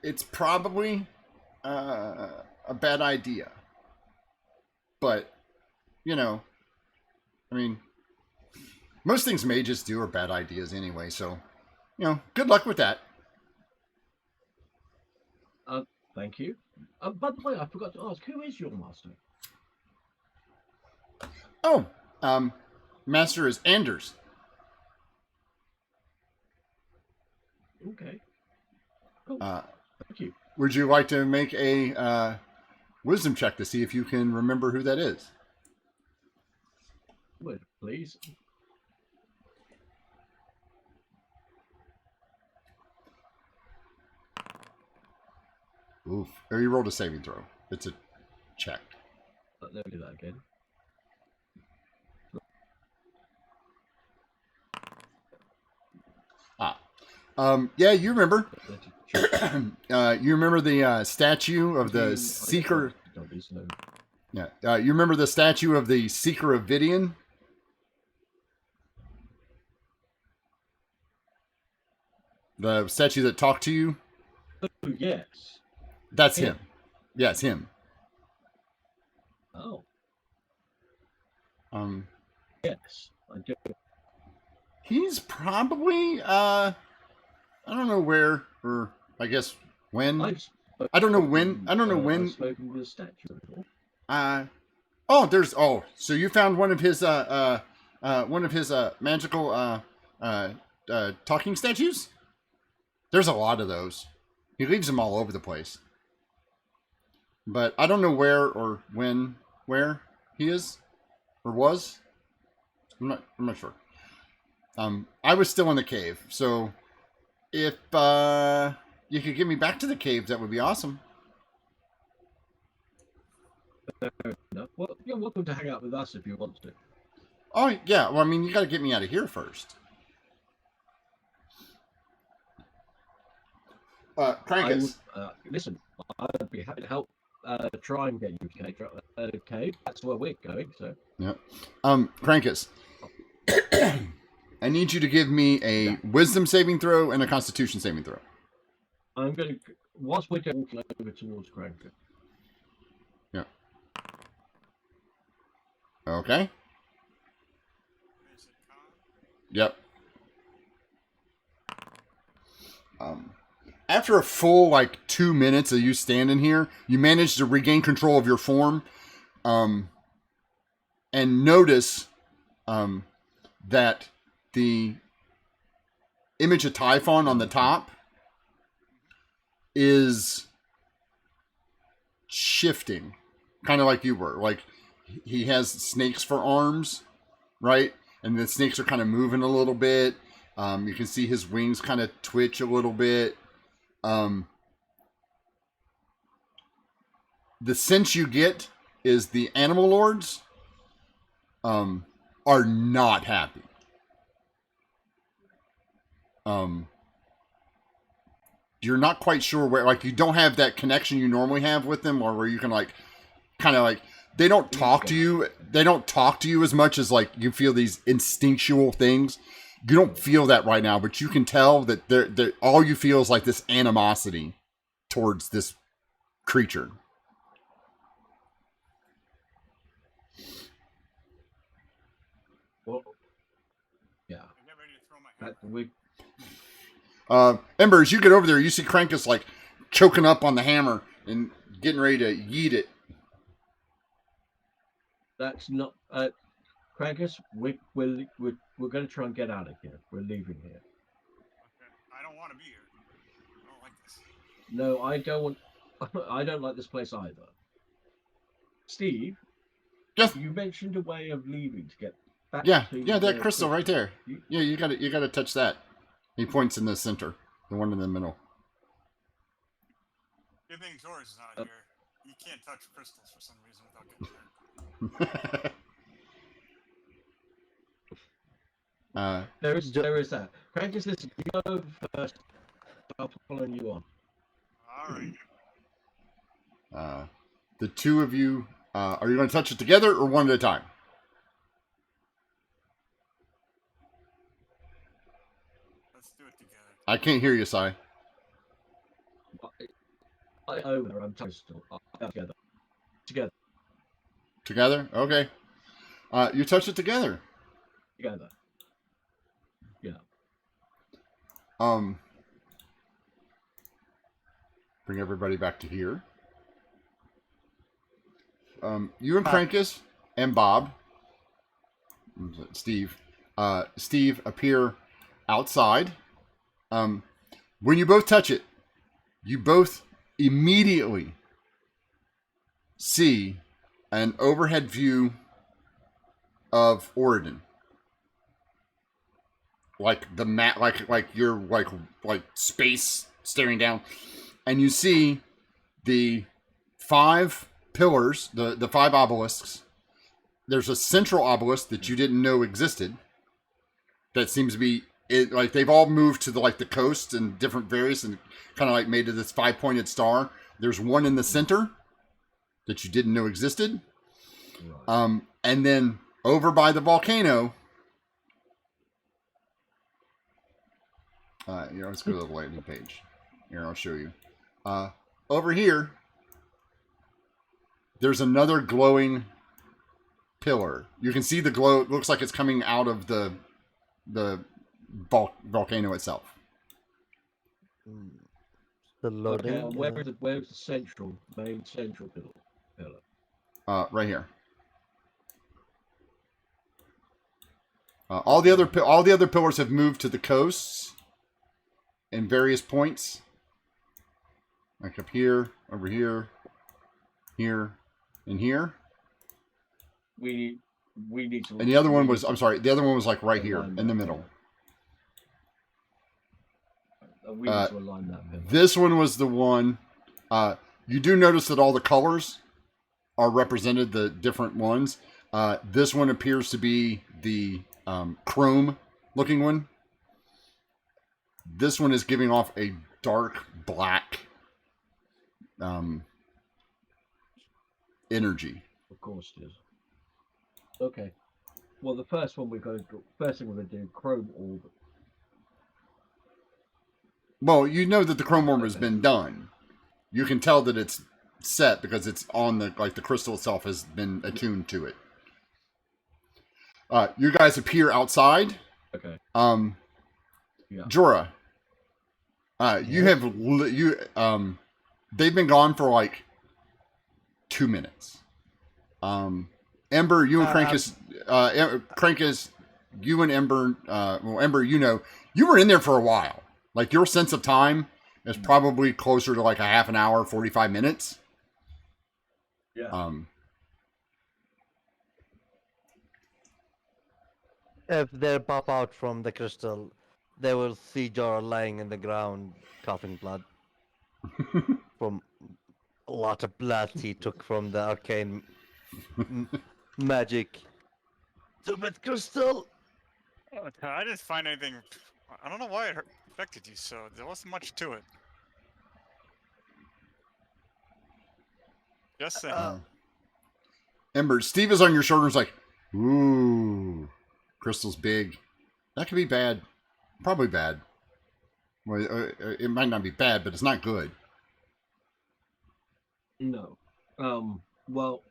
it's probably a bad idea. But you know, I mean, most things mages do are bad ideas anyway. So, you know, good luck with that. Thank you. By the way, I forgot to ask, who is your master? Oh, master is Anders. Okay. Cool. Thank you. Would you like to make a wisdom check to see if you can remember who that is? Would please. Oof. Or you rolled a saving throw. It's a check. Let me do that again. Yeah, you remember. You remember the statue of the Seeker. Yeah, you remember the statue of the Seeker of Vidian? The statue that talked to you? Oh, yes. That's him. Yes, him. Oh. Yes, I do. He's probably I don't know where, or I guess when. I don't know when. I don't know when. I've spoken with a statue before. So you found one of his magical talking statues? There's a lot of those. He leaves them all over the place. But I don't know where or where he is or was. I'm not sure. I was still in the cave, so if you could get me back to the cave, that would be awesome. No. Well, you're welcome to hang out with us if you want to. Oh yeah, well I mean you got to get me out of here first. Krankus. Listen, I'd be happy to help try and get you to cave. That's where we're going. So. Yeah. Krankus. I need you to give me a wisdom saving throw and a constitution saving throw. I'm going to, whilst we're walking over towards Krankus. Yeah. Okay. Yep. After a full 2 minutes of you standing here, you manage to regain control of your form, and notice that the image of Typhon on the top is shifting, kind of like you were. Like he has snakes for arms, right? And the snakes are kind of moving a little bit. You can see his wings kind of twitch a little bit. The sense you get is the animal lords are not happy. You're not quite sure where, you don't have that connection you normally have with them, or where you can they don't talk to you. They don't talk to you as much as you feel these instinctual things. You don't feel that right now, but you can tell that they're all you feel is this animosity towards this creature. Well, yeah. Ember, as you get over there, you see Krankus choking up on the hammer and getting ready to yeet it. That's not Krankus. We're going to try and get out of here. We're leaving here. Okay. I don't want to be here. I don't like this. No, I don't want. I don't like this place either. Steve, yes. You mentioned a way of leaving to get back. Yeah, that crystal right there. You got to touch that. He points in the center, the one in the middle. Good thing George is not here. You can't touch crystals for some reason without getting hurt. There is that. Crankus, listen, you go first. I'll follow you on. All right. The two of you, are you going to touch it together or one at a time? Let's do it together. I can't hear you, Sai. I'm still together. Together. Together? Okay. You touch it together. Together. Yeah. Bring everybody back to here. You and Crankus and Bob, Steve, Steve appear outside. When you both touch it, you both immediately see an overhead view of Oregon. Like the map, like you're like space staring down, and you see the 5 pillars, the 5 obelisks. There's a central obelisk that you didn't know existed. That seems to be it. Like they've all moved to the coast and different various and kind of like made to this 5-pointed star. There's one in the center that you didn't know existed. Right. And then over by the volcano. Let's go to the lightning page. Here, I'll show you. Over here, there's another glowing pillar. You can see the glow. It looks like it's coming out of the volcano itself. The loading. Okay, where's the main central pillar? Right here. All the other pillars have moved to the coasts in various points, like up here, over here, here, and here. We need to. And the other one was, I'm sorry, the other one was like right here in the middle. We need to align that pillar. This one was the one. You do notice that all the colors are represented, the different ones. This one appears to be the chrome looking one. This one is giving off a dark black energy. Of course it is. Okay. Well, the first thing we're going to do, chrome orb. Well, you know that the chrome orb has been done. You can tell that it's set because it's on the crystal itself has been attuned to it. You guys appear outside. Okay. Yeah. Jorah. You have they've been gone for like 2 minutes. Ember, you and Crankus, Crankus, you and Ember, Ember, you were in there for a while. Like your sense of time is probably closer to like a half an hour, 45 minutes. Yeah. If they pop out from the crystal, they will see Jorah lying in the ground, coughing blood. From a lot of blood he took from the arcane magic. Stupid crystal! I didn't find anything. I don't know why it affected you so. There wasn't much to it. Just saying. Ember, Steve is on your shoulders like, ooh, crystal's big. That could be bad. Probably bad. Well, it might not be bad, but it's not good. No. Well,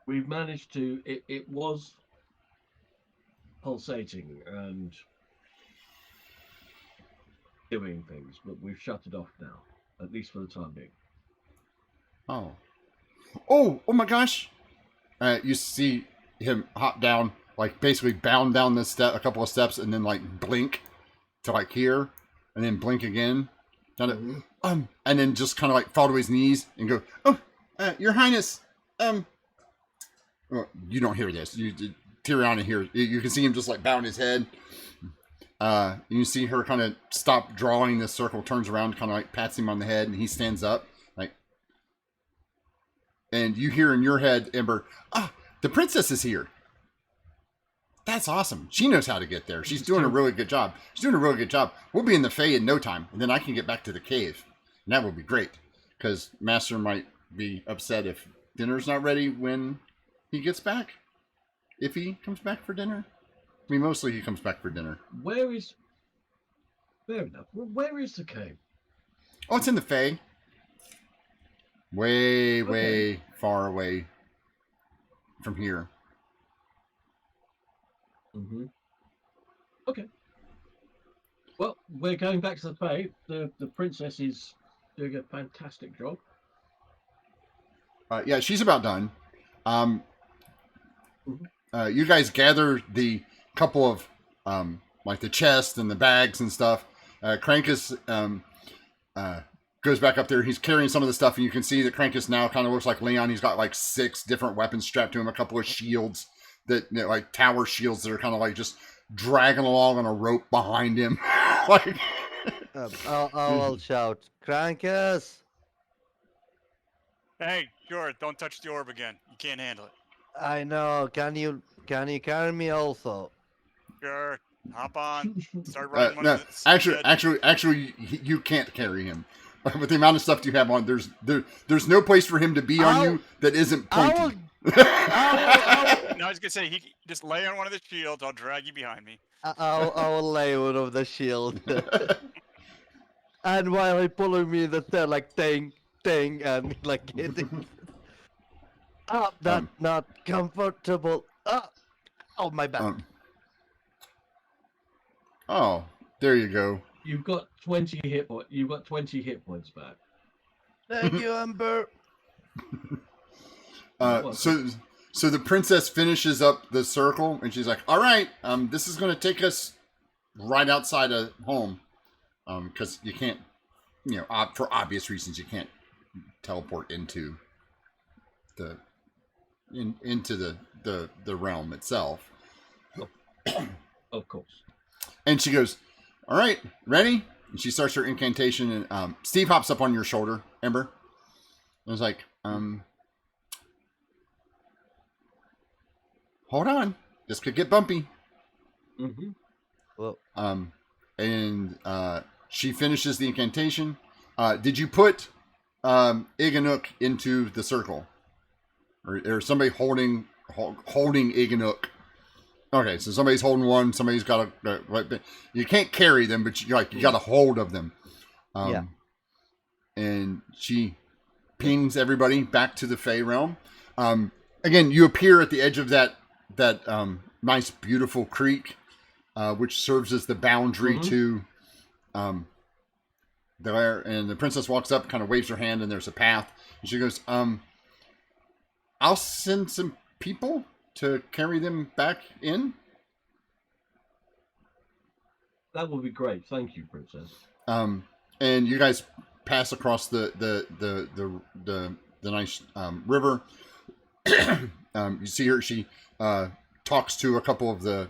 we've managed to. It was pulsating and doing things, but we've shut it off now, at least for the time being. Oh my gosh! You see him hop down, like basically bound down this step, a couple of steps, and then like blink to like here, and then blink again. Down to, and then just kind of like fall to his knees and go, Your Highness, well, you don't hear this. Tyriana hears. You can see him just like bowing his head. You see her kind of stop drawing this circle, turns around, kind of like pats him on the head, and he stands up, like. And you hear in your head, Ember, the princess is here. That's awesome. She knows how to get there. She's It's doing a true. really good job. She's doing a really good job. We'll be in the Fae in no time, and then I can get back to the cave. And that would be great, because Master might be upset if dinner's not ready when he gets back. If he comes back for dinner. I mean, mostly he comes back for dinner. Where is? Fair enough. Where is the cave? Oh, it's in the Fae. Way, Okay. way far away from here. Mm-hmm. Okay. Well, we're going back to the Fae. The princess is doing a fantastic job. Yeah, she's about done. Mhm. You guys gather the couple of like the chest and the bags and stuff. Krankus goes back up there. He's carrying some of the stuff, and you can see that Krankus now kind of looks like Leon. He's got like 6 different weapons strapped to him, a couple of shields that like tower shields that are kind of like just dragging along on a rope behind him. Like, I'll shout, Crankus! Hey, sure, don't touch the orb again. You can't handle it. I know. Can you carry me also? Sure, hop on. Start riding one no, of the... actually, you can't carry him. With the amount of stuff you have on, there's no place for him to be on you that isn't I pointy. No, I was gonna say, he just lay on one of the shields. I'll drag you behind me. will lay one of the shield. And while he pulling me in the tail, like ding, ding, and like hitting. That's not comfortable. Oh, my back. Oh, there you go. You've got 20 hit points. You've got 20 hit points back. Thank you, Ember. So the princess finishes up the circle, and she's like, "All right, this is going to take us right outside of home, because you can't, for obvious reasons, you can't teleport into the realm itself." Of course. And she goes, "All right, ready?" And she starts her incantation, and Steve hops up on your shoulder, Ember. I was like, hold on, this could get bumpy. Mm-hmm. Well, And she finishes the incantation. Did you put Iganuk into the circle, or somebody holding Iganuk? Okay, so somebody's holding one. Somebody's got a. You can't carry them, but you got a hold of them. Yeah. And she pings everybody back to the Fey realm. Again, you appear at the edge of that nice, beautiful creek, which serves as the boundary to there. And the princess walks up, kind of waves her hand, and there's a path. And she goes, "I'll send some people to carry them back in." That would be great. Thank you, princess. And you guys pass across the nice river. You see her. She talks to a couple of the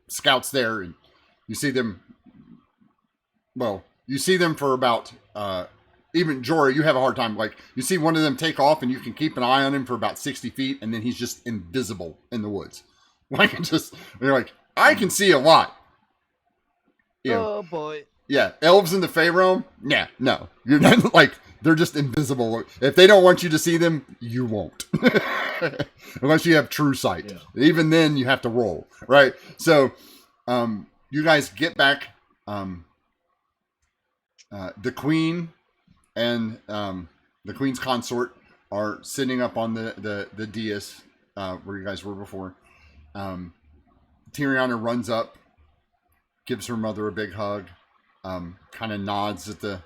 scouts there, and you see them. Well, you see them for about even Jorah. You have a hard time. Like, you see one of them take off, and you can keep an eye on him for about 60 feet, and then he's just invisible in the woods. Like, you're like, I can see a lot. Yeah. Oh boy. Yeah, elves in the Fey realm? Yeah, no. You're not, like, they're just invisible. If they don't want you to see them, you won't. Unless you have true sight. Yeah. Even then, you have to roll, right? So, you guys get back. The queen and the queen's consort are sitting up on the dais where you guys were before. Tiriana runs up, gives her mother a big hug, kind of nods at the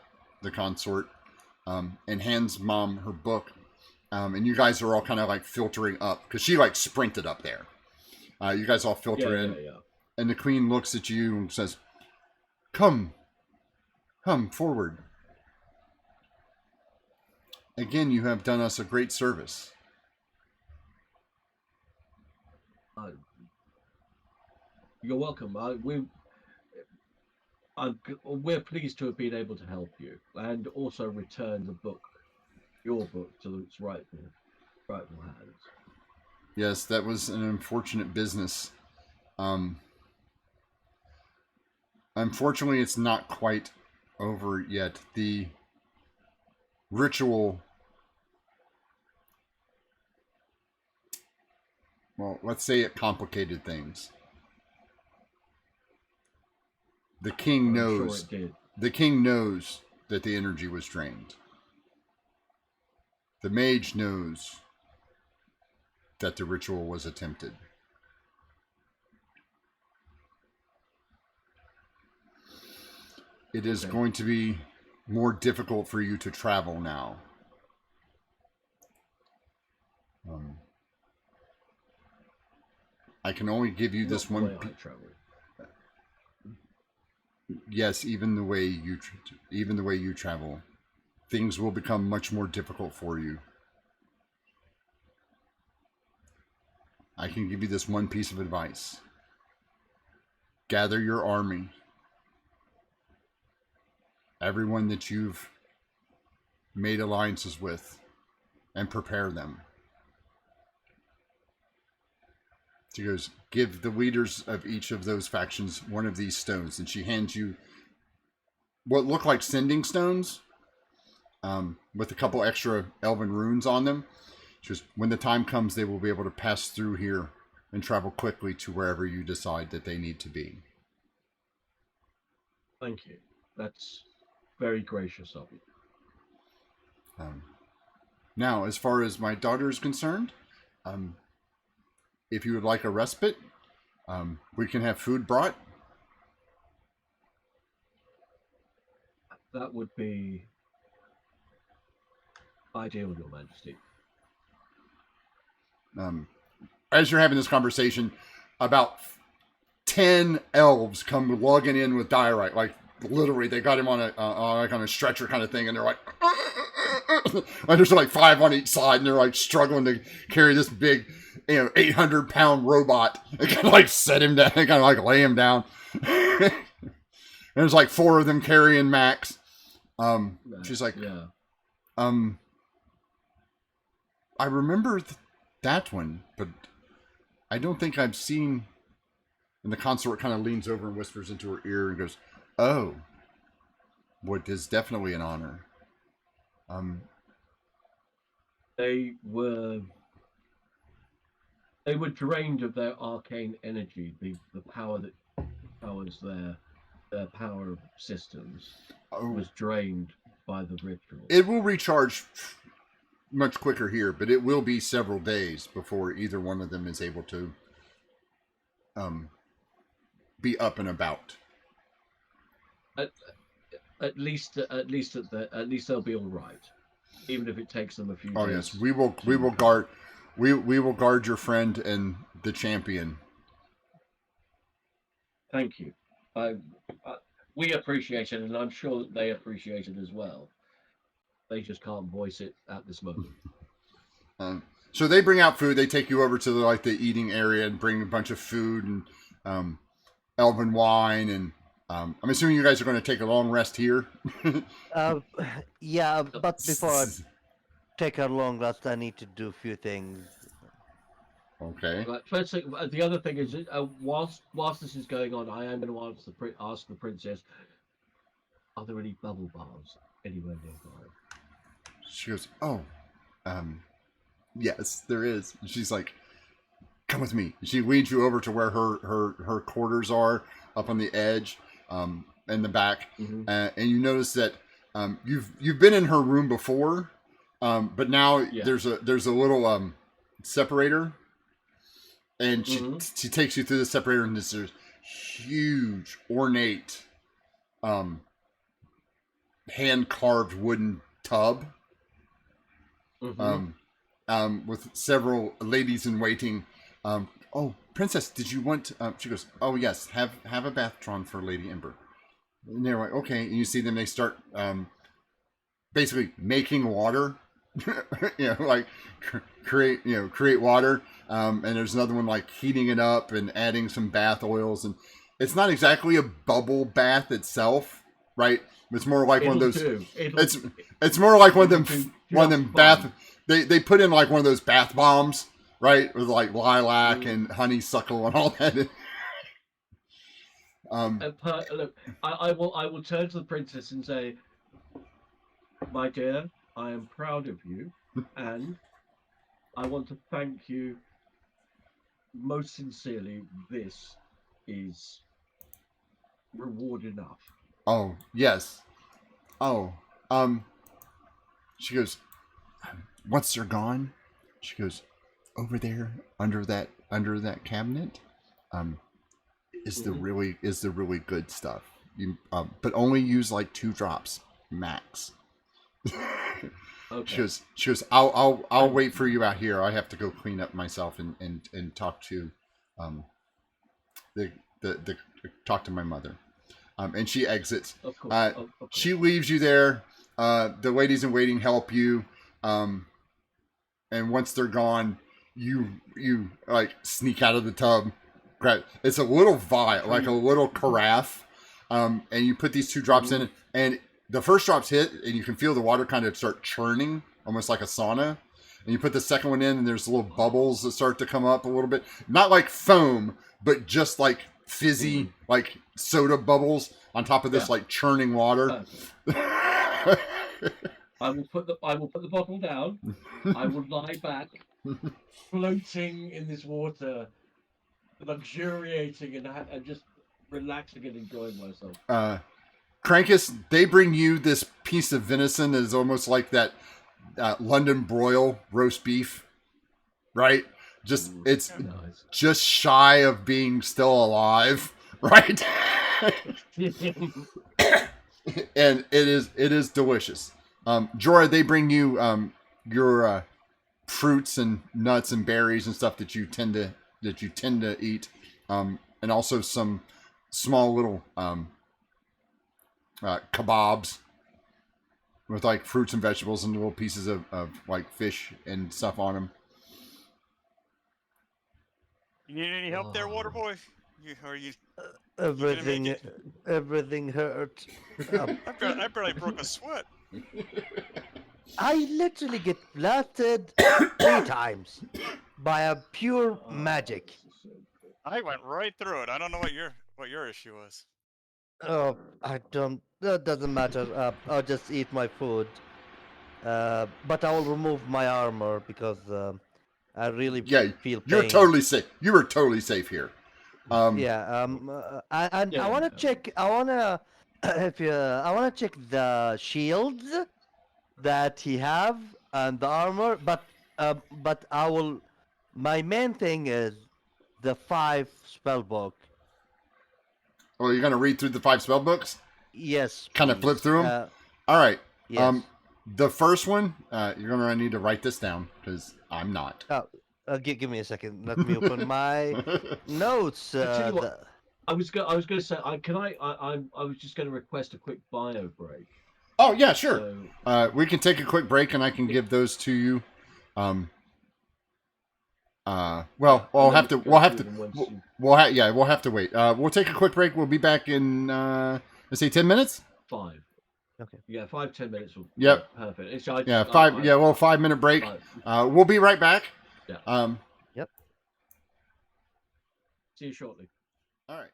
consort, and hands mom her book. And you guys are all kind of like filtering up, because she like sprinted up there. You guys all filter in. Yeah. And the queen looks at you and says, Come forward. Again, you have done us a great service. You're welcome. We're pleased to have been able to help you, and also return the book, your book, to its rightful hands. Yes, that was an unfortunate business. Unfortunately, it's not quite over yet. The ritual, well, let's say it complicated things. The king knows. Sure it did. The king knows that the energy was drained. The mage knows that the ritual was attempted. It is going to be more difficult for you to travel now. I can only give you this one. Yes, even the way you travel, things will become much more difficult for you. I can give you this one piece of advice. Gather your army. Everyone that you've made alliances with, and prepare them. She goes, give the leaders of each of those factions one of these stones. And she hands you what look like sending stones with a couple extra elven runes on them. She goes, when the time comes, they will be able to pass through here and travel quickly to wherever you decide that they need to be. Thank you. That's very gracious of you. Now, as far as my daughter is concerned, if you would like a respite, we can have food brought. That would be ideal, Your Majesty. As you're having this conversation, about 10 elves come lugging in with diorite. Like, literally, they got him on a stretcher kind of thing, and they're like, and there's like 5 on each side, and they're like struggling to carry this big, 800-pound robot. They kind of like set him down, they kind of like lay him down. And there's like 4 of them carrying Max. She's like, yeah. I remember that one, but I don't think I've seen. And the consort kind of leans over and whispers into her ear and goes, "Oh, what is definitely an honor." They were drained of their arcane energy, the power that powers their power systems was drained by the ritual. It will recharge much quicker here, but it will be several days before either one of them is able to be up and about. At least they'll be all right, even if it takes them a few days. Oh yes, we will guard your friend and the champion. Thank you. We appreciate it, and I'm sure that they appreciate it as well. They just can't voice it at this moment. So they bring out food. They take you over to the eating area and bring a bunch of food and elven wine. And I'm assuming you guys are going to take a long rest here. Yeah, but before I take a long rest, I need to do a few things. Okay. First thing, the other thing is, whilst this is going on, I am going to ask the princess, are there any bubble baths anywhere nearby? She goes, "Oh, yes, there is." She's like, "Come with me." She leads you over to where her quarters are, up on the edge, in the back, and you notice that you've been in her room before, but now there's a little separator. And she takes you through the separator, and there's a huge, ornate, hand-carved wooden tub with several ladies in waiting. Oh, princess, did you want? She goes, "Oh yes, have a bath drawn for Lady Ember." And they're like, "Okay." And you see them; they start basically making water. Create water. And there's another one like heating it up and adding some bath oils, and it's not exactly a bubble bath itself, right? It's more like one of those. It's more like one of them bath. They put in like one of those bath bombs, right, with like lilac and honeysuckle and all that. Look, I will turn to the princess and say, my dear, I am proud of you, and I want to thank you most sincerely. This is reward enough. Oh, yes. Oh, um, she goes, once they're gone, she goes, over there under that cabinet, um, is the really good stuff. You but only use like 2 drops max. Okay. She goes, I'll wait for you out here. I have to go clean up myself and talk to the talk to my mother. And she exits. Of course. Of course. She leaves you there. The ladies in waiting help you. And once they're gone, you like sneak out of the tub. Grab, it's a little vial, like a little carafe. And you put these 2 drops in it, and the first drops hit, and you can feel the water kind of start churning, almost like a sauna. And you put the second one in, and there's little bubbles that start to come up a little bit. Not like foam, but just like fizzy, like soda bubbles on top of this like churning water. I will put the bottle down. I will lie back, floating in this water, luxuriating and just relaxing and enjoying myself. Crankus, they bring you this piece of venison that is almost like that London broil roast beef, right? Just it's nice. Just shy of being still alive, right? And it is delicious. Jorah, they bring you your fruits and nuts and berries and stuff that you tend to eat, and also some small little kebabs with like fruits and vegetables and little pieces of like fish and stuff on them. You need any help there, water boy? You Everything hurts. I barely broke a sweat. I literally get blasted 3 times by a pure magic. I went right through it. I don't know what your issue was. Oh, I don't. That doesn't matter. I'll just eat my food. But I will remove my armor because I really feel pain. You're totally safe. You were totally safe here. Yeah. I want to check. I wanna I wanna check the shields that he have and the armor. But I will. My main thing is the 5 spell book. Well, you're gonna read through the 5 spell books. Yes. Kind of flip through them. All right. Yes. The first one, you're gonna need to write this down because I'm not. Give me a second. Let me open my notes. I tell you what, I was going to say, I was just going to request a quick bio break. Oh yeah, sure. So, we can take a quick break, and I can give those to you. Well, we'll have to wait. We'll take a quick break. We'll be back in let's say 10 minutes. 5. Okay. Yeah, 5-10 minutes. Yep. Perfect. It's, 5-minute break. We'll be right back. Yeah. Yep. See you shortly. All right.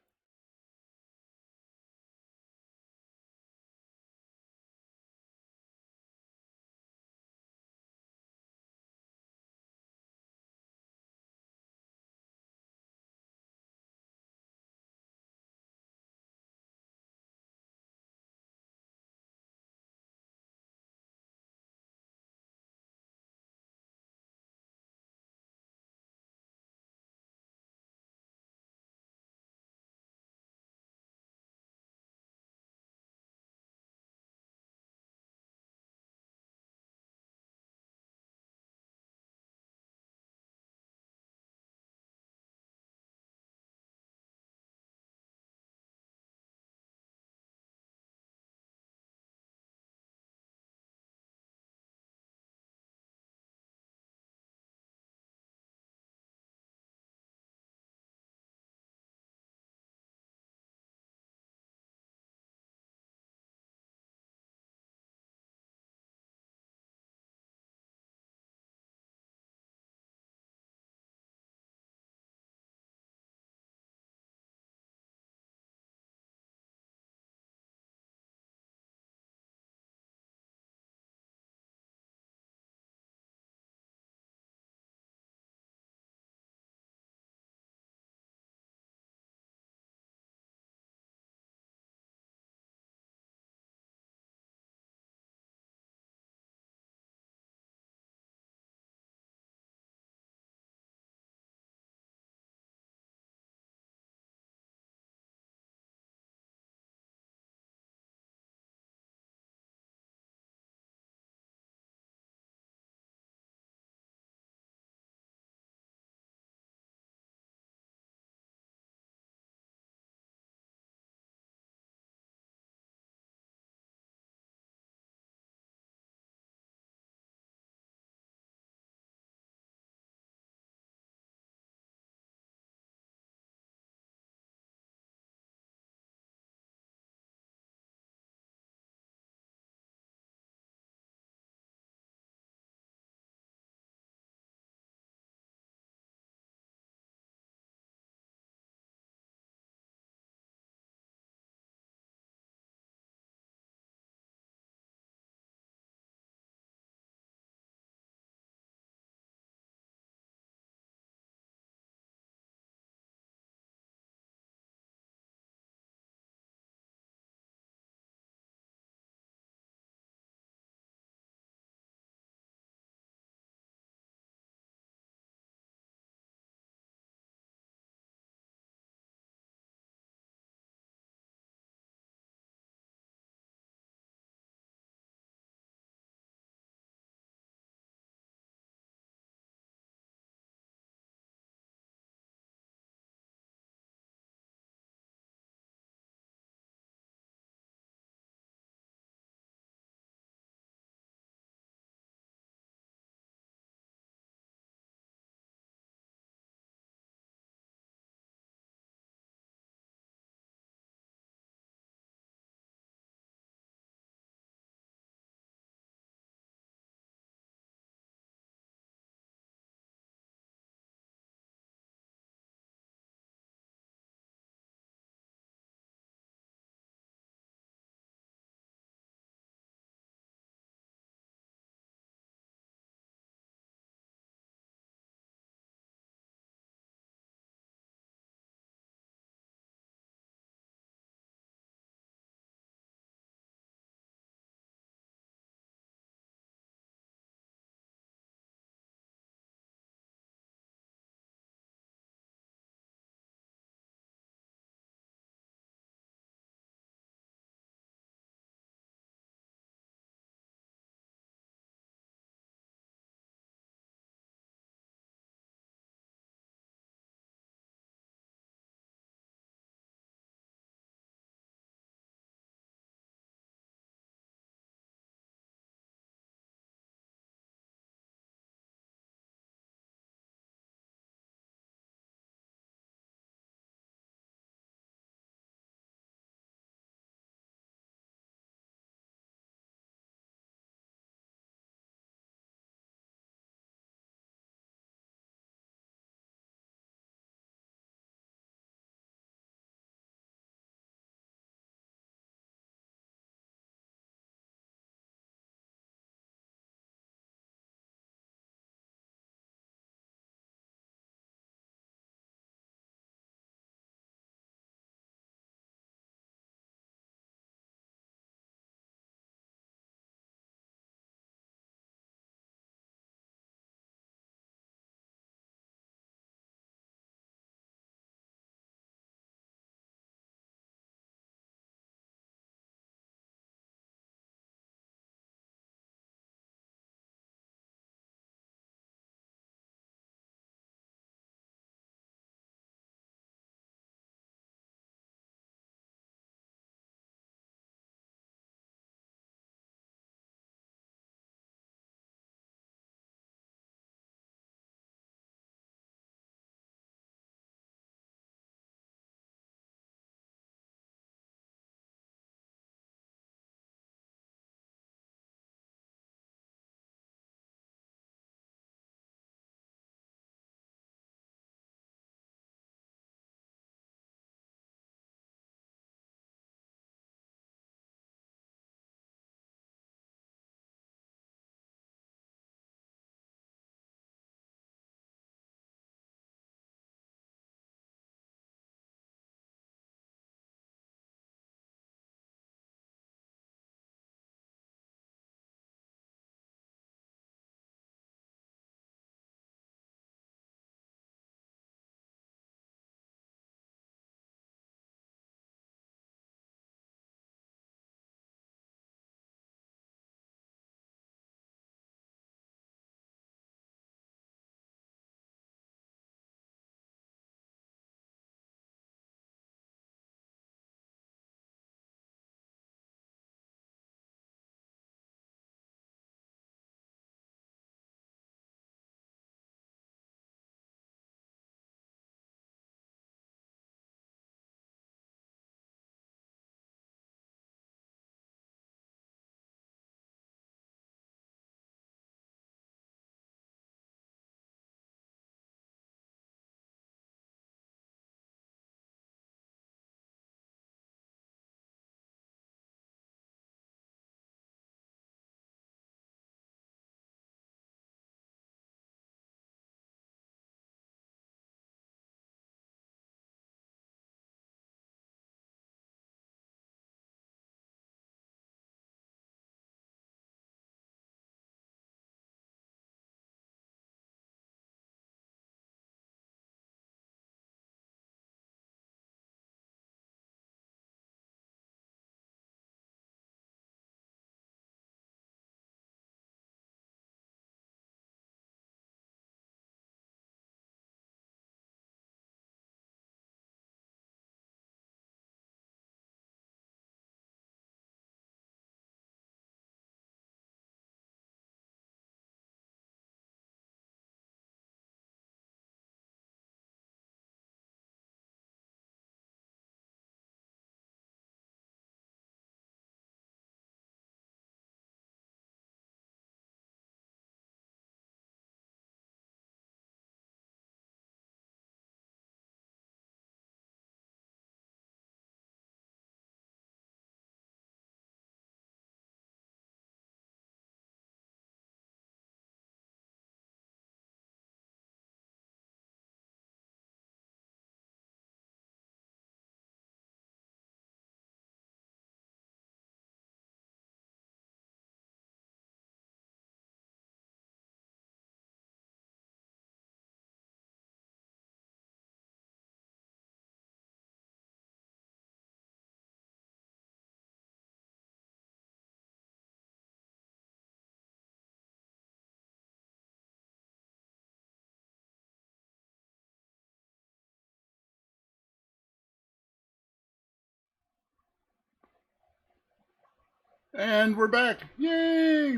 And we're back. Yay!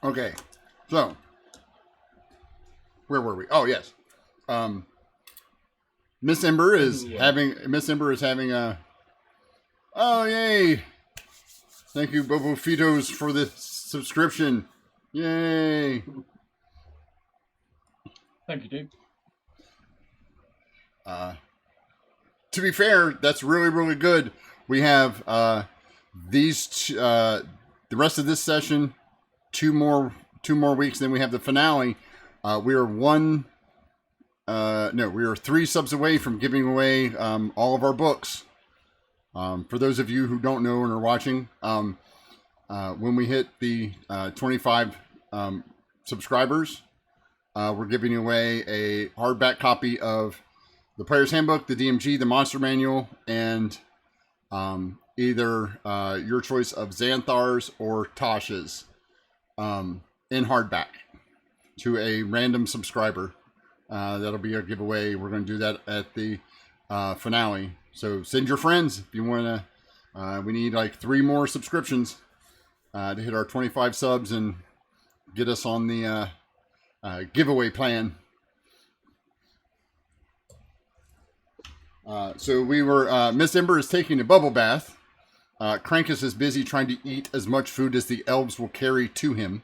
Okay, so where were we? Oh yes, Miss Ember is having a. Oh yay! Thank you, Bobo Fitos, for the subscription. Yay! Thank you, Duke. To be fair, that's really, really good. We have the rest of this session, two more weeks, then we have the finale. We are 3 subs away from giving away all of our books. For those of you who don't know and are watching, when we hit the 25 subscribers, we're giving away a hardback copy of the Player's Handbook, the DMG, the Monster Manual, and either your choice of Xanthar's or Tasha's in hardback to a random subscriber. That'll be a giveaway. We're going to do that at the finale. So send your friends if you want to. We need like 3 more subscriptions to hit our 25 subs and get us on the giveaway plan. So we were, Miss Ember is taking a bubble bath. Krankus is busy trying to eat as much food as the elves will carry to him.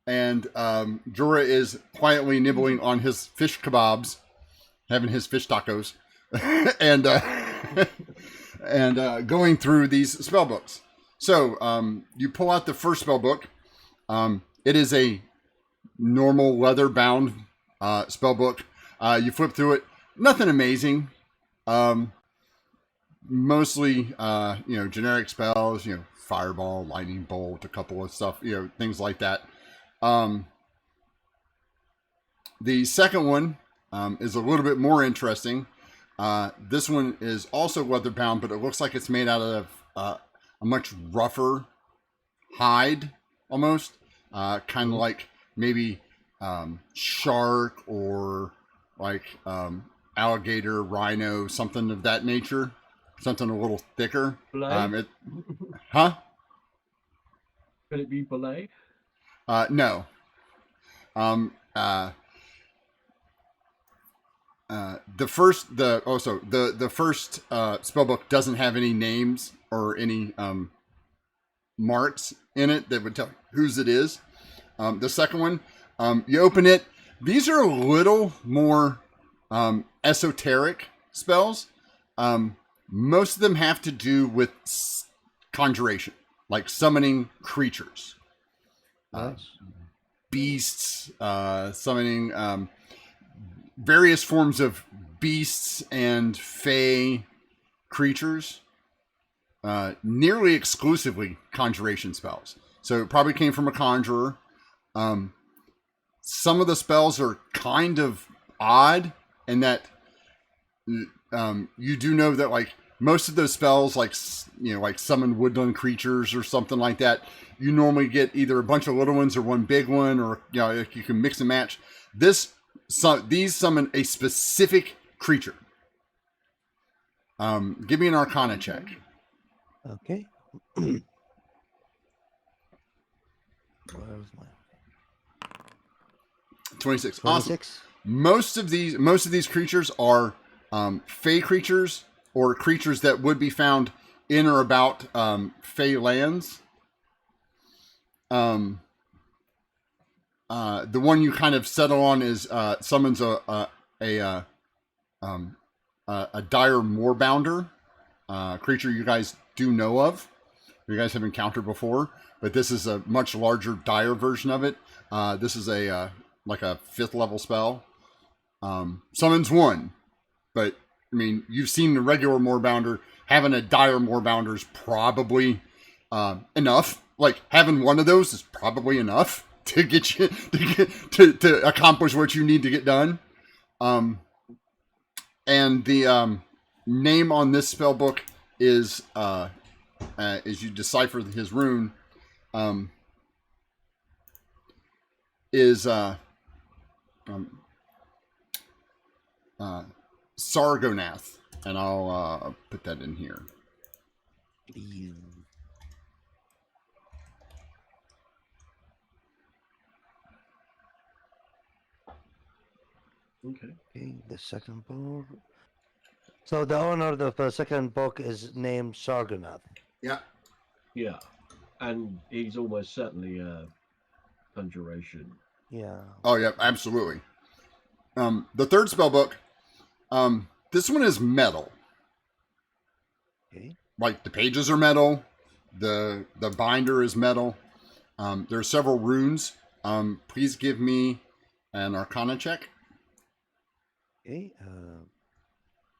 And Jorah is quietly nibbling on his fish kebabs, having his fish tacos, and going through these spell books. So you pull out the first spell book. It is a normal leather-bound spell book. You flip through it. Nothing amazing. Mostly, generic spells. Fireball, lightning bolt, a couple of stuff. Things like that. The second one is a little bit more interesting. This one is also leather-bound, but it looks like it's made out of a much rougher hide, almost. Kind of like maybe shark or like alligator, rhino, something of that nature, something a little thicker. Belay? Huh? Could it be belay? No. The first spellbook doesn't have any names or any marks in it that would tell whose it is. The second one, you open it. These are a little more esoteric spells. Most of them have to do with conjuration, like summoning creatures, beasts, summoning various forms of beasts and fey creatures. Nearly exclusively conjuration spells. So it probably came from a conjurer. Some of the spells are kind of odd in that you do know that like most of those spells, like summon woodland creatures or something like that, you normally get either a bunch of little ones or one big one, or you can mix and match. These summon a specific creature. Give me an Arcana check. Okay. Where's my 26. 26? Awesome. Most of these creatures are fey creatures or creatures that would be found in or about fey lands. The one you kind of settle on is summons a dire moorbounder creature you guys do know of. You guys have encountered before, but this is a much larger dire version of it. This is a like a 5th level spell. Summons 1, but I mean you've seen the regular moorbounder. Having a dire moorbounder is probably enough. Like having one of those is probably enough to get you to accomplish what you need to get done. And the name on this spell book is as you decipher his rune, is Sargonath, and I'll put that in here. Please. Okay, the second book. So the owner of the second book is named Sargonath. Yeah. Yeah, and he's almost certainly a conjuration. Yeah. Oh yeah, absolutely. The third spell book. This one is metal. Okay. Like the pages are metal. The binder is metal. There are several runes. Please give me an Arcana check. Okay.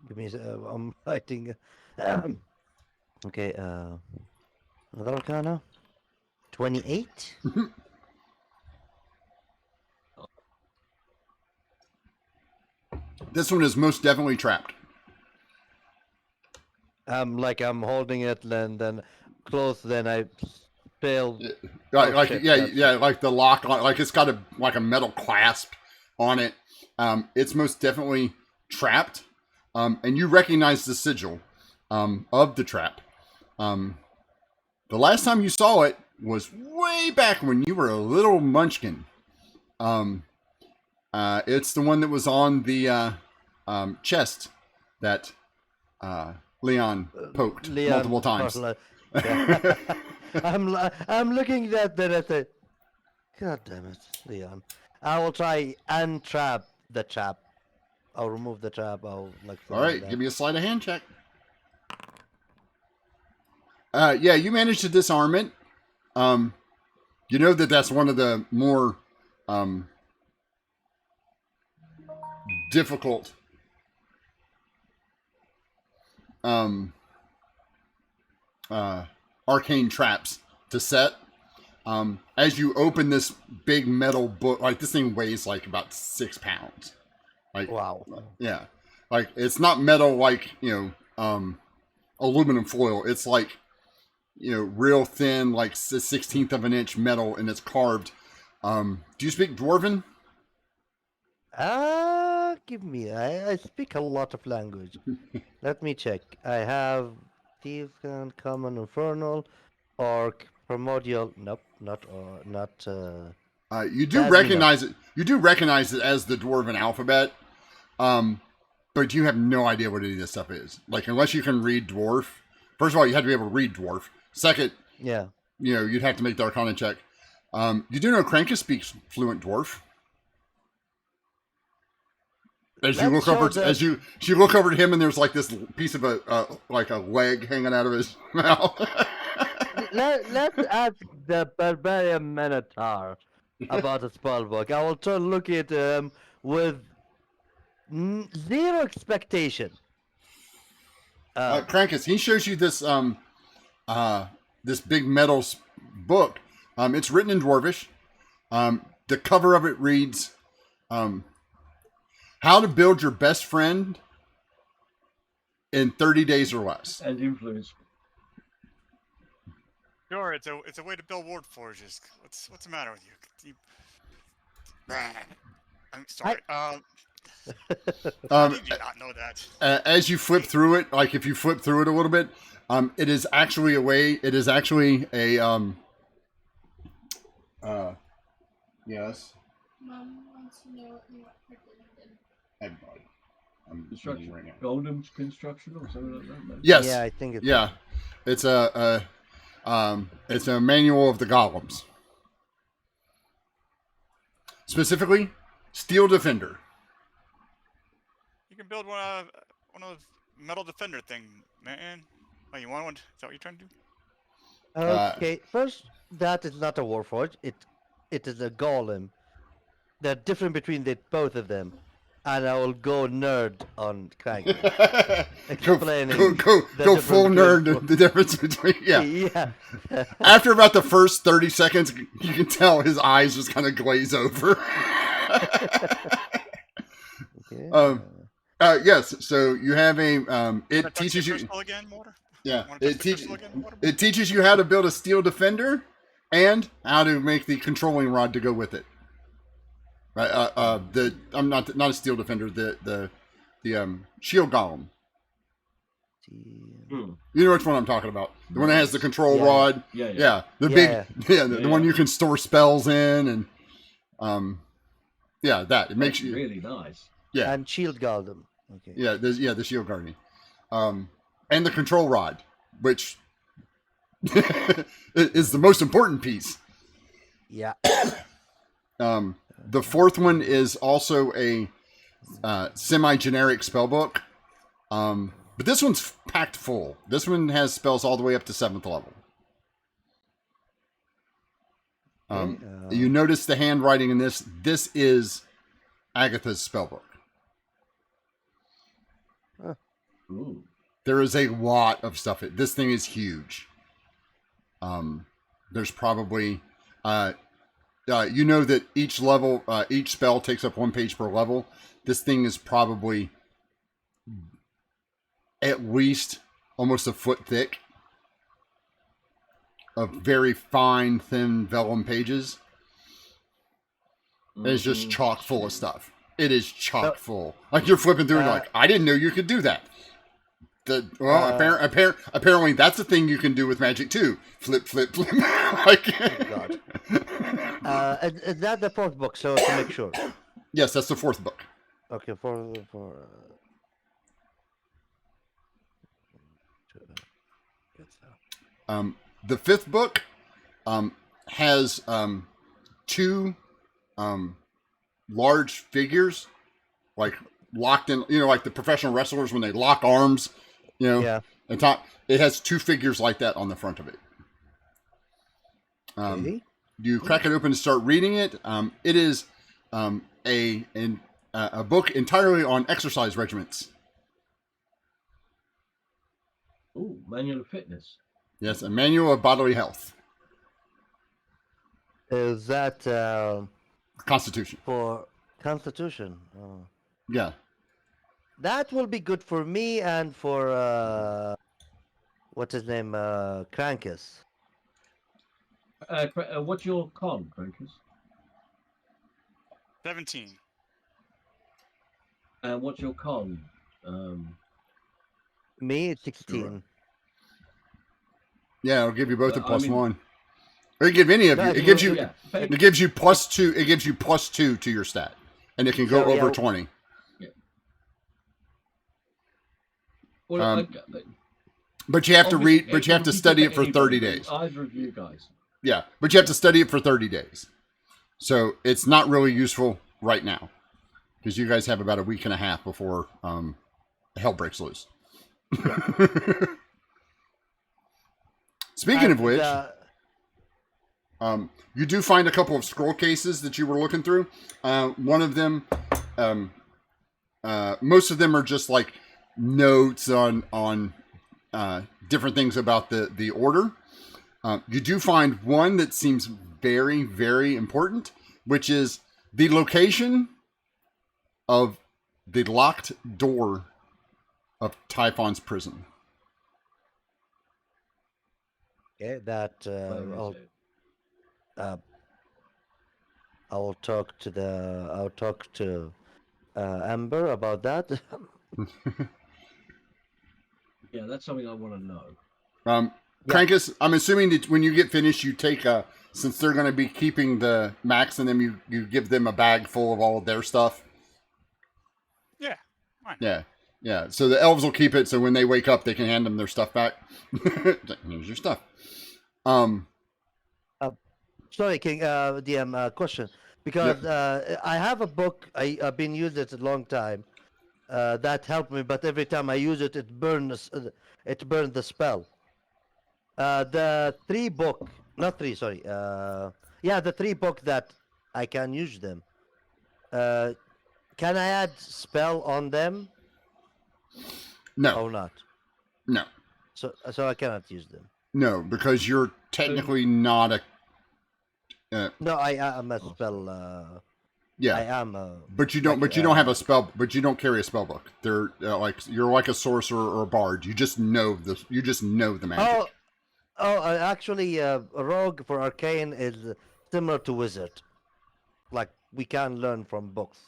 Give me. I'm writing. Okay. Another Arcana. 28. This one is most definitely trapped. I'm holding it, and then close. Then I fail. Like shit, yeah, that's- yeah, like the lock, like it's got a metal clasp on it. It's most definitely trapped. And you recognize the sigil of the trap. The last time you saw it was way back when you were a little munchkin. It's the one that was on the chest that Leon poked multiple times. Yeah. I'm looking at that. I say, God damn it, Leon. I will try and trap the trap. I'll remove the trap. I'll All right, give me a sleight of hand check. Yeah, you managed to disarm it. You know that's one of the more difficult arcane traps to set. As you open this big metal book, like this thing weighs like about 6 pounds. Like, Wow. yeah, like it's not metal like aluminum foil. It's like real thin, like 1/16 of an inch metal, and it's carved. Do you speak Dwarven? Give me. I speak a lot of language. Let me check. I have Thieves, Common, Infernal, Orc, Primordial. Nope, not. You do That, recognize it. You do recognize it as the Dwarven alphabet, but you have no idea what any of this stuff is. Like, unless you can read Dwarf. First of all, you have to be able to read Dwarf. Second, Yeah. you'd have to make the Arcana check. You do know Krankus speaks fluent Dwarf. As you look over, you look over to him, and there's like this piece of a leg hanging out of his mouth. Let's ask the Barbarian Minotaur about the spellbook. I will try to look at him with zero expectation. Krankus, he shows you this this big metal book. It's written in Dwarvish. The cover of it reads, "How to build your best friend in 30 days or less." And influence. Sure, it's a way to build ward forges. What's the matter with you? I'm sorry. How did you not know that? As you flip through it, like if you flip through it a little bit, it is actually a way. It is actually a yes. Mom wants to know what you want for dinner. Everybody. I'm Construction. right now. Golden construction or something like that. No? Yes. Yeah, I think it's. Yeah. It's a manual of the golems. Specifically, Steel Defender. You can build one of those metal defender thing, man. Oh, you want one? Is that what you're trying to do? Okay, first, that is not a warforge. It is a golem. They're different between both of them, and I will go nerd on Crank. Explaining go the full difference nerd. The difference between Yeah. After about the first 30 seconds, you can tell his eyes just kind of glaze over. Okay. Yes. So you have a. It teaches you. Again, Mortar? Yeah. Wanna touch the crystal again, Mortar? It teaches you how to build a steel defender and how to make the controlling rod to go with it. Right. I'm not a steel defender. The shield golem. Hmm. You know which one I'm talking about? The one that has the control Yeah. rod. Yeah, yeah. Yeah, the Yeah, big. yeah. Yeah, the Yeah, one yeah. you can store spells in, and yeah, that it makes That's you. really nice. Yeah, And shield golem. Okay. yeah, the shield guardian, and the control rod, which is the most important piece. Yeah. The fourth one is also a semi-generic spell book, but this one's packed full. This one has spells all the way up to 7th level. Okay, You notice the handwriting in this. This is Agatha's spell book. Ooh. There is a lot of stuff. This thing is huge. There's probably, you know that each level, each spell takes up 1 page per level. This thing is probably at least almost a foot thick of very fine, thin vellum pages. And it's just chock full of stuff. It is chock full. Like you're flipping through and you're like, I didn't know you could do that. Apparently that's a thing you can do with magic too. Flip, flip, flip. Like, God. Is that the fourth book? So to make sure. yes, that's the 4th book. Okay, for The 5th book has 2 large figures, like locked in. You know, like the professional wrestlers when they lock arms. You know, Yeah. and top. It has 2 figures like that on the front of it. Okay. You crack it open and start reading it. It is a book entirely on exercise regiments. Ooh, manual of fitness. Yes, a manual of bodily health. Is that Constitution. for Constitution? Oh. Yeah. That will be good for me and for what's his name, Krankus. What's your con, Crankers? 17. And what's your con? Me, it's 16. Yeah, it'll give you both a I plus mean- 1. Or it give any of you. No, It gives you. Yeah. It gives you plus 2. It gives you plus 2 to your stat, and it can go Yeah, over yeah. 20. Well, But you have to obviously, read. But you have to can study take it for anybody, 30 but days. it's either of you guys. Yeah, but you have to study it for 30 days. So it's not really useful right now because you guys have about a week and a half before hell breaks loose. Speaking of which, you do find a couple of scroll cases that you were looking through. One of them, most of them are just like notes on different things about the order. You do find one that seems very, very important, which is the location of the locked door of Typhon's prison. Okay, that Where is it? I'll talk to Amber about that. Yeah, that's something I want to know. Yeah. Krankus, I'm assuming that when you get finished, you take since they're going to be keeping the Max and them, you give them a bag full of all of their stuff. Yeah. Fine. Yeah. So the elves will keep it, so when they wake up, they can hand them their stuff back. Here's your stuff. Sorry, King. DM question because I have a book. I've been using it a long time. That helped me, but every time I use it, it burns. It burned the spell. The 3 book, not 3. Sorry. The 3 book that I can use them. Can I add spell on them No, or not? no, So I cannot use them. no, because you're technically not a. No, I am a spell. Yeah, I am a. but you don't. like, But you don't have a spell. But you don't carry a spell book. They're like you're like a sorcerer or a bard. You just know the. You just know the magic. Actually, a rogue for arcane is similar to wizard. Like we can learn from books.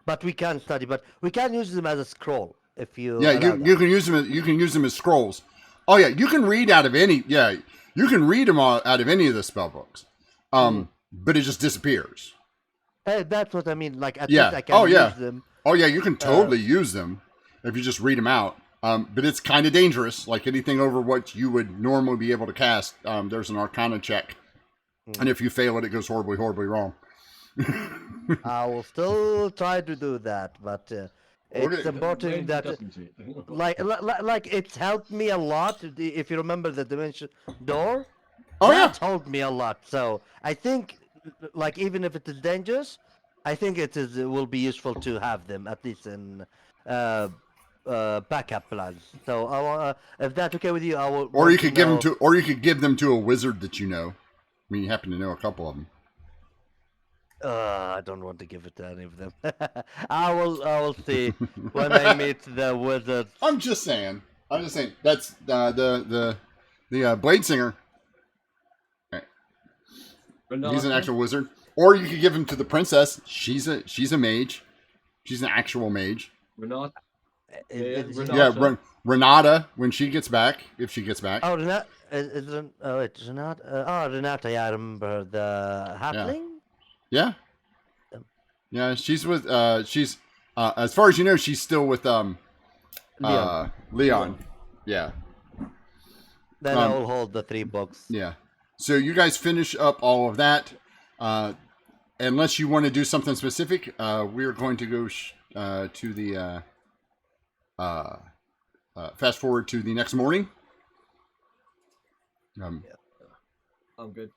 But we can study. But we can use them as a scroll if you. Yeah, allow you that. can use them. You can use them as scrolls. Oh yeah, you can read out of any. Yeah, you can read them out of any of the spell books. But it just disappears. That's what I mean. Like at Yeah. least I can Oh yeah. use them. Oh yeah, you can totally use them if you just read them out. But it's kind of dangerous. Like anything over what you would normally be able to cast, there's an Arcana check, and if you fail it, it goes horribly, horribly wrong. I will still try to do that, but it's Okay. important When that doesn't it? like it's helped me a lot. If you remember the dimension door, Oh that yeah. helped me a lot. So I think, like even if it is dangerous, I think it will be useful to have them at least in backup plans. So I want, if that's okay with you, I will. Or want you could give them know- to, or you could give them to a wizard that you know. I mean, you happen to know a couple of them. I don't want to give it to any of them. I will see when I meet the wizard. I'm just saying. That's the Blade Singer. He's an actual wizard. Or you could give him to the princess. She's a mage. She's an actual mage. Renata. Is- Yeah, Renata when she gets back, if she gets back. Oh, Renata. Oh, it's Renata. Renata. Yeah, I remember the halfling. Yeah. Yeah, she's with she's as far as you know, she's still with Leon. Yeah. Then I will hold the 3 books. Yeah. So you guys finish up all of that. Unless you want to do something specific, we're going to go to the fast forward to the next morning. I'm good.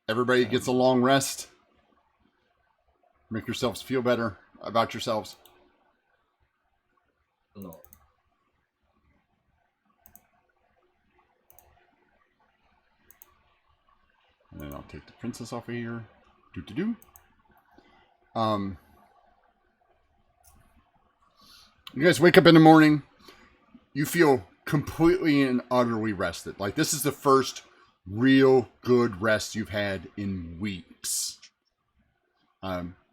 Everybody gets a long rest. Make yourselves feel better about yourselves. A lot. And then I'll take the princess off of here. Do. You guys wake up in the morning. You feel completely and utterly rested. Like this is the first real good rest you've had in weeks.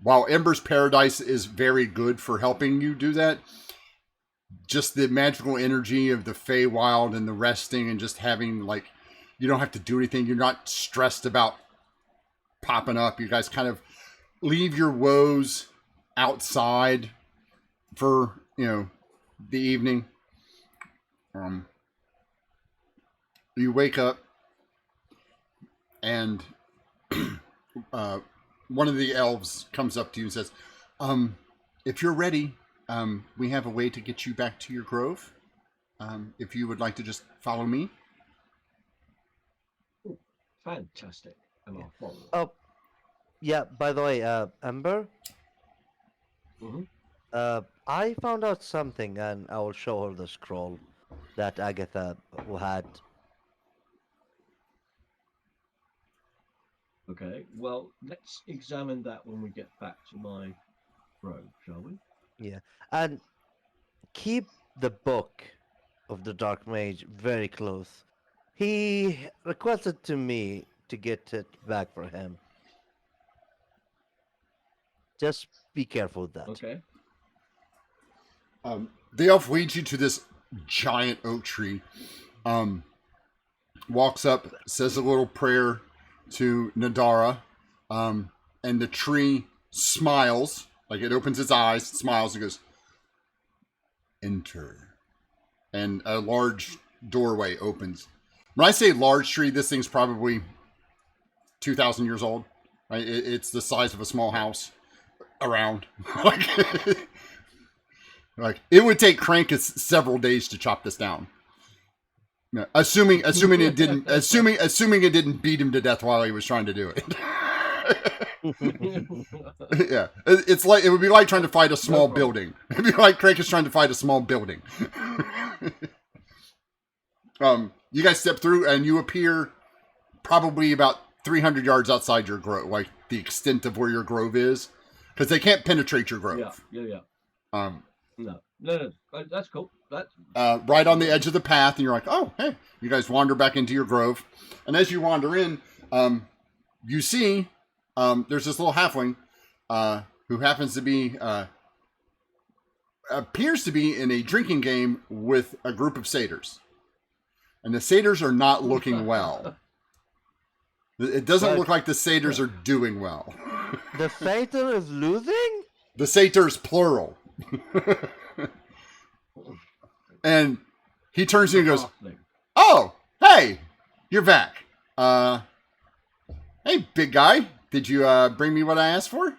While Ember's Paradise is very good for helping you do that, just the magical energy of the Feywild and the resting and just having like, you don't have to do anything. You're not stressed about popping up. You guys kind of leave your woes outside for, the evening. You wake up and one of the elves comes up to you and says, if you're ready, we have a way to get you back to your grove. If you would like to just follow me. Fantastic. And I'll follow. Oh, yeah. By the way, Amber. Mhm. I found out something, and I will show her the scroll that Agatha had. Okay. Well, let's examine that when we get back to my road, shall we? Yeah, and keep the book of the Dark Mage very close. He requested to me to get it back for him. Just be careful with that. Okay. The elf leads you to this giant oak tree. Walks up, says a little prayer to Nadara, and the tree smiles, like it opens its eyes, smiles, and goes, enter. And a large doorway opens. When I say large tree, this thing's probably 2,000 years old. Right? It's the size of a small house around. Like it would take Crankus several days to chop this down. No, assuming it didn't beat him to death while he was trying to do it. Yeah, it's like it would be like trying to fight a small building. It'd be like Crankus trying to fight a small building. You guys step through and you appear probably about 300 yards outside your grove, like the extent of where your grove is, because they can't penetrate your grove. Yeah. No, that's cool. That's right on the edge of the path, and you're like, oh, hey. You guys wander back into your grove, and as you wander in, you see there's this little halfling who happens to be appears to be in a drinking game with a group of satyrs. And the satyrs are not looking well. It doesn't look like the satyrs are doing well. The satyr is losing? The satyrs, plural. And he turns to you and goes, "Oh, hey, you're back. Hey, big guy, did you bring me what I asked for?"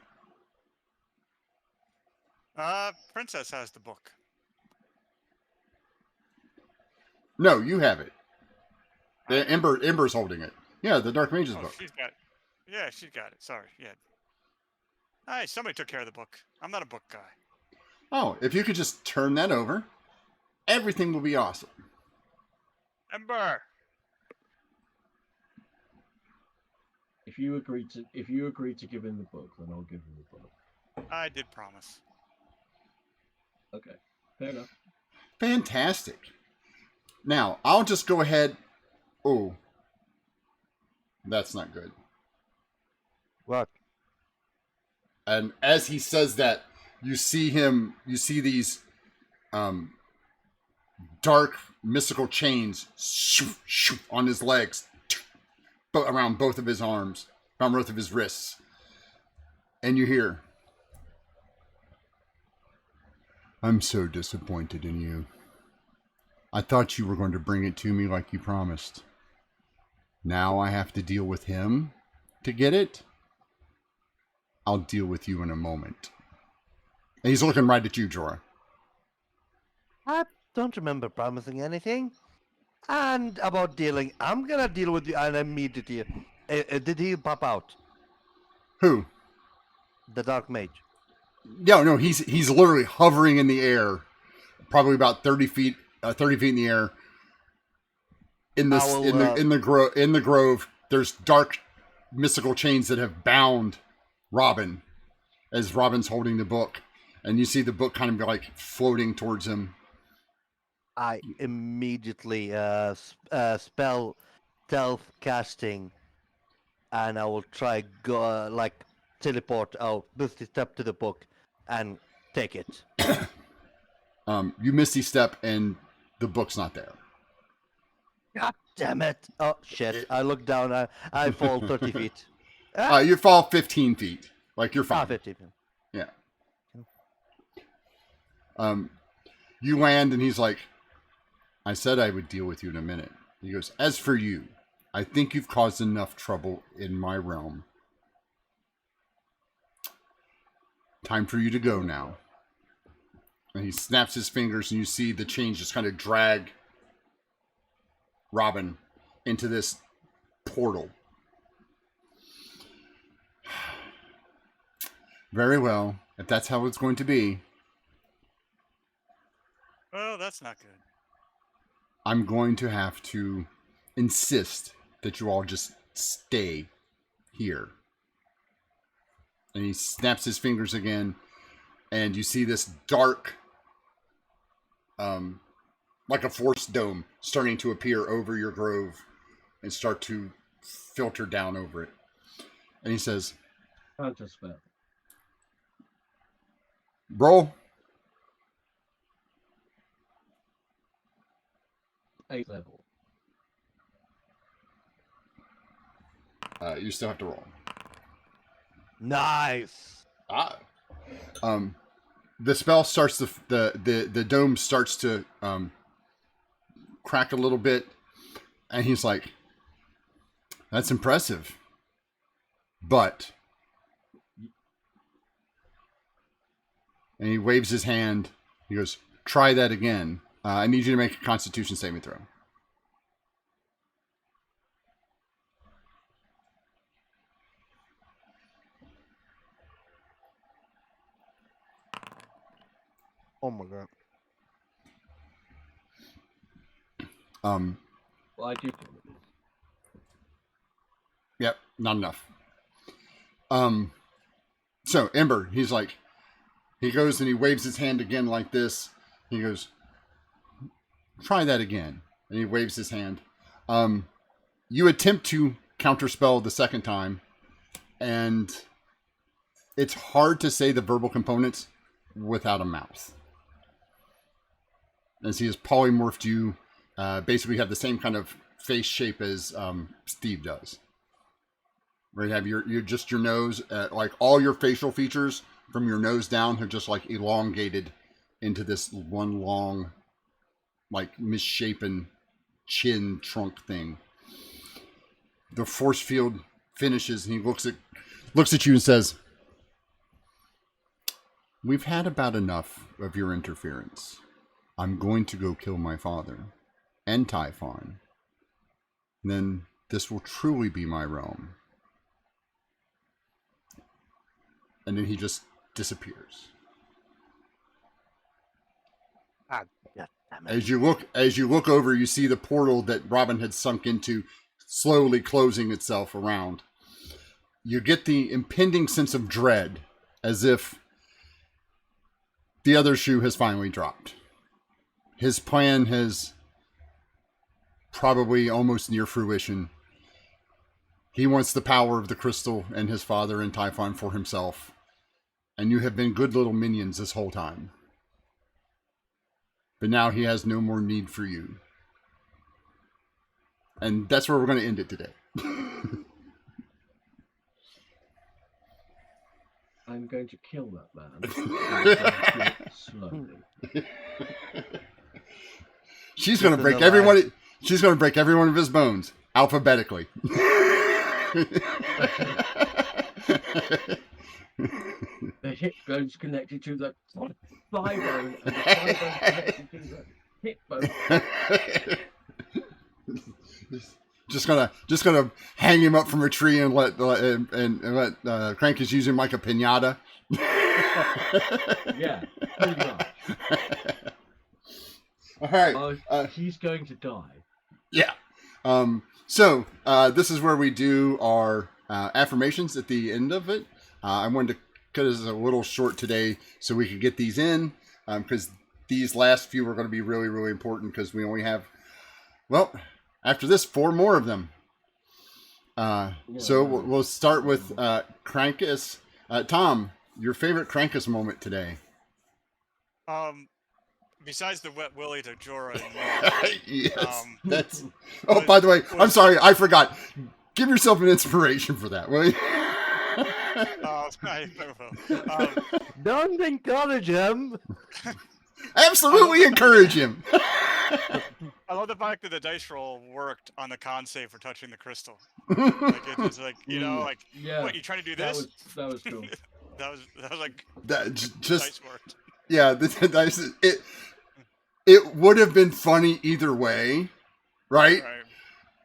Princess has the book. No, you have it. Ember's holding it. Yeah, the Dark Mage's book. She's got it. Yeah, she's got it. Sorry. Yeah. Hey, somebody took care of the book. I'm not a book guy. Oh, if you could just turn that over, everything will be awesome. Ember. If you agree to give him the book, then I'll give him the book. I did promise. Okay, fair enough. Fantastic. Now, I'll just go ahead. Oh, that's not good. What? And as he says that, you see these dark mystical chains on his legs, around both of his arms, around both of his wrists. And you hear, "I'm so disappointed in you. I thought you were going to bring it to me like you promised. Now I have to deal with him to get it. I'll deal with you in a moment." And he's looking right at you, Jorah. I don't remember promising anything. And about dealing, I'm gonna deal with you and immediately. Did he pop out? Who? The Dark Mage. No, he's literally hovering in the air, probably about 30 feet in the air. In the grove, there's dark mystical chains that have bound Robin, as Robin's holding the book, and you see the book kind of like floating towards him. I immediately spell stealth casting, and I will try teleport out, misty step to the book, and take it. You misty step, and the book's not there. God damn it! Oh shit! I look down. I fall 30 feet. You fall 15 feet. Like you're fine. 50 feet. Yeah. You land, and he's like, "I said I would deal with you in a minute." He goes, "As for you, I think you've caused enough trouble in my realm. Time for you to go now." And he snaps his fingers, and you see the chains just kind of drag Robin into this portal. Very well. If that's how it's going to be, Well, that's not good. I'm going to have to insist that you all just stay here. And he snaps his fingers again, and you see this dark, like a force dome starting to appear over your grove and start to filter down over it. And he says, Counter spell. "Roll." 8th level. You still have to roll. Nice. The spell starts the dome starts to crack a little bit, and he's like, "That's impressive, but," and he waves his hand. He goes, "Try that again. I need you to make a Constitution saving throw." Oh my god. Well, I do. Yep, not enough. So Ember, he's like, he goes and he waves his hand again like this. He goes, "Try that again," and he waves his hand. You attempt to counterspell the second time, and it's hard to say the verbal components without a mouth. as he has polymorphed you. Basically, have the same kind of face shape as Steve does. Where you have your just your nose, like all your facial features from your nose down have just like elongated into this one long, like misshapen chin trunk thing. The force field finishes, and he looks at you and says, "We've had about enough of your interference. I'm going to go kill my father and Typhon. Then this will truly be my realm." And then he just disappears. Ah, God damn it. As you look over, you see the portal that Robin had sunk into slowly closing itself around. You get the impending sense of dread, as if the other shoe has finally dropped. His plan has probably almost near fruition. He wants the power of the crystal and his father and Typhon for himself. And you have been good little minions this whole time. But now he has no more need for you. And that's where we're going to end it today. I'm going to kill that man. I'm going to do it slowly. She's going to break everyone. She's going to break every one of his bones alphabetically. The hip bone's connected to the thigh bone, and the thigh bone's connected to the hip bone. Just gonna hang him up from a tree and let Crankus use him like a piñata. Yeah, pretty much. All right. He's going to die. Yeah. So this is where we do our affirmations at the end of it. I wanted to cut this a little short today so we could get these in, because these last few are going to be really, really important, because we only have, well, after this, 4 more of them. So we'll start with Crankus. Tom, your favorite Crankus moment today? Besides the wet willy to Jorah. Yes, that's. Oh, by the way, I'm sorry, I forgot. Give yourself an inspiration for that, will you? I will. Don't encourage him. Absolutely encourage him. I love the fact that the dice roll worked on the con save for touching the crystal. Like it was like, you know, like, Yeah, what, you trying to do this? That was cool. that was like That the just dice worked. yeah, the dice. It would have been funny either way, right? Right.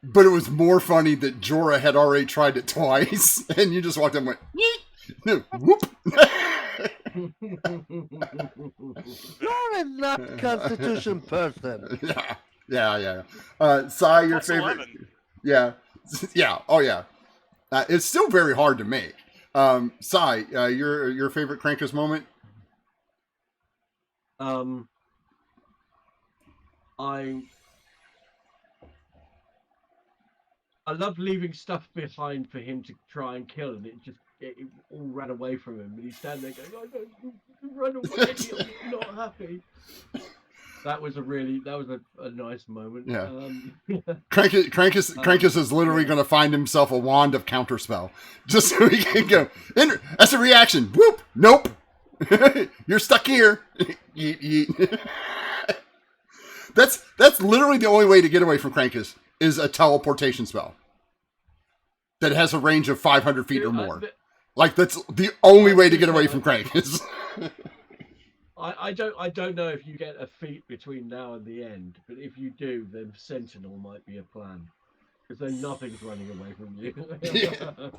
But it was more funny that Jorah had already tried it twice, and you just walked up and went, "Yeet." No, whoop. You're not a Constitution person. Yeah. Sai, your Plus favorite? 11. Yeah. Oh yeah. It's still very hard to make. Sai, your favorite Crankus moment? I love leaving stuff behind for him to try and kill, and it all ran away from him, and he's standing there going, "Oh no, you run away! I'm not happy." That was a nice moment. Yeah. Crankus is literally going to find himself a wand of counterspell just so he can go. That's a reaction. Whoop. Nope. You're stuck here. Yeet. That's literally the only way to get away from Crankus is a teleportation spell that has a range of 500 feet or more. Like, that's the only way to get away from Crankus. I don't know if you get a feat between now and the end, but if you do, then Sentinel might be a plan, because then nothing's running away from you. Yeah.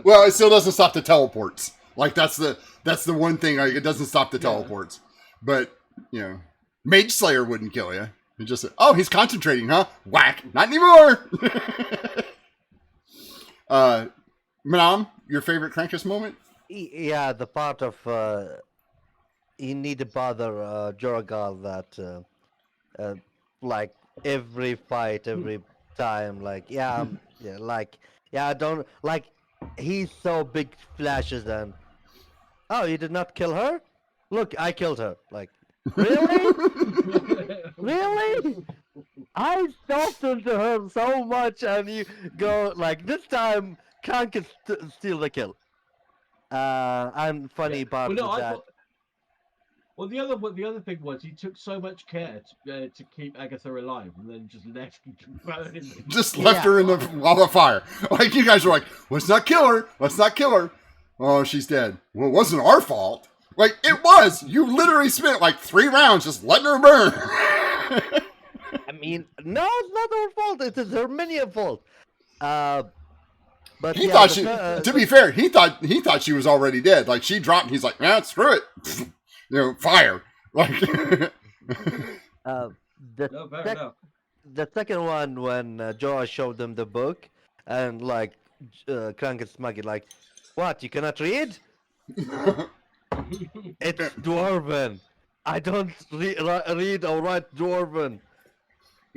Well, it still doesn't stop the teleports. Like, that's the one thing. Like, it doesn't stop the teleports. But Mage Slayer wouldn't kill you. It just, oh, he's concentrating, huh? Whack! Not anymore. Manam, your favorite Crankus moment? Yeah, the part of you need to bother Joragal that like every fight, every time, like I don't like. He's so big flashes and oh, you did not kill her? Look, I killed her. Like, really? Really? I softened to her so much, and you go like this time. Krank can steal the kill. And funny part Well, no, with I that. thought. Well, the other thing was he took so much care to keep Agatha alive, and then just left burning. Just left her in the lava fire. Like, you guys were like, let's not kill her. Let's not kill her. Oh, she's dead. Well, it wasn't our fault. Like, it was. You literally spent like 3 rounds just letting her burn. I mean, no, it's not her fault. It is her minion fault. But He yeah, thought she. To be fair, he thought she was already dead. Like, she dropped. And he's like, man, screw it. Fire. Like, the No, fair enough. the second one when Joa showed them the book and like Krank and Smuggy like, what? You cannot read? It's Dwarven. I don't read or write Dwarven.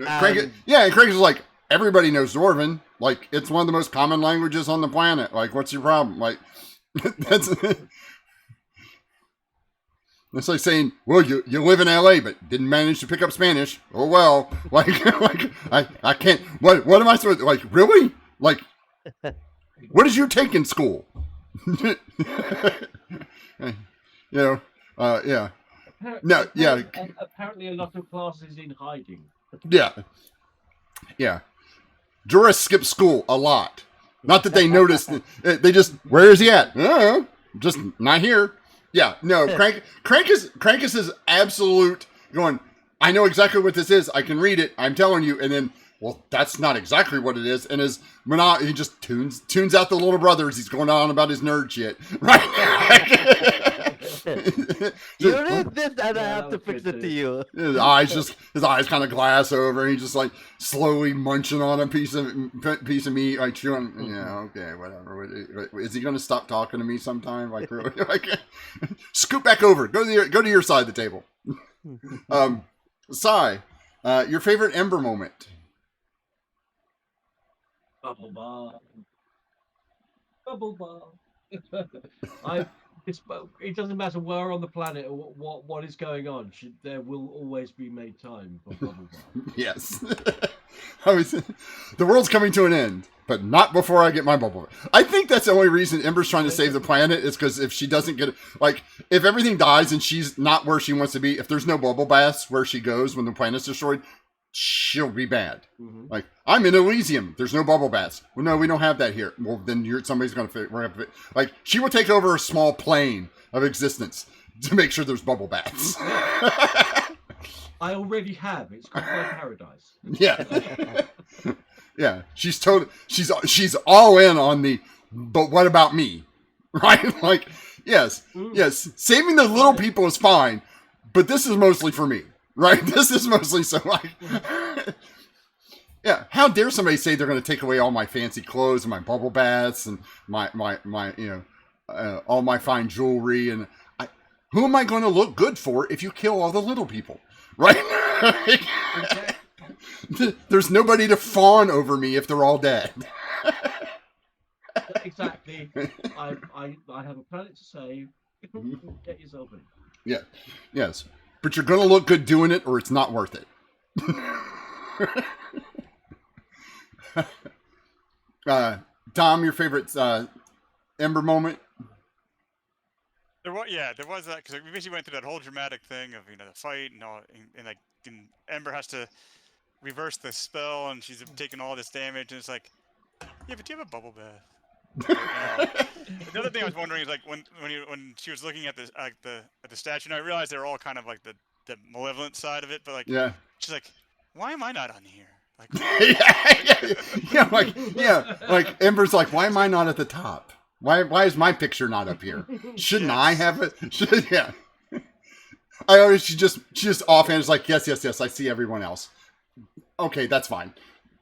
Craig, and Craig is like, everybody knows Dwarven. Like, it's one of the most common languages on the planet. Like, what's your problem? Like, that's. It's like saying, well, you live in LA, but didn't manage to pick up Spanish. Oh, well. Like I can't. What am I supposed to, like, really? Like, what did you take in school? Yeah. No, yeah. Apparently, a lot of classes in hiding. Yeah. Jorah skipped school a lot. Not that they noticed. They just, where is he at? Just not here. Yeah, no, Crankus is absolute going, I know exactly what this is. I can read it. I'm telling you. And then, well, that's not exactly what it is. And his he just tunes out the little brother as he's going on about his nerd shit. Right? You read this and I have to fix it to you. His eyes kind of glass over, and he's just like slowly munching on a piece of meat, like chewing. Yeah, okay, whatever. Is he going to stop talking to me sometime? Like, really? Like, scoot back over. Go to your side of the table. Sai, your favorite Ember moment? Bubble ball. It doesn't matter where on the planet or what is going on. There will always be made time for bubble ball. Yes. The world's coming to an end, but not before I get my bubble. I think that's the only reason Ember's trying to save the planet is because if she doesn't get it, like, if everything dies and she's not where she wants to be, if there's no bubble baths where she goes when the planet's destroyed, she'll be bad. Mm-hmm. Like, I'm in Elysium. There's no bubble baths. Well, no, we don't have that here. Well, then somebody's going to like, she will take over a small plane of existence to make sure there's bubble baths. I already have. It's called my paradise. Yeah. Yeah. She's all in on the, but what about me? Right? Like, yes. Saving the little people is fine, but this is mostly for me. Right? This is mostly so like, yeah. How dare somebody say they're going to take away all my fancy clothes and my bubble baths and my all my fine jewelry, and who am I going to look good for if you kill all the little people? Right? There's nobody to fawn over me if they're all dead. Exactly. I have a planet to save. Get yourself in. Yeah. Yes. But you're going to look good doing it, or it's not worth it. Tom, your favorite Ember moment? There was that, because we basically went through that whole dramatic thing of the fight and all, and Ember has to reverse the spell, and she's taking all this damage, and it's like, yeah, but do you have a bubble bath? The other thing I was wondering is, like, when she was looking at the statue, and I realized they were all kind of like the malevolent side of it, but like, yeah, she's like, why am I not on here? Like, like Ember's like, why am I not at the top? Why is my picture not up here? Shouldn't I have it? Yeah. I always she just offhand is like, yes, I see everyone else. Okay, that's fine.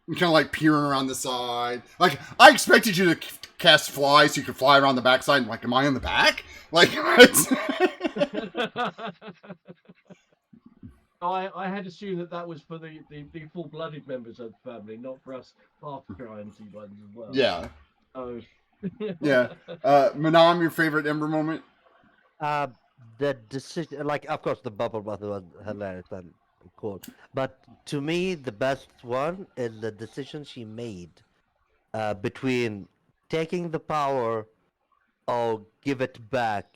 Kind of like peering around the side. Like, I expected you to cast fly so you could fly around the backside. And like, am I on the back? Like, I had assumed that was for the full-blooded members of the family, not for us half-gianty ones as well. Yeah. Oh. Yeah. Manam, your favorite Ember moment? The decision, like, of course, the bubble bath was hilarious and cool. But to me, the best one is the decision she made between taking the power or give it back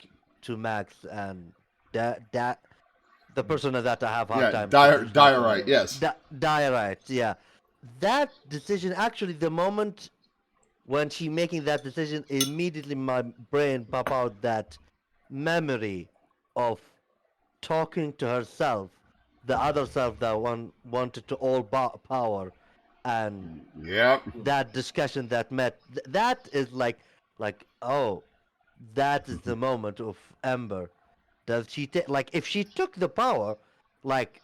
to Max and that the person that I have hard Yeah, time diorite. Yes. Diorite, yeah. That decision, actually, the moment when she making that decision, immediately my brain pop out that memory of talking to herself, the other self that wanted to all power, and Yep. that discussion that that is like oh, that is the moment of Ember. Does she take like if she took the power, like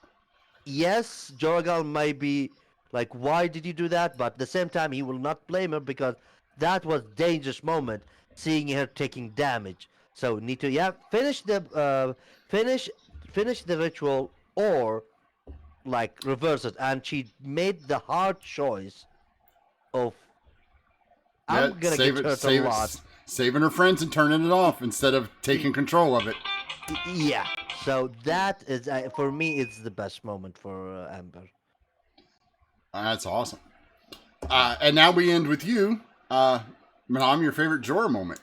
yes, Jorgal may be like, why did you do that? But at the same time, he will not blame her because that was dangerous moment, seeing her taking damage. So need to finish the finish finish the ritual or like reverse it. And she made the hard choice of Yeah. I'm gonna get hurt a lot. Saving her friends and turning it off instead of taking control of it. Yeah. So that is for me, it's the best moment for Amber. That's awesome. And now we end with you, Manam. Your favorite Jorah moment.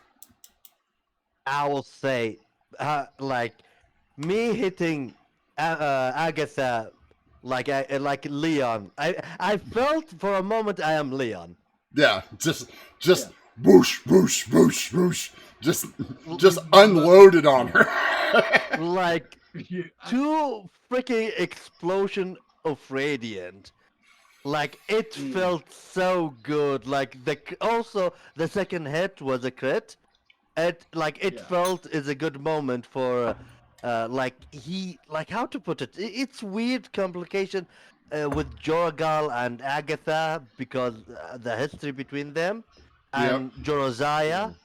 I will say, like me hitting Agatha, like Leon. I felt for a moment I am Leon. Yeah, just whoosh, whoosh, whoosh, whoosh. Just unloaded on her. Like two freaking explosion of radiant. Like it felt so good. Like also the second hit was a crit. It felt is a good moment for like he like how to put it. It's weird complication with Joragal and Agatha because the history between them and Yep. Jorozaya.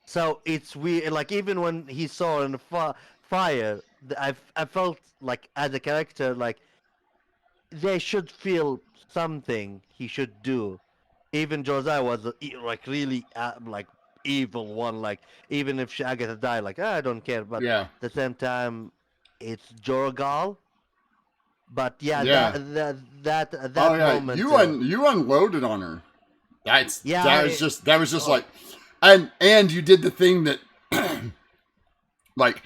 So it's weird. Like even when he saw her in the fire, I felt like as a character like they should feel something he should do. Even Josiah was like really like evil one. Like even if Agatha died, like I don't care. But Yeah. at the same time, it's Jorgal. But yeah, Yeah. that Oh yeah, moment. you unloaded on her. Yeah, that was just like, and you did the thing that, like,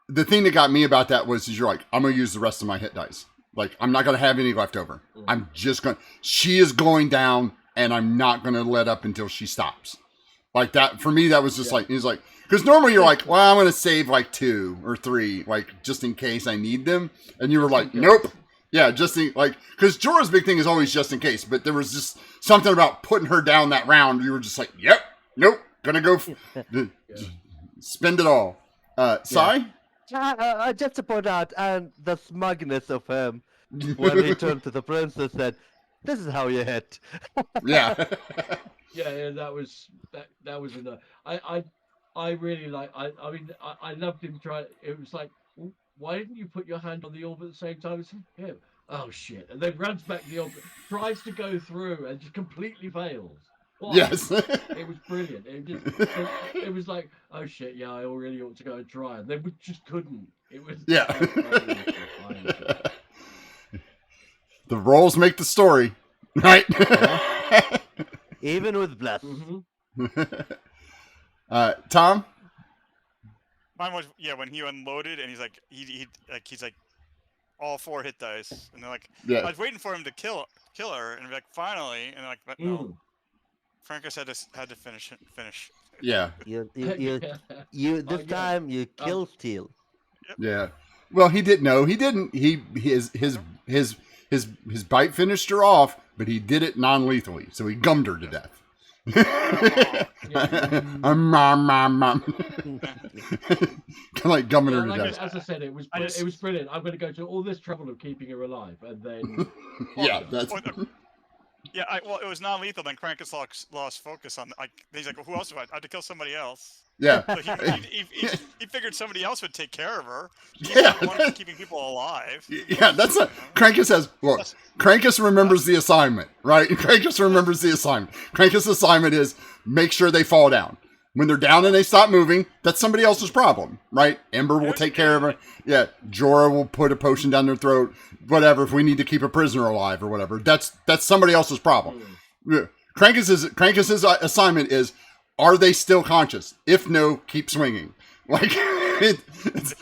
the thing that got me about that was you're like, I'm gonna use the rest of my hit dice. Like, I'm not gonna have any left over. I'm just gonna. She is going down, and I'm not gonna let up until she stops. Like that for me, that was just like he's like, because normally you're like, well, I'm gonna save like 2 or 3, like just in case I need them, and you were like, nope. Yeah, just like, because Jorah's big thing is always just in case, but there was just something about putting her down that round. You were just like, yep, nope, gonna go spend it all. Sai? Just to point out, and the smugness of him when he turned to the princess said, "This is how you hit." Yeah. Yeah, that was enough. I really like. I mean, I loved him trying. It was like, why didn't you put your hand on the orb at the same time as him? Oh shit! And then runs back to the orb, tries to go through, and just completely fails. Why? Yes. It was brilliant. It was like, oh shit, yeah, I really ought to go and try, and then we just couldn't. It was The roles make the story, right? Even with bless. Tom? Mine was when he unloaded and he's like all 4 hit dice and they're like I was waiting for him to kill her and be like finally and like but no. Francis had to finish. Yeah. You this time you kill Steel. Yep. Yeah. Well, he didn't know. He didn't. His bite finished her off, but he did it non-lethally, so he gummed her to death. Kind of like gumming her to death. As I said, it was brilliant. I'm going to go to all this trouble of keeping her alive, and then that's. Yeah, well, it was non-lethal. Then Krampus lost focus on. He's like, well, who else do I had to kill somebody else? Yeah. So he figured somebody else would take care of her. He's Yeah. the one who's keeping people alive. Yeah, that's a Krampus says. Look, Krampus remembers the assignment, right? Krampus remembers the assignment. Krampus' assignment is make sure they fall down. When they're down and they stop moving, that's somebody else's problem, right? Ember will take care of it. Yeah, Jorah will put a potion down their throat. Whatever. If we need to keep a prisoner alive or whatever, that's somebody else's problem. Yeah. Krankus's assignment is: are they still conscious? If no, keep swinging. Like it's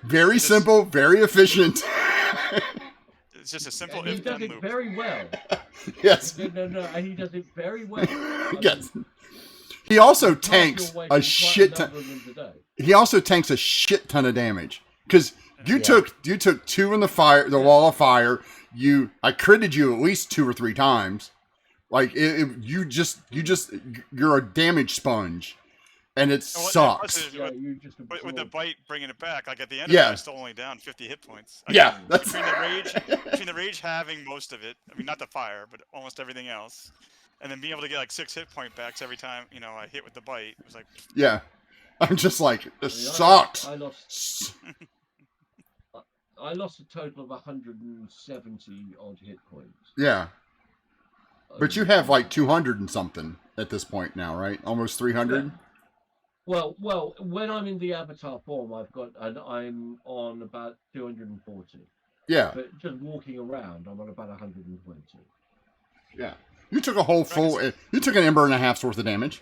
very simple, very efficient. It's just a simple And he if does then it loop. very well. Yes. No, and he does it very well. Yes. He also You pass tanks your way a from quite shit number ton. of them today. He also tanks a shit ton of damage because you Yeah. took 2 in the fire, the wall of fire. I critted you at least 2 or 3 times. Like you're a damage sponge, and it And what- sucks. Yeah, you just With the absorb. bite bringing it back, like at the end Yeah. of it, I was still only down 50 hit points. Like, Yeah, that's between the rage having most of it, I mean not the fire, but almost everything else, and then being able to get like 6 hit point backs every time I hit with the bite. It was like yeah. I'm just like I this mean, sucks. I lost a total of 170 odd hit points. Yeah, but you have like 200 and something at this point now, right? Almost 300. Well, when I'm in the avatar form, I'm on about 240. Yeah, But just walking around, I'm on about 120. yeah. You took a whole full. You took an ember and a half's worth of damage.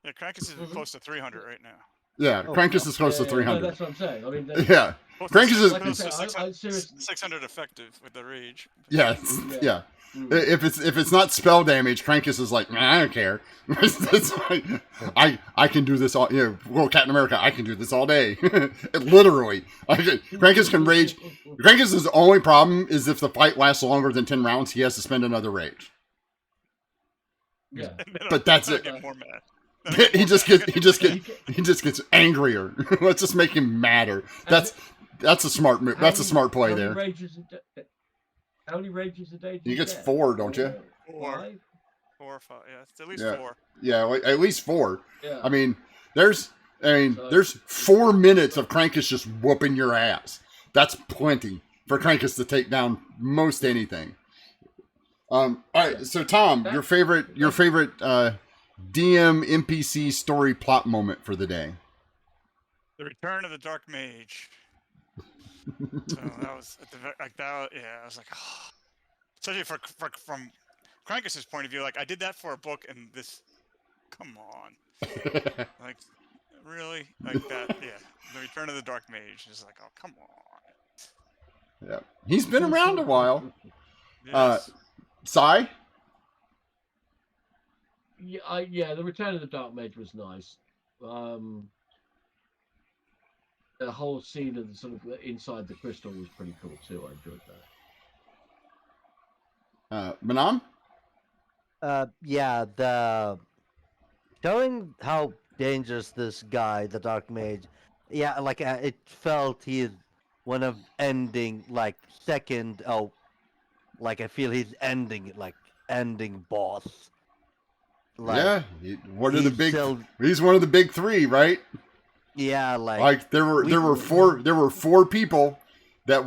yeah, Krankus is close to 300 right now. Yeah, Oh, Krankus is close to No, 300. that's what I'm saying. I mean, Yeah, Close Krankus to, is- like I close said, to I 600, seriously. 600 effective with the rage. yeah, yeah. If it's not spell damage, Krankus is like, man, I don't care. It's like, I can do this all. Well, Captain America, I can do this all day. Literally, Krankus can rage. Krankus' only problem is if the fight lasts longer than 10 rounds, he has to spend another rage. Yeah. But that's Then it. I'll get more mad. he just gets angrier. Let's just make him madder. That's a smart move. That's a smart play there. How many rages a day? Do He you gets get? 4, don't you? 4. 5? 4 or 5. Yeah, it's at least Yeah. 4. Yeah, like, at least 4. Yeah. I mean, there's 4 minutes of Krankus just whooping your ass. That's plenty for Krankus to take down most anything. All right, so Tom, your favorite DM NPC story plot moment for the day. The Return of the Dark Mage. So that was at the like that. Yeah, I was like, oh. Especially from Krankus's point of view, like I did that for a book, and this, come on, like really, like that. Yeah, the Return of the Dark Mage is like, oh come on. Yeah, he's been around a while. Yes. Sai? Yeah, the Return of the Dark Mage was nice. The whole scene of the sort of inside the crystal was pretty cool too. I enjoyed that. Manam? Yeah, the showing how dangerous this guy, the Dark Mage. Yeah, like it felt he's one of ending like second. Oh, like I feel he's ending boss. Like, Yeah, one of the he's big. still- He's one of the big 3, right? Yeah, Like there were 4 people that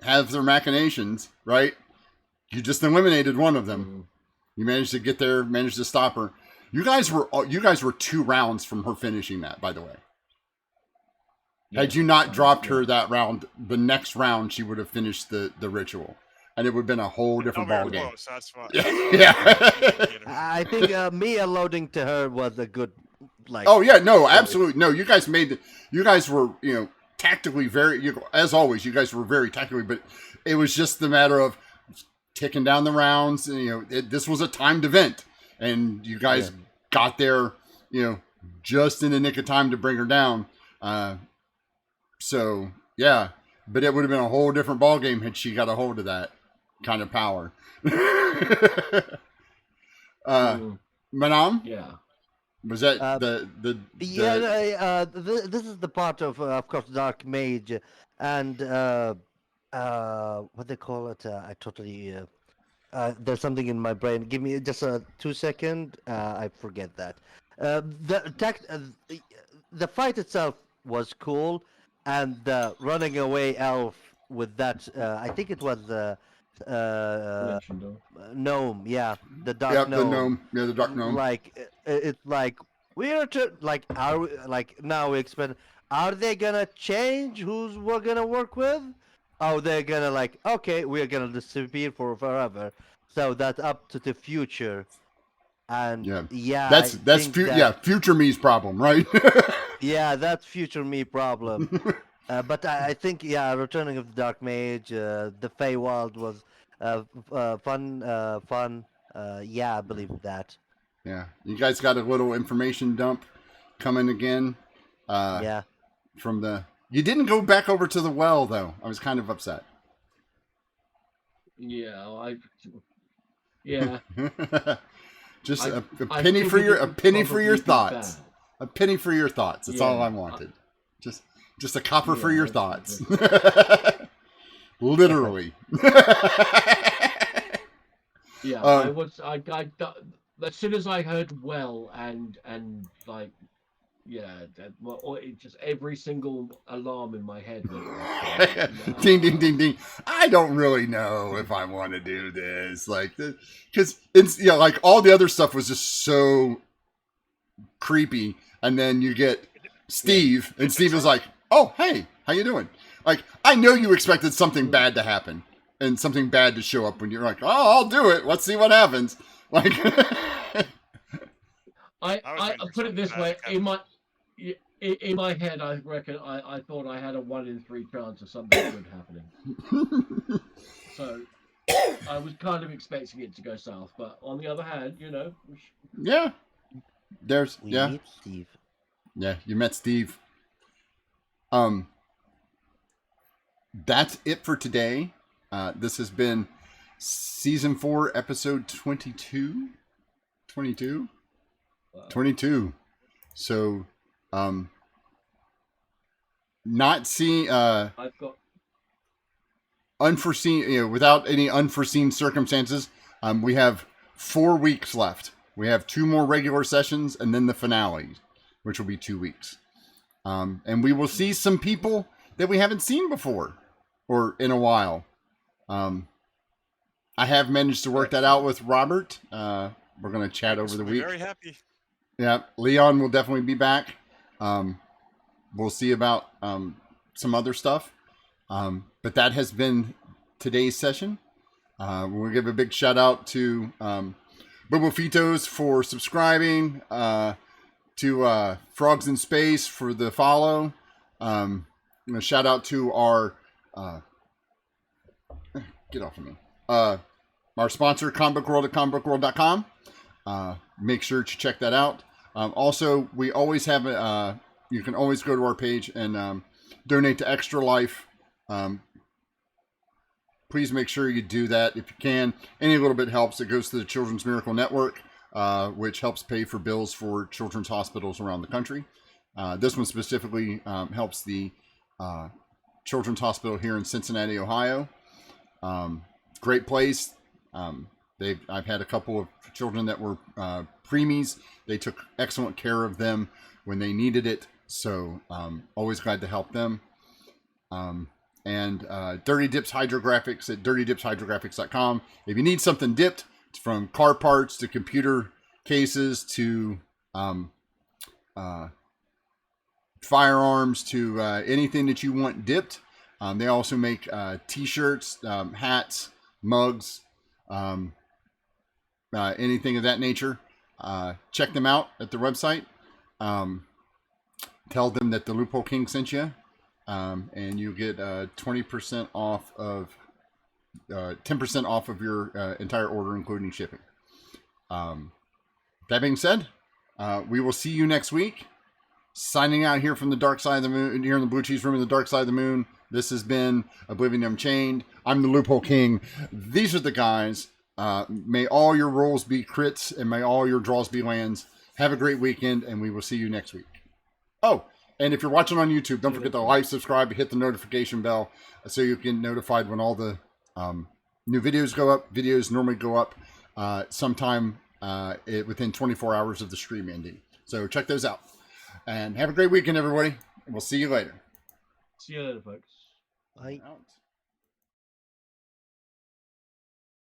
have their machinations, right? You just eliminated one of them. Mhm. You managed to get there, managed to stop her. You guys were 2 rounds from her finishing that, by the way. Had you not dropped her that round, the next round she would have finished the ritual, and it would have been a whole different No, we ball were game. close, that's why. Yeah. I think me alluding to her was a good like. Oh yeah, no, absolutely, no. You guys were tactically as always. You guys were very tactically, but it was just the matter of ticking down the rounds. And, this was a timed event, and you guys got there, just in the nick of time to bring her down. So yeah, but it would have been a whole different ball game had she got a hold of that kind of power. Manam, Yeah. was that Yeah, this is the part of course, Dark Mage, and what they call it. I totally. There's something in my brain. Give me just 2 seconds. I forget that. The fight itself was cool, and the running away elf with that. I think it was uh, Mentioned, gnome. Yeah, the dark Yep, the gnome. gnome. Yeah, the dark gnome. Like it's like we're like are we, like now we expect, are they gonna change who's we're gonna work with? Oh, they're gonna like, okay, we're gonna disappear for forever. So that's up to the future. And Yeah, yeah, I think that future me's problem, right? yeah, that's future me problem. But I think yeah, Returning of the Dark Mage, the Feywild was fun. Yeah, I believe that. Yeah, you guys got a little information dump coming again. Yeah. From the. You didn't go back over to the well though. I was kind of upset. Yeah. Just I- a I penny for figured your it a would penny for your probably be thoughts. bad. A penny for your thoughts. That's all Yeah, I wanted. Just a copper for Yeah, your that's- thoughts. Literally. Yeah, Um, as soon as I heard well and like, it just every single alarm in my head went off. Ding ding ding ding. I don't really know if I want to do this, like, because it's like all the other stuff was just so creepy, and then you get Steve, and Steve is like, "Oh, hey, how you doing?" Like, I know you expected something bad to happen and something bad to show up when you're like, "Oh, I'll do it. Let's see what happens." Like, I I was waiting for put it something this bad way, to happen. in my head, I reckon I thought I had a 1 in 3 chance of something good happening. So I was kind of expecting it to go south, but on the other hand, yeah, there's We yeah, meet Steve. yeah. You met Steve. That's it for today. This has been season 4, episode 22. 22? 22. So, not seeing, I've got unforeseen, without any unforeseen circumstances, we have 4 weeks left. We have 2 more regular sessions and then the finale, which will be 2 weeks. And we will see some people that we haven't seen before or in a while. I have managed to work that out with Robert. We're going to chat over the We'll be week. very happy. Yeah, Leon will definitely be back. We'll see about some other stuff. But that has been today's session. We'll give a big shout out to Bobofitos for subscribing, to Frogs in Space for the follow. I'm going to shout out to our get off of me. Our sponsor, Comic World at comicbookworld.com. Make sure to check that out. Also, we always have you can always go to our page and donate to Extra Life. Please make sure you do that if you can. Any little bit helps. It goes to the Children's Miracle Network, which helps pay for bills for children's hospitals around the country. This one specifically helps the Children's Hospital here in Cincinnati, Ohio. Great place. I've had a couple of children that were preemies. They took excellent care of them when they needed it. So always glad to help them. And Dirty Dips Hydrographics at dirtydipshydrographics.com. If you need something dipped, from car parts to computer cases to firearms to anything that you want dipped. They also make t-shirts, hats, mugs, anything of that nature. Check them out at their website. Tell them that the Loophole King sent you, and you get 20% off of 10% off of your entire order, including shipping. That being said, we will see you next week. Signing out here from the dark side of the moon, here in the Blue Cheese Room in the dark side of the moon. This has been Oblivion Unchained. I'm the Loophole King. These are the guys. May all your rolls be crits and may all your draws be lands. Have a great weekend, and we will see you next week. Oh, and if you're watching on YouTube, don't forget to like, subscribe, hit the notification bell so you get notified when all the new videos go up. Videos normally go up sometime within 24 hours of the stream ending. So check those out. And have a great weekend, everybody. And we'll see you later. see you later, folks. Bye. Out.